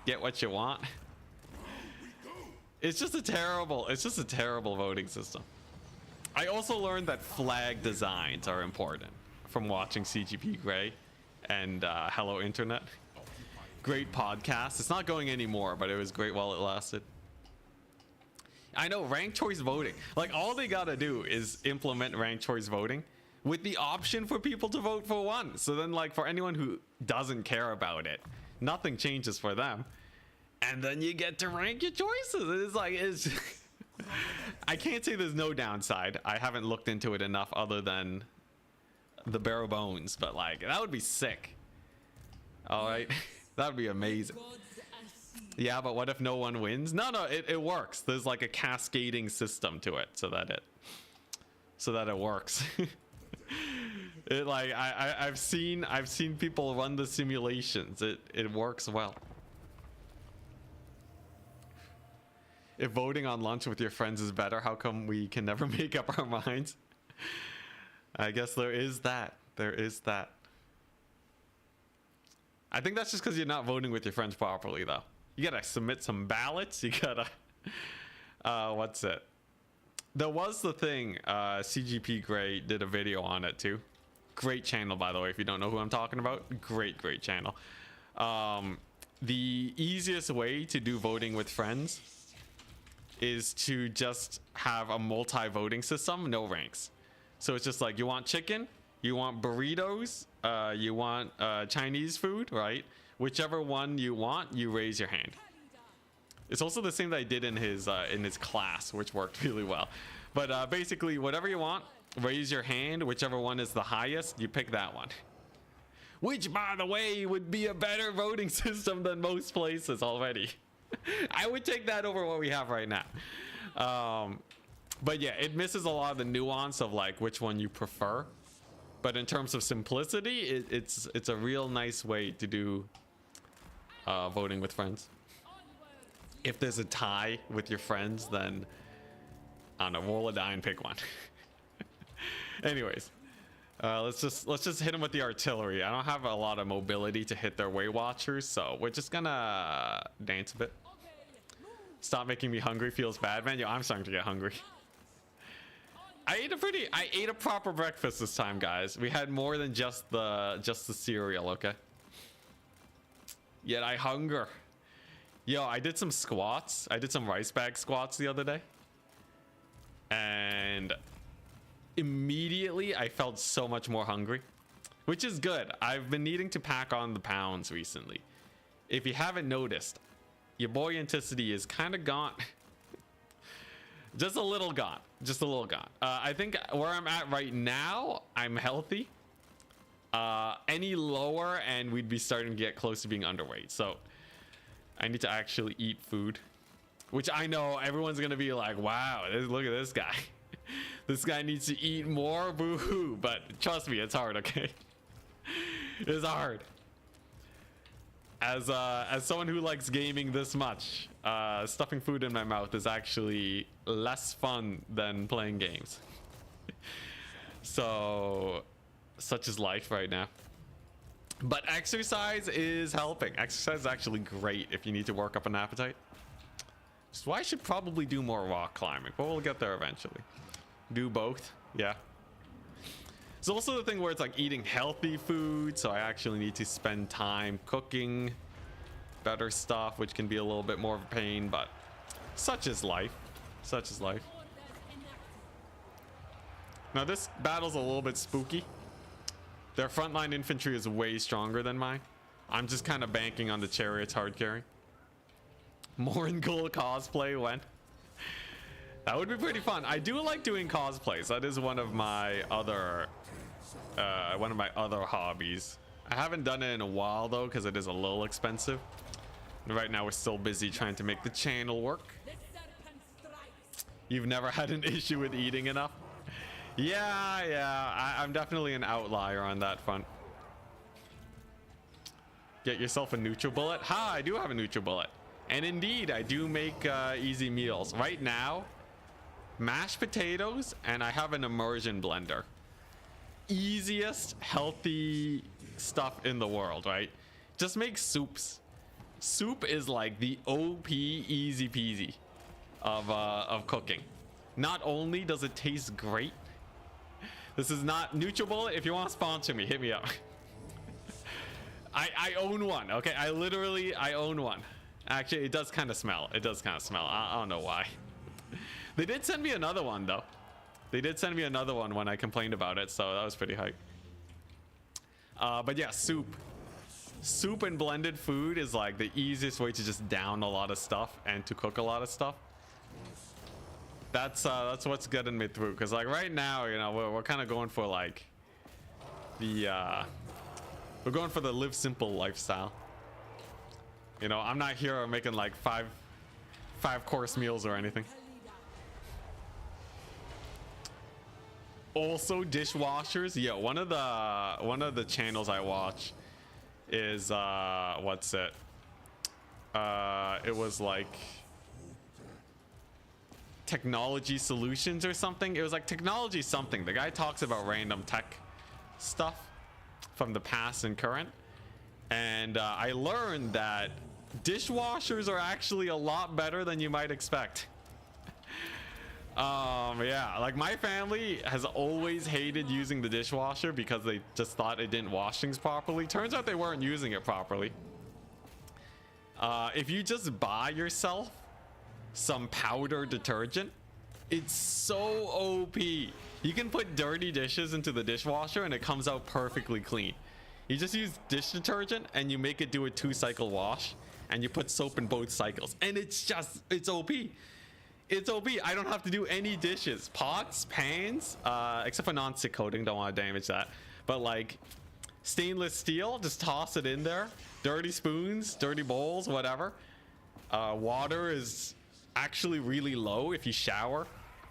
get what you want. It's just a terrible voting system. I also learned that flag designs are important from watching CGP Grey and Hello Internet. Great podcast. It's not going anymore, but it was great while it lasted. I know, ranked choice voting. Like all they gotta do is implement ranked choice voting with the option for people to vote for one. So then like for anyone who doesn't care about it, nothing changes for them. And then you get to rank your choices. It's I can't say there's no downside. I haven't looked into it enough other than the bare bones, but like that would be sick. All right, that would be amazing. Gods accede. Yeah, but what if no one wins? No, it works. There's like a cascading system to it, so that it works. It like I've seen people run the simulations. It works well. If voting on lunch with your friends is better, how come we can never make up our minds? I guess there is that. There is that. I think that's just because you're not voting with your friends properly, though. You gotta submit some ballots. You gotta. What's it? There was the thing. CGP Gray did a video on it too. Great channel, by the way. If you don't know who I'm talking about, great channel. The easiest way to do voting with friends is to just have a multi-voting system, no ranks. So it's just like, you want chicken, you want burritos, you want Chinese food, right? Whichever one you want, you raise your hand. It's also the same that I did in his class, which worked really well. But basically, whatever you want, raise your hand. Whichever one is the highest, you pick that one. Which, by the way, would be a better voting system than most places already. I would take that over what we have right now. But yeah, it misses a lot of the nuance of like which one you prefer. But in terms of simplicity, it's a real nice way to do voting with friends. If there's a tie with your friends, then I don't know, roll a die and pick one. Anyways, let's just hit them with the artillery. I don't have a lot of mobility to hit their Waywatchers, so we're just gonna dance a bit. Stop making me hungry. Feels bad, man. Yo, I'm starting to get hungry. I ate a proper breakfast this time, guys. We had more than just the cereal, okay? Yet I hunger. Yo, I did some squats. I did some rice bag squats the other day. And immediately I felt so much more hungry, which is good. I've been needing to pack on the pounds recently. If you haven't noticed, your boy Enticity is kind of gone. Just a little gone. Just a little gone. I think where I'm at right now, I'm healthy. Any lower and we'd be starting to get close to being underweight. So I need to actually eat food, which I know everyone's going to be like, wow, look at this guy. This guy needs to eat more, boo-hoo. But trust me, it's hard, okay? It's hard. As someone who likes gaming this much, stuffing food in my mouth is actually less fun than playing games. So, such is life right now. But exercise is helping. Exercise is actually great if you need to work up an appetite. So I should probably do more rock climbing, but we'll get there eventually. Do both, yeah. It's also the thing where it's like eating healthy food, so I actually need to spend time cooking better stuff, which can be a little bit more of a pain, but such is life. Such is life. Now this battle's a little bit spooky. Their frontline infantry is way stronger than mine. I'm just kind of banking on the chariots hard carry. Moringal cosplay when? That would be pretty fun. I do like doing cosplays. That is one of my other hobbies. I haven't done it in a while though, because it is a little expensive. And right now we're still busy trying to make the channel work. You've never had an issue with eating enough? Yeah, I'm definitely an outlier on that front. Get yourself a NutriBullet. Ha, I do have a NutriBullet. And indeed, I do make easy meals. Right now, mashed potatoes, and I have an immersion blender. Easiest, healthy stuff in the world, right? Just make soups. Soup is like the OP easy peasy of cooking. Not only does it taste great, this is not NutriBullet. If you want to sponsor me, hit me up. I own one. Okay, I own one. Actually, it does kind of smell. It does kind of smell. I don't know why. They did send me another one though. They did send me another one when I complained about it, so that was pretty hype. But yeah, soup and blended food is like the easiest way to just down a lot of stuff and to cook a lot of stuff. That's what's getting me through, because like right now, you know, we're kind of going for like we're going for the live simple lifestyle. You know, I'm not here making like five course meals or anything. Also dishwashers. Yeah, one of the channels I watch is what's it? It was like technology solutions or something. It was like technology something. The guy talks about random tech stuff from the past and current. And I learned that dishwashers are actually a lot better than you might expect. Yeah, like my family has always hated using the dishwasher because they just thought it didn't wash things properly. Turns out they weren't using it properly. If you just buy yourself some powder detergent, it's so OP. You can put dirty dishes into the dishwasher and it comes out perfectly clean. You just use dish detergent and you make it do a 2-cycle wash, and you put soap in both cycles, and it's OP. It's OP. I don't have to do any dishes, pots, pans, except for non-stick coating. Don't want to damage that. But like stainless steel, just toss it in there. Dirty spoons, dirty bowls, whatever. Water is actually really low. If you shower,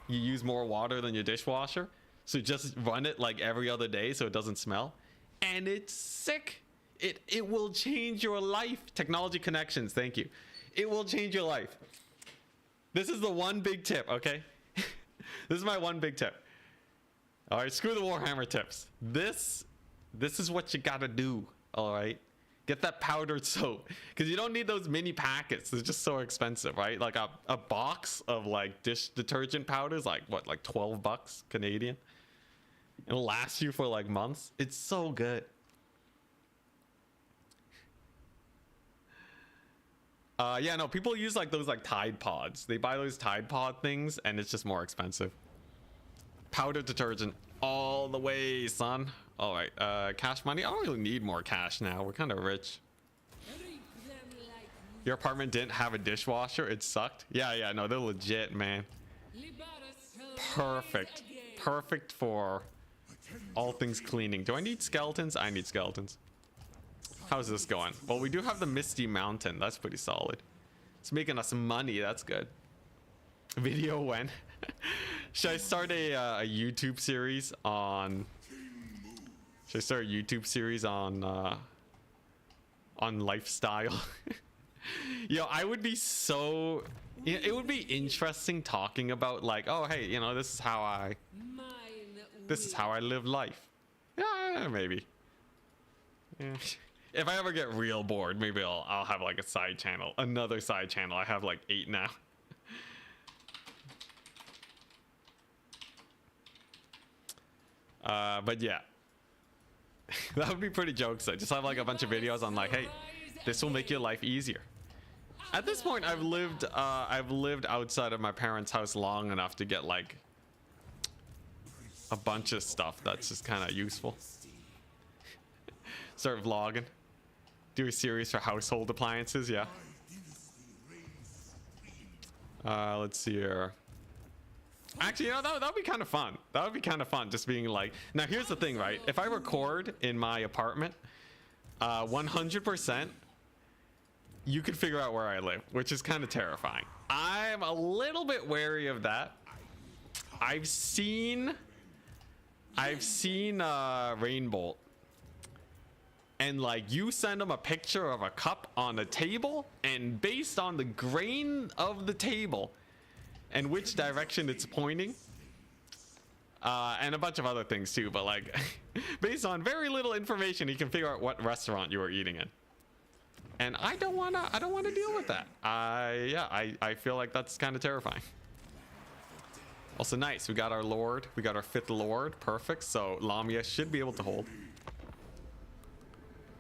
you use more water than your dishwasher. So just run it like every other day so it doesn't smell. And it's sick. It will change your life. Technology connections, thank you. It will change your life. This is the one big tip, okay? This is my one big tip. All right, screw the Warhammer tips. This is what you gotta do, all right? Get that powdered soap, because you don't need those mini packets. They're just so expensive, right? Like a box of like dish detergent powders, like what, like 12 bucks Canadian? It'll last you for like months. It's so good. Yeah, no, people use like those like Tide Pods. They buy those Tide Pod things and it's just more expensive. Powder detergent all the way, son. All right, cash money. I don't really need more cash now. We're kind of rich. Your apartment didn't have a dishwasher? It sucked? Yeah, no, they're legit, man. Perfect. Perfect for all things cleaning. Do I need skeletons? I need skeletons. How's this going? Well, we do have the Misty Mountain. That's pretty solid. It's making us money. That's good. Video when? Should I start a YouTube series on... Should I start a YouTube series on lifestyle? Yo, I would be so... It would be interesting talking about like, oh, hey, you know, this is how I live life. Yeah, maybe. Yeah. If I ever get real bored, maybe I'll have like a side channel, another side channel. I have like 8 now. But yeah, that would be pretty jokes. I just have like a bunch of videos on like, hey, this will make your life easier. At this point, I've lived outside of my parents' house long enough to get like a bunch of stuff that's just kind of useful. Start vlogging. Do a series for household appliances, yeah. Let's see here. Actually, you know, that would be kind of fun. That would be kind of fun, just being like... Now, here's the thing, right? If I record in my apartment, 100%, you could figure out where I live, which is kind of terrifying. I'm a little bit wary of that. I've seen Rainbolt. And like you send them a picture of a cup on a table, and based on the grain of the table and which direction it's pointing, and a bunch of other things too, but like based on very little information, you can figure out what restaurant you are eating in. And I don't wanna deal with that. I feel like that's kind of terrifying. Also nice, we got our lord, we got our 5th lord, perfect. So Lamia should be able to hold.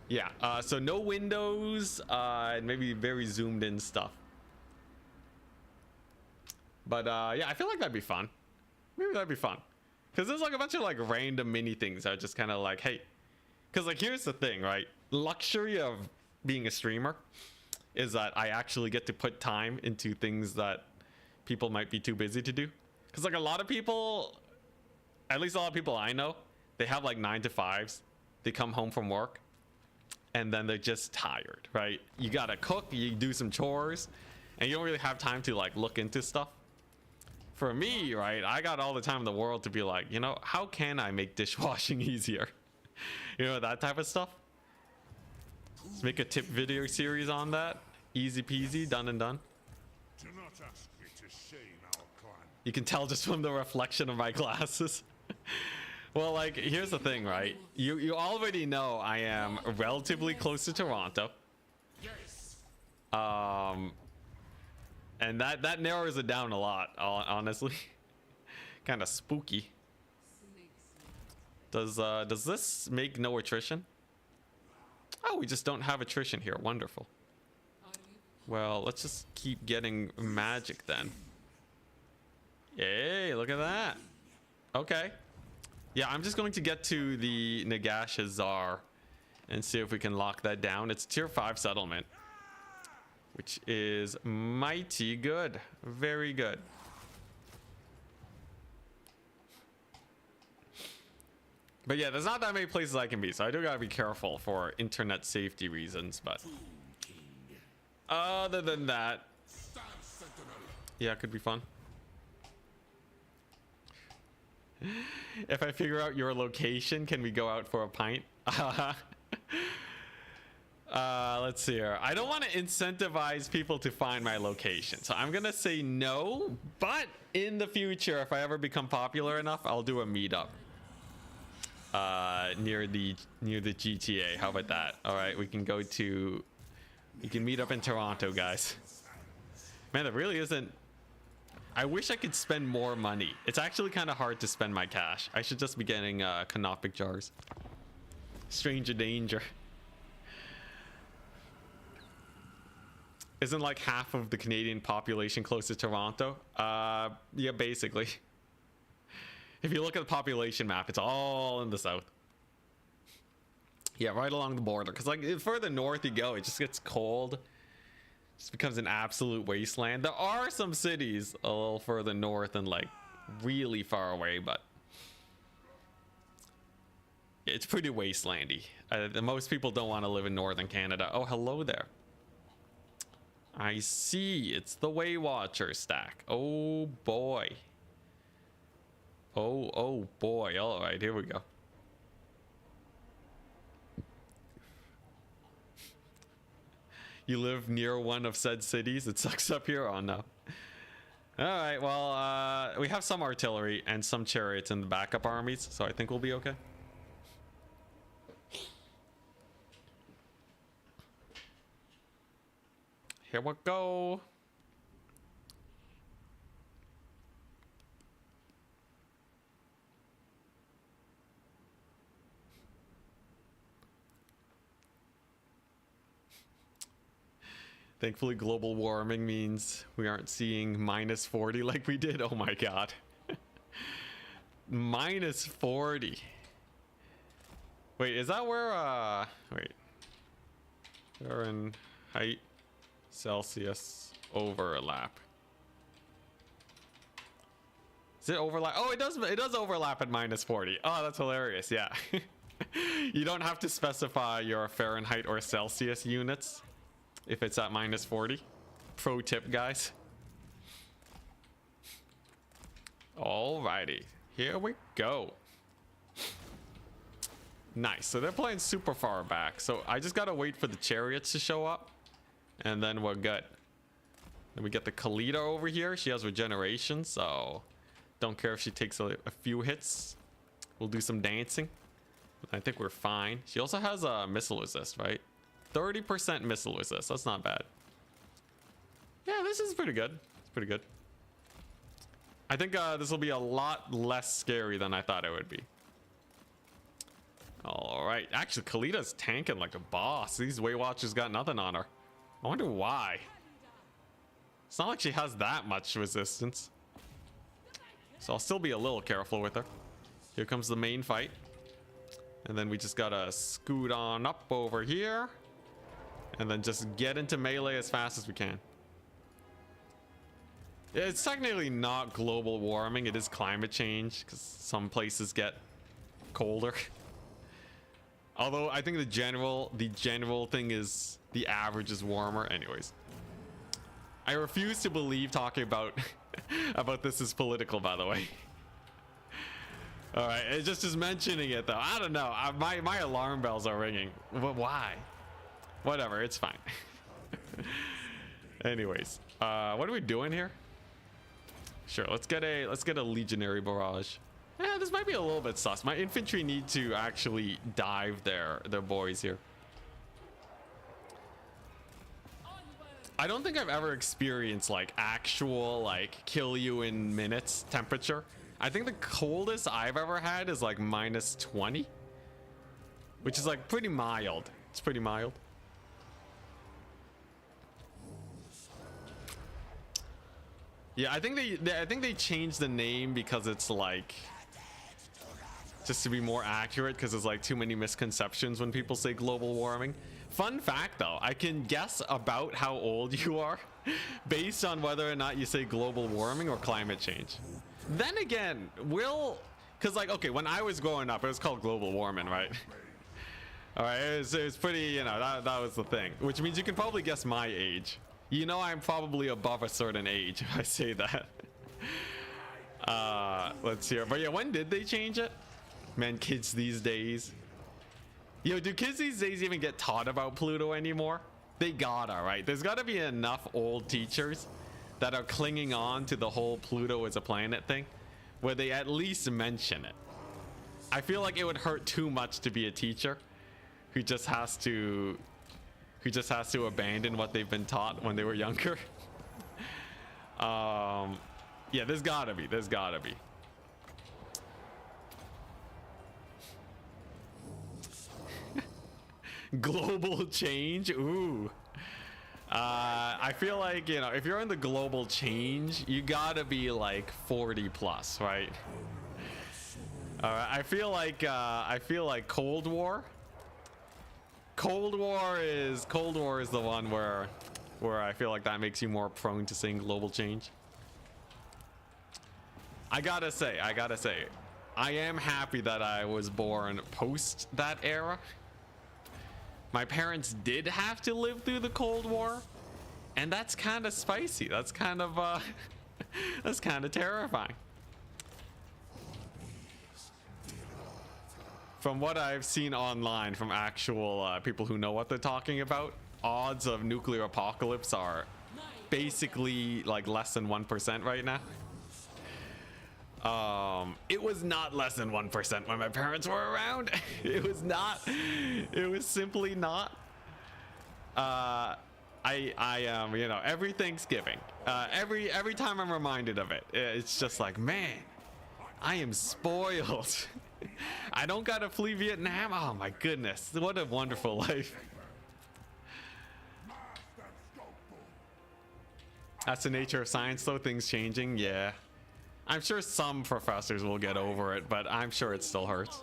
Yeah, so no windows, and maybe very zoomed in stuff. But yeah, I feel like that'd be fun. Maybe that'd be fun. Because there's like a bunch of like random mini things that are just kind of like, hey. Because like here's the thing, right? Luxury of being a streamer is that I actually get to put time into things that people might be too busy to do. Because like a lot of people, at least a lot of people I know, they have like 9 to 5s. they come home from work and then they're just tired, right? You gotta cook, you do some chores, and you don't really have time to like look into stuff. For me, right, I got all the time in the world to be like, you know, how can I make dishwashing easier? You know, that type of stuff. Let's make a tip video series on that. Easy peasy, done and done. Do not ask me to shame our clan. You can tell just from the reflection of my glasses. Well, like, here's the thing, right? You already know I am relatively close to Toronto. Yes. And that narrows it down a lot, honestly. Kind of spooky. Does this make no attrition? Oh, we just don't have attrition here. Wonderful. Well, let's just keep getting magic then. Hey, look at that. Okay. Yeah, I'm just going to get to the Nagash Czar and see if we can lock that down. It's tier 5 settlement, which is mighty good. Very good. But yeah, there's not that many places I can be, so I do gotta be careful for internet safety reasons. But other than that, yeah, it could be fun. If I figure out your location, can we go out for a pint? Let's see here. I don't want to incentivize people to find my location, so I'm gonna say no. But in the future, if I ever become popular enough, I'll do a meetup near the GTA. How about that? All right, we can meet up in Toronto, guys. Man, there really isn't. I wish I could spend more money. It's actually kind of hard to spend my cash. I should just be getting canopic jars. Stranger danger. Isn't like half of the Canadian population close to Toronto? Yeah, basically. If you look at the population map, it's all in the south. Yeah, right along the border. Because like the further north you go, it just gets cold. It just becomes an absolute wasteland. There are some cities a little further north and like really far away, but it's pretty wastelandy. Most people don't want to live in northern Canada. Oh, hello there. I see. It's the Waywatchers stack. Oh boy. Oh boy. All right, here we go. You live near one of said cities. It sucks up here. Oh no. All right, well, we have some artillery and some chariots in the backup armies, so I think we'll be okay. Here we go. Thankfully, global warming means we aren't seeing minus 40 like we did. Oh my god. Minus 40. Wait, is that where, wait. Fahrenheit, Celsius overlap. Is it overlap? Oh, it does overlap at minus 40. Oh, that's hilarious. Yeah. You don't have to specify your Fahrenheit or Celsius units if it's at minus 40. Pro tip, guys. Alrighty, here we go. Nice. So they're playing super far back, so I just gotta wait for the chariots to show up and then we're good. Then we get the Khalida over here. She has regeneration, so don't care if she takes a few hits. We'll do some dancing. I think we're fine. She also has a missile resist, right? 30% missile resist. That's not bad. Yeah, this is pretty good. It's pretty good. I think this will be a lot less scary than I thought it would be. All right. Actually, Khalida's tanking like a boss. These Waywatchers got nothing on her. I wonder why. It's not like she has that much resistance. So I'll still be a little careful with her. Here comes the main fight. And then we just gotta scoot on up over here. And then just get into melee as fast as we can. It's technically not global warming. It is climate change because some places get colder. Although I think the general thing is the average is warmer. Anyways, I refuse to believe talking about about this is political, by the way. All right, it's just mentioning it though. I don't know. My alarm bells are ringing. But why? Whatever, it's fine. Anyways, what are we doing here? Sure, let's get a legionary barrage. Yeah, this might be a little bit sus. My infantry need to actually dive their boys here. I don't think I've ever experienced like actual like kill you in minutes temperature. I think the coldest I've ever had is like -20, which is like pretty mild. It's pretty mild. Yeah, I think they changed the name because it's like just to be more accurate, because there's like too many misconceptions when people say global warming. Fun fact though, I can guess about how old you are based on whether or not you say global warming or climate change. Then again, because like, okay, when I was growing up, it was called global warming, right? All right, it was pretty, you know, that was the thing, which means you can probably guess my age. You know, I'm probably above a certain age if I say that. Let's hear. But yeah, when did they change it? Man, kids these days. Yo, do kids these days even get taught about Pluto anymore? They gotta, right? There's gotta be enough old teachers that are clinging on to the whole Pluto as a planet thing, where they at least mention it. I feel like it would hurt too much to be a teacher who just has to abandon what they've been taught when they were younger. Yeah, there's gotta be. Global change. Ooh. I feel like, you know, if you're in the global change, you gotta be like 40 plus, right? I feel like Cold War. Cold War is the one where I feel like that makes you more prone to saying global change. I gotta say, I am happy that I was born post that era. My parents did have to live through the Cold War, and that's kind of spicy. That's kind of that's kind of terrifying. From what I've seen online from actual people who know what they're talking about, odds of nuclear apocalypse are basically like less than 1% right now. It was not less than 1% when my parents were around. It was not. It was simply not. I you know, every Thanksgiving, every time I'm reminded of it, it's just like, man, I am spoiled. I don't gotta flee Vietnam. Oh my goodness, what a wonderful life. That's the nature of science though, things changing. Yeah, I'm sure some professors will get over it, but I'm sure it still hurts.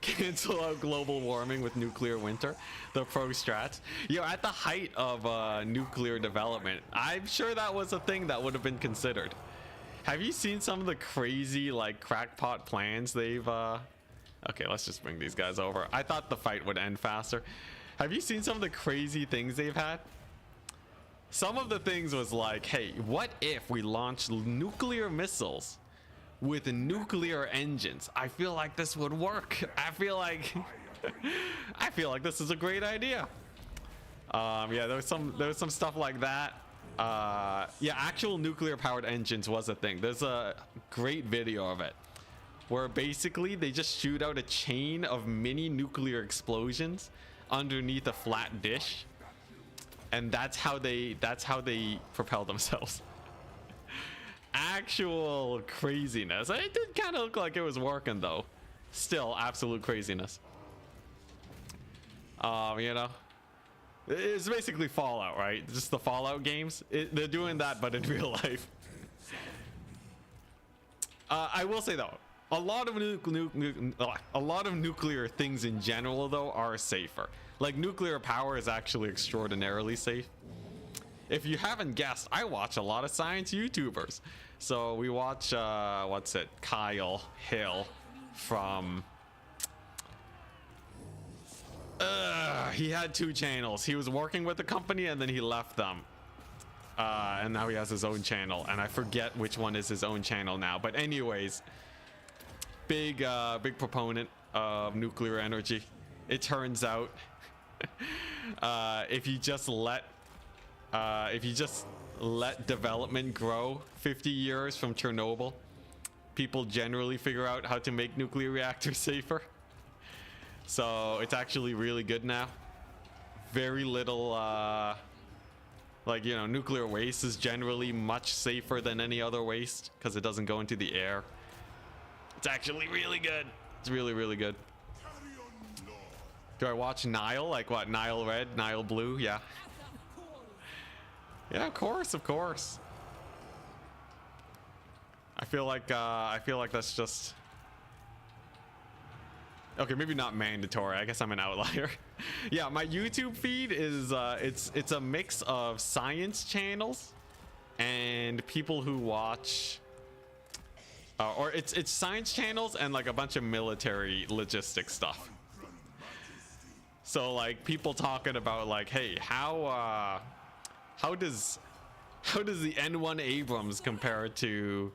Cancel out global warming with nuclear winter. The pro strats. Yo, at the height of nuclear development, I'm sure that was a thing that would have been considered. Have you seen some of the crazy like crackpot plans they've okay, let's just bring these guys over. I thought the fight would end faster. Have you seen some of the crazy things they've had? Some of the things was like, hey, what if we launched nuclear missiles with nuclear engines? I feel like this would work. I feel like this is a great idea. Yeah, there was some stuff like that. Yeah, actual nuclear powered engines was a thing. There's a great video of it where basically they just shoot out a chain of mini nuclear explosions underneath a flat dish, and that's how they propel themselves. Actual craziness. It did kind of look like it was working though. Still absolute craziness. You know, it's basically Fallout, right? Just the Fallout games. They're doing that, but in real life. I will say though, a lot of nuclear things in general though are safer. Like nuclear power is actually extraordinarily safe. If you haven't guessed, I watch a lot of science YouTubers. So we watch what's it, Kyle Hill. from he had 2 channels. He was working with the company and then he left them. And now he has his own channel, and I forget which one is his own channel now. But anyways, big proponent of nuclear energy. It turns out, if you just let development grow 50 years from Chernobyl, people generally figure out how to make nuclear reactors safer. So it's actually really good now. Very little, like, you know, nuclear waste is generally much safer than any other waste because it doesn't go into the air. It's actually really good. It's really, really good. Do I watch Nile? Like what? Nile Red, Nile Blue? Yeah. Yeah, of course, of course. I feel like that's just okay. Maybe not mandatory. I guess I'm an outlier. Yeah, my YouTube feed is it's a mix of science channels and people who watch, or it's science channels and like a bunch of military logistics stuff. So like people talking about like, hey, how does the N1 Abrams compare to?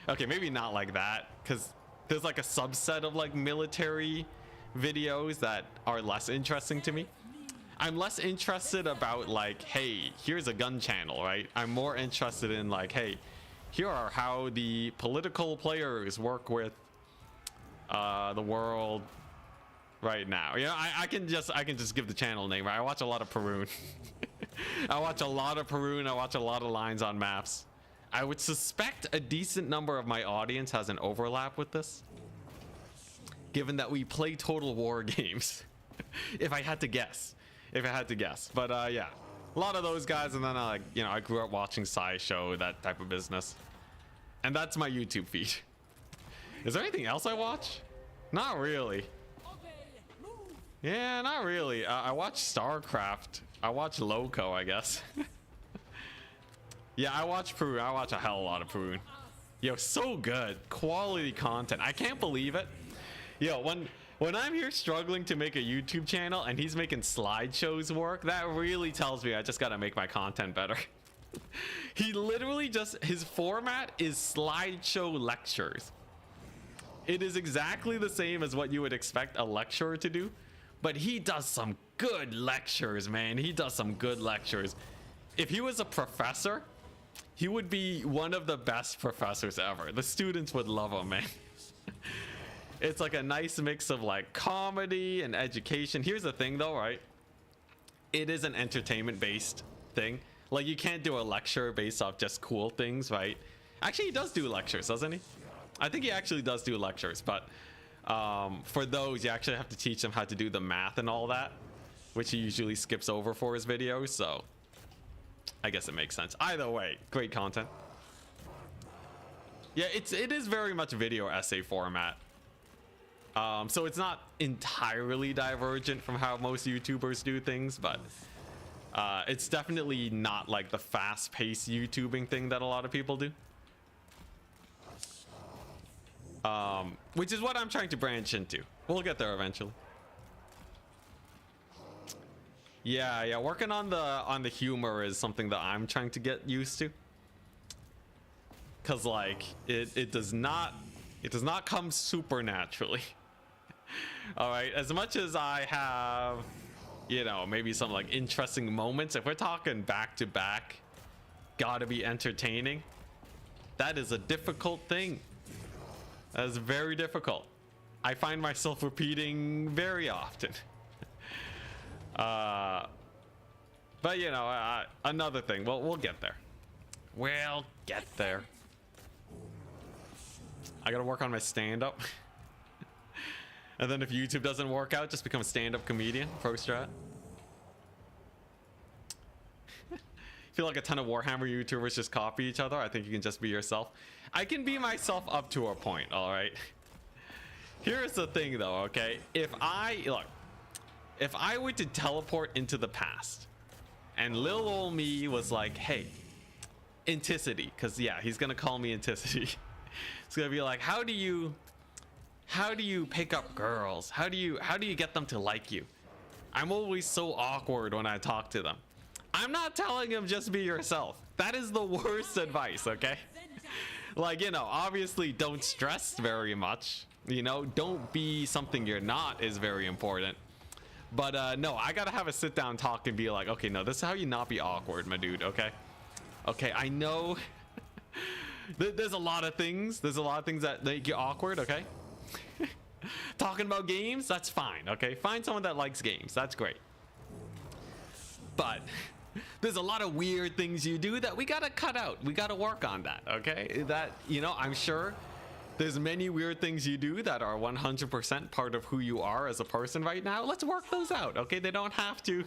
Okay, maybe not like that, because there's like a subset of like military videos that are less interesting to me. I'm less interested about like, hey, here's a gun channel, right? I'm more interested in like, hey, here are how the political players work with the world right now. You know, I can just give the channel name, right? I watch a lot of Perun. I watch a lot of Perun. I watch a lot of lines on maps. I would suspect a decent number of my audience has an overlap with this, given that we play Total War games. If I had to guess. But yeah, a lot of those guys, and then I grew up watching SciShow, that type of business. And that's my YouTube feed. Is there anything else I watch? Not really. Yeah, not really. I watch StarCraft. I watch Loco, I guess. Yeah, I watch Perun. I watch a hell of a lot of Perun. Yo, so good. Quality content. I can't believe it. Yo, when I'm here struggling to make a YouTube channel and he's making slideshows work, that really tells me I just gotta make my content better. He literally his format is slideshow lectures. It is exactly the same as what you would expect a lecturer to do, but he does some good lectures, man. He does some good lectures. If he was a professor, he would be one of the best professors ever. The students would love him, man. It's like a nice mix of like comedy and education. Here's the thing though, right? It is an entertainment based thing. Like you can't do a lecture based off just cool things, right? Actually, he does do lectures, doesn't he? I think he actually does do lectures, but for those, you actually have to teach them how to do the math and all that, which he usually skips over for his videos, so I guess it makes sense. Either way, great content. Yeah, it is very much video essay format. So it's not entirely divergent from how most YouTubers do things, but it's definitely not like the fast-paced YouTubing thing that a lot of people do. Which is what I'm trying to branch into. We'll get there eventually. Yeah, working on the humor is something that I'm trying to get used to. Cause like it does not come super naturally. All right, as much as I have, you know, maybe some like interesting moments, if we're talking back to back, gotta be entertaining, that is a difficult thing. That is very difficult. I find myself repeating very often. But you know, another thing. Well, we'll get there. We'll get there. I gotta work on my stand-up. And then if YouTube doesn't work out, just become a stand-up comedian. Pro strat. Feel like a ton of Warhammer YouTubers just copy each other. I think you can just be yourself. I can be myself up to a point, all right? Here's the thing though, okay? If I were to teleport into the past and little old me was like, hey, Enticity, because yeah, he's gonna call me Enticity. It's gonna be like, how do you How do you pick up girls? How do you get them to like you? I'm always so awkward when I talk to them. I'm not telling them just be yourself. That is the worst advice, okay? Like, you know, obviously don't stress very much. You know, don't be something you're not is very important. But no, I gotta have a sit down talk and be like, okay, no, this is how you not be awkward, my dude, okay? Okay, I know there's a lot of things. There's a lot of things that make you awkward, okay? Talking about games, that's fine, okay? Find someone that likes games, that's great. But there's a lot of weird things you do that we gotta cut out. We gotta work on that, okay? That, you know, I'm sure there's many weird things you do that are 100% part of who you are as a person right now. Let's work those out, okay? They don't have to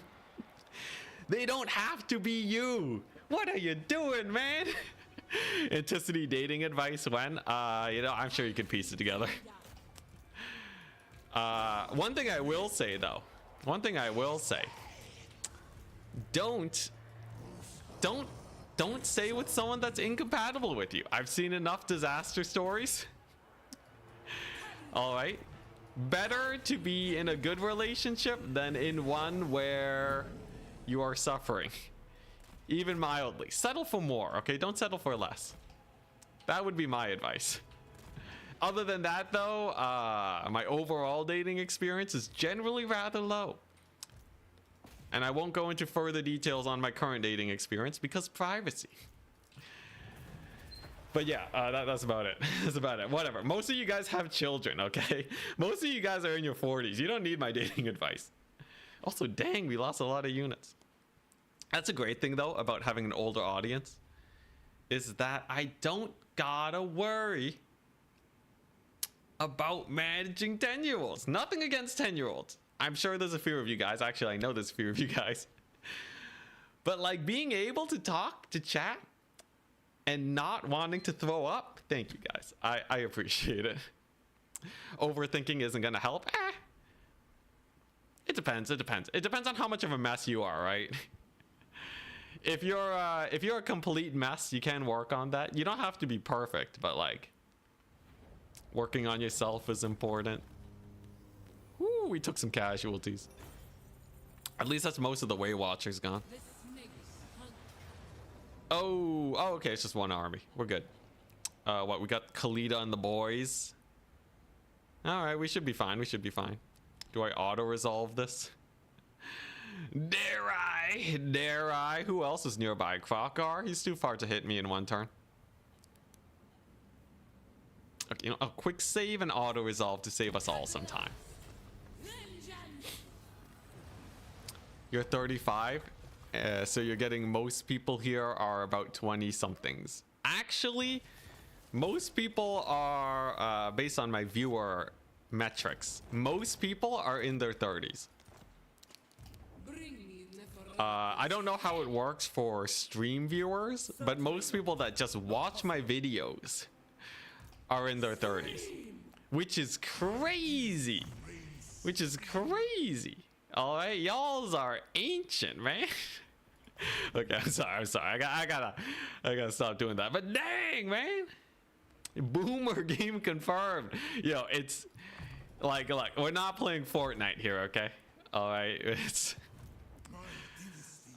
be you. What are you doing, man? Enticity dating advice when? You know, I'm sure you could piece it together. One thing I will say though, don't stay with someone that's incompatible with you. I've seen enough disaster stories. All right, better to be in a good relationship than in one where you are suffering, even mildly. Settle for more, okay? Don't settle for less. That would be my advice. Other than that though, my overall dating experience is generally rather low. And I won't go into further details on my current dating experience because privacy. But yeah, that's about it. That's about it. Whatever. Most of you guys have children, okay? Most of you guys are in your 40s. You don't need my dating advice. Also, dang, we lost a lot of units. That's a great thing though about having an older audience, is that I don't gotta worry about managing 10-year-olds. Nothing against 10-year-olds. I'm sure there's a few of you guys. Actually, I know there's a few of you guys. But like being able to talk, to chat, and not wanting to throw up, thank you guys. I appreciate it. Overthinking isn't gonna help. It depends. It depends. It depends on how much of a mess you are, right? If you're a complete mess, you can work on that. You don't have to be perfect, but like working on yourself is important. Woo, we took some casualties. At least that's most of the Waywatchers gone. Oh, okay, it's just one army. We're good. What, we got Khalida and the boys. All right, we should be fine. We should be fine. Do I auto-resolve this? Dare I? Dare I? Who else is nearby? Krokar? He's too far to hit me in one turn. Okay, you know, a quick save and auto-resolve to save us all some time. You're 35, so you're getting most people here are about 20-somethings. Actually, most people are, based on my viewer metrics, most people are in their 30s. I don't know how it works for stream viewers, but most people that just watch my videos are in their 30s, which is crazy. Which is crazy. All right, y'all's are ancient, man. Okay, I'm sorry. I gotta stop doing that. But dang, man, boomer game confirmed. Yo, it's like we're not playing Fortnite here, okay? All right, it's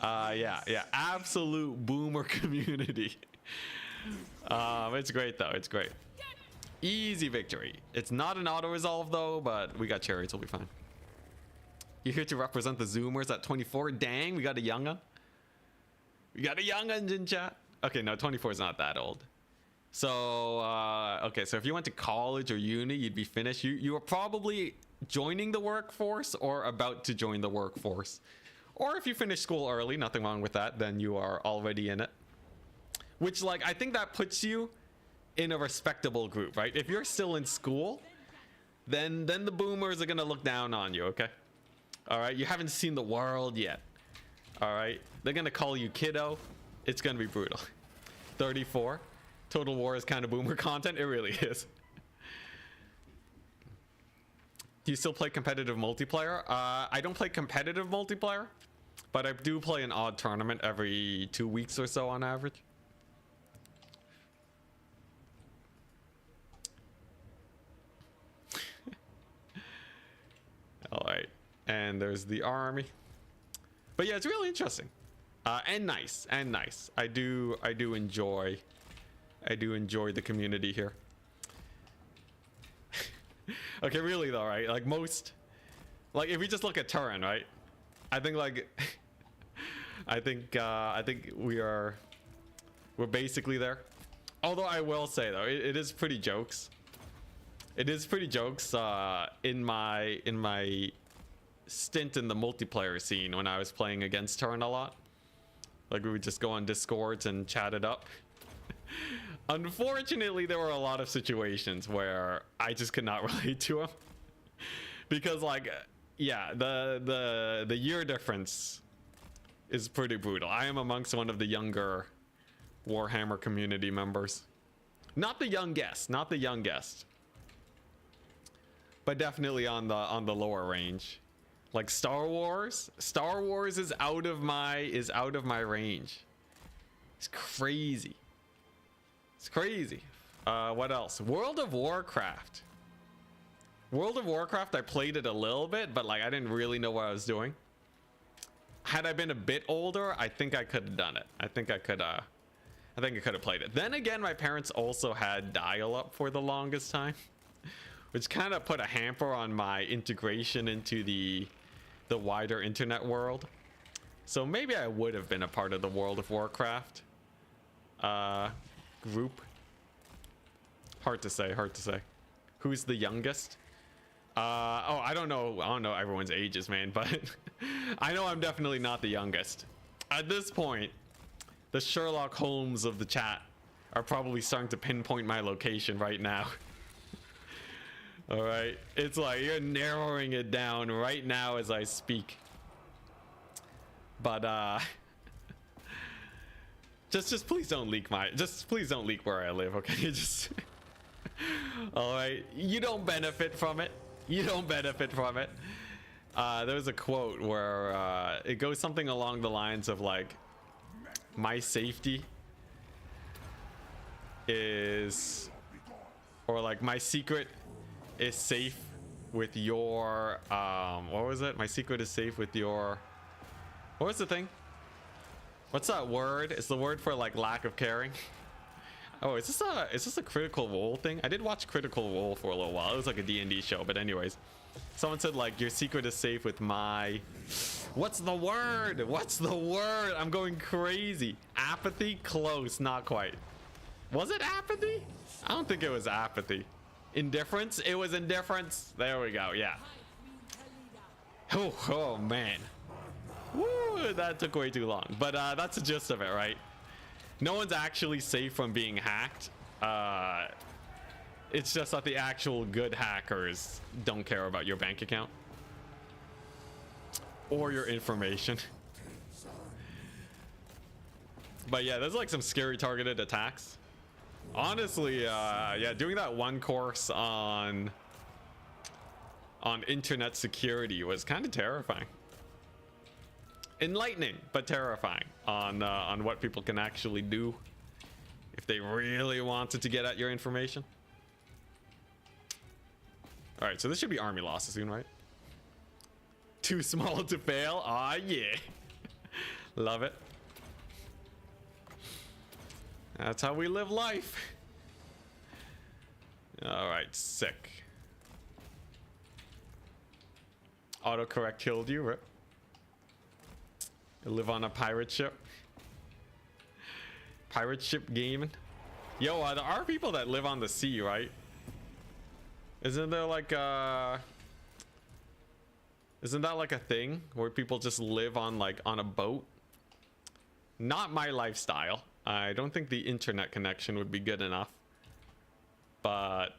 yeah, absolute boomer community. It's great though. It's great. Easy victory. It's not an auto resolve though, but we got chariots. We'll be fine. You're here to represent the Zoomers at 24. Dang, we got a young'un. We got a young'un in chat. Okay, no, 24 is not that old. So, okay, so if you went to college or uni, you'd be finished. You were probably joining the workforce or about to join the workforce. Or if you finished school early, nothing wrong with that, then you are already in it. Which, like, I think that puts you in a respectable group, right? If you're still in school, then the boomers are gonna look down on you, okay? All right, you haven't seen the world yet. All right, they're gonna call you kiddo. It's gonna be brutal. 34. Total War is kind of boomer content. It really is. Do you still play competitive multiplayer? I don't play competitive multiplayer, but I do play an odd tournament every 2 weeks or so on average. And there's the army. But yeah, it's really interesting. And nice. I do enjoy the community here. Okay, really though, right? Like most, like if we just look at Turin, right? I think like I think we're basically there. Although I will say though, it is pretty jokes. It is pretty jokes in my stint in the multiplayer scene when I was playing against Turin a lot. Like we would just go on Discords and chat it up. Unfortunately, there were a lot of situations where I just could not relate to him because, like, yeah, the year difference is pretty brutal. I am amongst one of the younger Warhammer community members, not the youngest, but definitely on the lower range. Like Star Wars is out of my range. It's crazy. It's crazy. What else? World of Warcraft. I played it a little bit, but like I didn't really know what I was doing. Had I been a bit older, I think I could have done it. I think I could have played it. Then again, my parents also had dial-up for the longest time, which kind of put a hamper on my integration into the wider internet world. So maybe I would have been a part of the World of Warcraft group. Hard to say. Who's the youngest? Oh, I don't know everyone's ages, man, but I know I'm definitely not the youngest. At this point, the Sherlock Holmes of the chat are probably starting to pinpoint my location right now. All right, it's like you're narrowing it down right now as I speak. But just please don't leak please don't leak where I live, okay? Just all right, you don't benefit from it. There's a quote where it goes something along the lines of like, my safety is, or like my secret is safe with your what was it? My secret is safe with your, what was the thing? What's that word? It's the word for like lack of caring. Oh, is this a Critical Role thing? I did watch Critical Role for a little while. It was like a D&D show, but anyways, someone said like your secret is safe with my, what's the word? I'm going crazy. Apathy? Close, not quite. Was it apathy? I don't think it was apathy. Indifference? It was indifference. There we go. Yeah. Oh man. Woo, that took way too long. But that's the gist of it, right? No one's actually safe from being hacked. It's just that the actual good hackers don't care about your bank account or your information. But yeah, there's like some scary targeted attacks. Honestly, yeah, doing that one course on internet security was kind of terrifying. Enlightening, but terrifying on what people can actually do if they really wanted to get at your information. All right, so this should be army losses soon, right? Too small to fail. Ah, yeah. Love it. That's how we live life. All right, sick. Autocorrect killed you, right? You live on a pirate ship. Pirate ship gaming. Yo, there are people that live on the sea, right? Isn't there like isn't that like a thing where people just live on like on a boat? Not my lifestyle. I don't think the internet connection would be good enough. But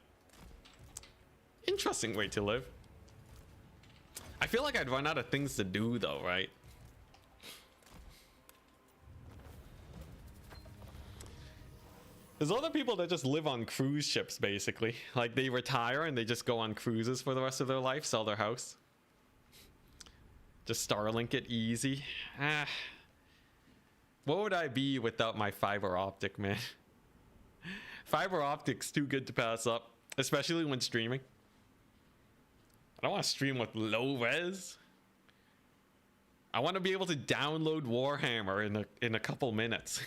interesting way to live. I feel like I'd run out of things to do though, right? There's other people that just live on cruise ships, basically. Like they retire and they just go on cruises for the rest of their life, sell their house. Just Starlink it easy. What would I be without my fiber optic, man? Fiber optic's too good to pass up, especially when streaming. I don't want to stream with low res. I want to be able to download Warhammer in a couple minutes.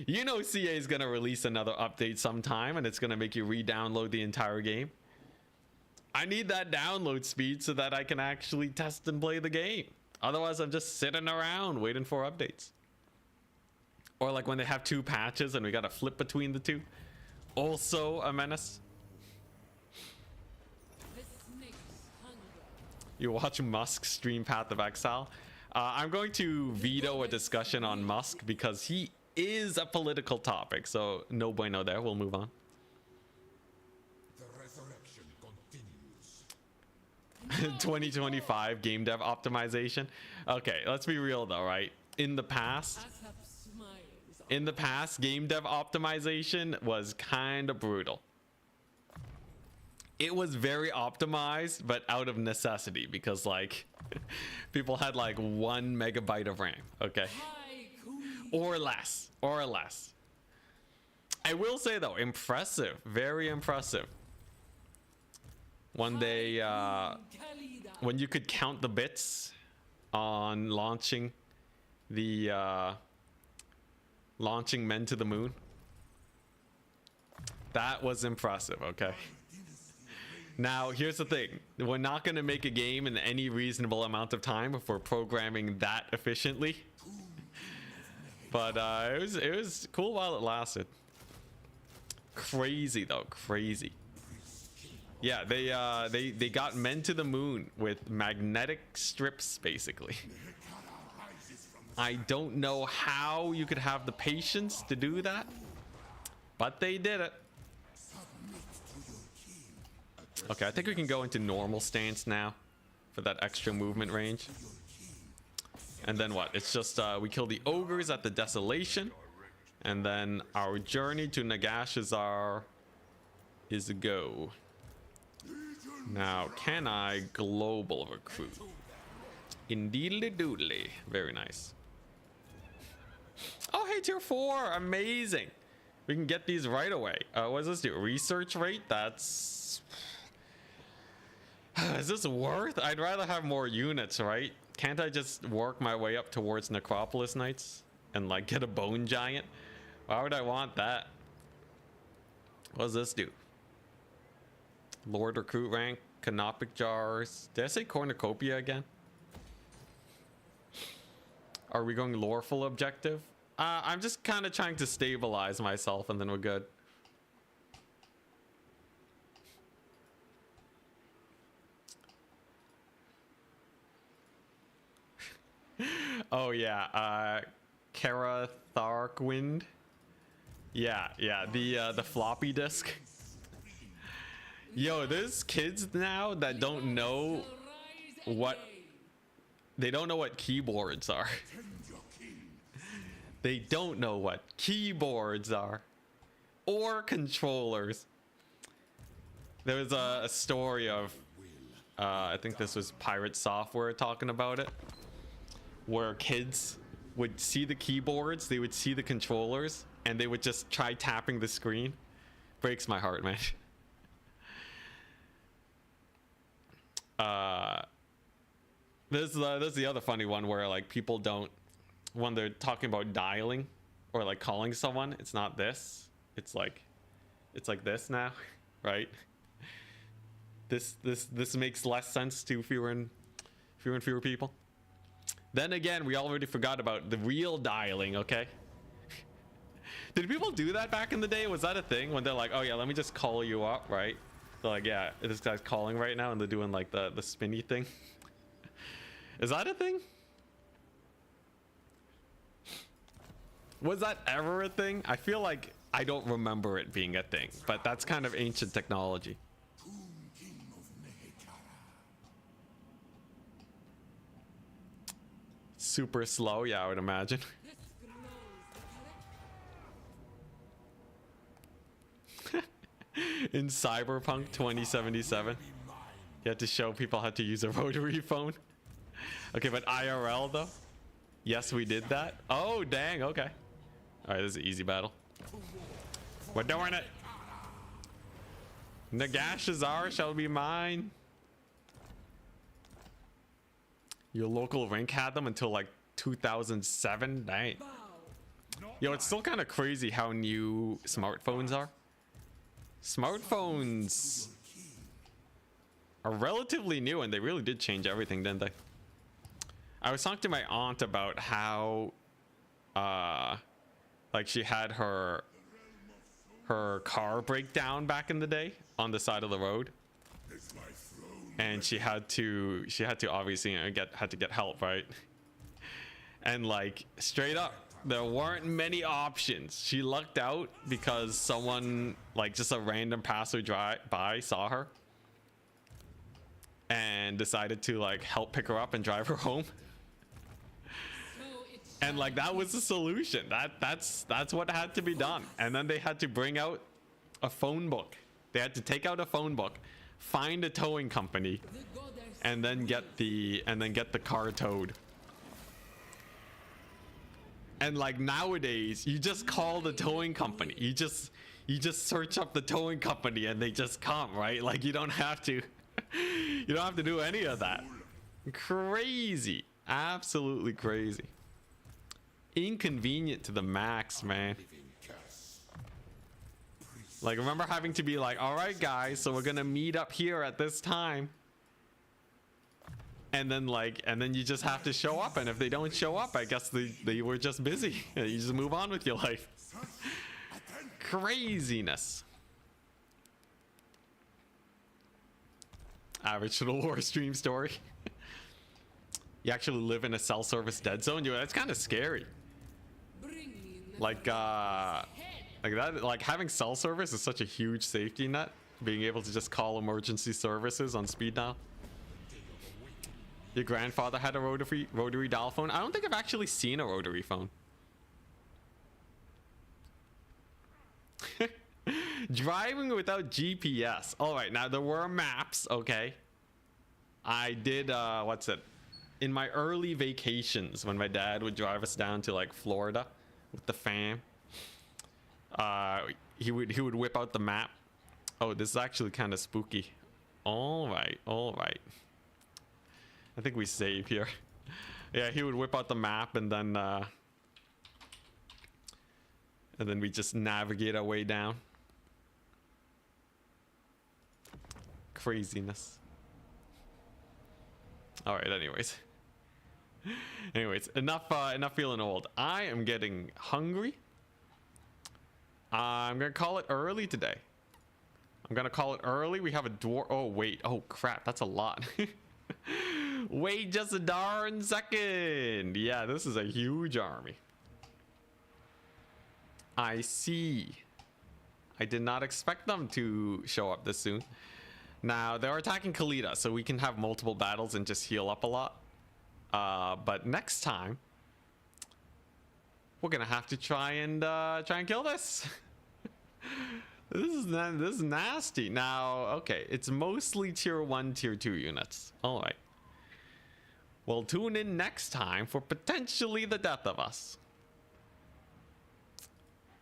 You know CA is going to release another update sometime and it's going to make you re-download the entire game. I need that download speed so that I can actually test and play the game. Otherwise, I'm just sitting around waiting for updates. Or like when they have 2 patches and we got to flip between the 2. Also a menace. The snake's hunger. You watch Musk stream Path of Exile. I'm going to veto a discussion on Musk because he is a political topic. So no bueno there. We'll move on. The resurrection continues. 2025 game dev optimization. Okay, let's be real though, right? In the past, Asap smiles. game dev optimization was kind of brutal. It was very optimized, but out of necessity because like people had like 1 megabyte of RAM, okay? High queen. Or less. I will say though, impressive, very impressive. One day, Khalida. when you could count the bits on launching the launching Men to the Moon. That was impressive, okay? Now, here's the thing. We're not going to make a game in any reasonable amount of time if we're programming that efficiently. But it was cool while it lasted. Crazy though, crazy. Yeah, they got Men to the Moon with magnetic strips basically. I don't know how you could have the patience to do that, but they did it. Okay, I think we can go into normal stance now for that extra movement range. And then what? It's just we kill the ogres at the Desolation, and then our journey to Nagashazar is a go. Now, can I global recruit? Indeedly doodly. Very nice. Oh, hey, tier 4. Amazing. We can get these right away. What does this do? Research rate? That's... Is this worth? I'd rather have more units, right? Can't I just work my way up towards Necropolis Knights and like get a bone giant? Why would I want that? What does this do? Lord recruit rank, canopic jars. Did I say cornucopia again? Are we going loreful objective? I'm just kind of trying to stabilize myself and then we're good. Oh yeah, Kara Tharkwind. Yeah, the floppy disk. Yo, there's kids now that don't know what keyboards are. They don't know what keyboards are or controllers. There was a story of I think this was Pirate Software talking about it, where kids would see the keyboards, they would see the controllers, and they would just try tapping the screen. Breaks my heart, man. There's the other funny one where like people don't, when they're talking about dialing or like calling someone, it's not this, it's like this now, right? This makes less sense to fewer and fewer people. Then again, we already forgot about the real dialing, okay? Did people do that back in the day? Was that a thing when they're like, oh yeah, let me just call you up, right? They're like, yeah, this guy's calling right now, and they're doing like the spinny thing. Is that a thing? Was that ever a thing? I feel like I don't remember it being a thing, but that's kind of ancient technology. Super slow, yeah, I would imagine. In Cyberpunk 2077, you had to show people how to use a rotary phone. Okay, but IRL though? Yes, we did that. Oh, dang, okay. All right, this is an easy battle. We're doing it. Nagashazar shall be mine. Your local rank had them until like 2007. Dang. Yo, it's still kind of crazy how new smartphones are. Smartphones are relatively new, and they really did change everything, didn't they? I was talking to my aunt about how like she had her car break down back in the day on the side of the road, and she had to obviously, you know, had to get help, right? And like straight up, there weren't many options. She lucked out because someone, like just a random passer by, saw her and decided to like help pick her up and drive her home. And like that was the solution. That's what had to be done. And then they had to bring out a phone book. They had to take out a phone book, find a towing company, and then get the car towed. And like nowadays, you just call the towing company. You just search up the towing company and they just come, right? Like you don't have to do any of that. Crazy. Absolutely crazy. Inconvenient to the max, man. Like remember having to be like, all right guys, so we're gonna meet up here at this time. And then you just have to show up, and if they don't show up, I guess they were just busy. You just move on with your life. Craziness. Average Total War stream story. You actually live in a cell service dead zone? Yo, that's kind of scary. Like that, like having cell service is such a huge safety net. Being able to just call emergency services on speed dial. Your grandfather had a rotary dial phone. I don't think I've actually seen a rotary phone. Driving without GPS. All right, now there were maps. Okay, I did. What's it? In my early vacations, when my dad would drive us down to like Florida with the fam, he would whip out the map. Oh, this is actually kind of spooky. All right. I think we save here. Yeah, he would whip out the map and then we just navigate our way down. Craziness. All right, anyways, enough feeling old. I am getting hungry. I'm gonna call it early today. We have a dwarf. Oh wait, oh crap, that's a lot. Wait just a darn second. Yeah, this is a huge army. I see. I did not expect them to show up this soon. Now, they're attacking Khalida, so we can have multiple battles and just heal up a lot. But next time, we're gonna have to try and kill this. This is nasty. Now, okay, it's mostly tier 1, tier 2 units. All right. Well, tune in next time for potentially the death of us.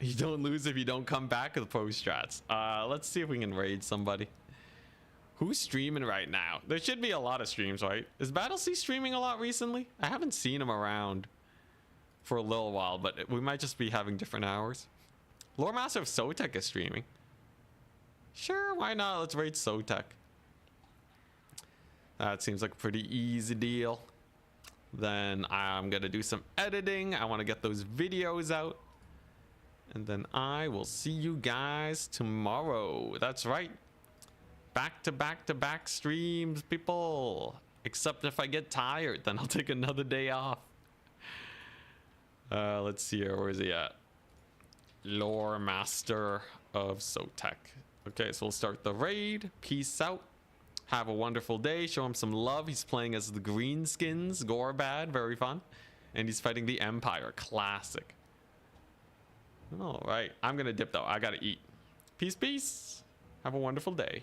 You don't lose if you don't come back with post strats. Let's see if we can raid somebody. Who's streaming right now? There should be a lot of streams, right? Is BattleC streaming a lot recently? I haven't seen him around for a little while, but we might just be having different hours. Lore Master of Sotek is streaming. Sure, why not? Let's raid Sotek. That seems like a pretty easy deal. Then I'm gonna do some editing. I want to get those videos out. And then I will see you guys tomorrow. That's right. Back to back to back streams, people. Except if I get tired, then I'll take another day off. Let's see here. Where is he at? Lore Master of Sotek. Okay, so we'll start the raid. Peace out. Have a wonderful day. Show him some love. He's playing as the Greenskins. Gorbad. Very fun. And he's fighting the Empire. Classic. All right. I'm going to dip, though. I got to eat. Peace, peace. Have a wonderful day.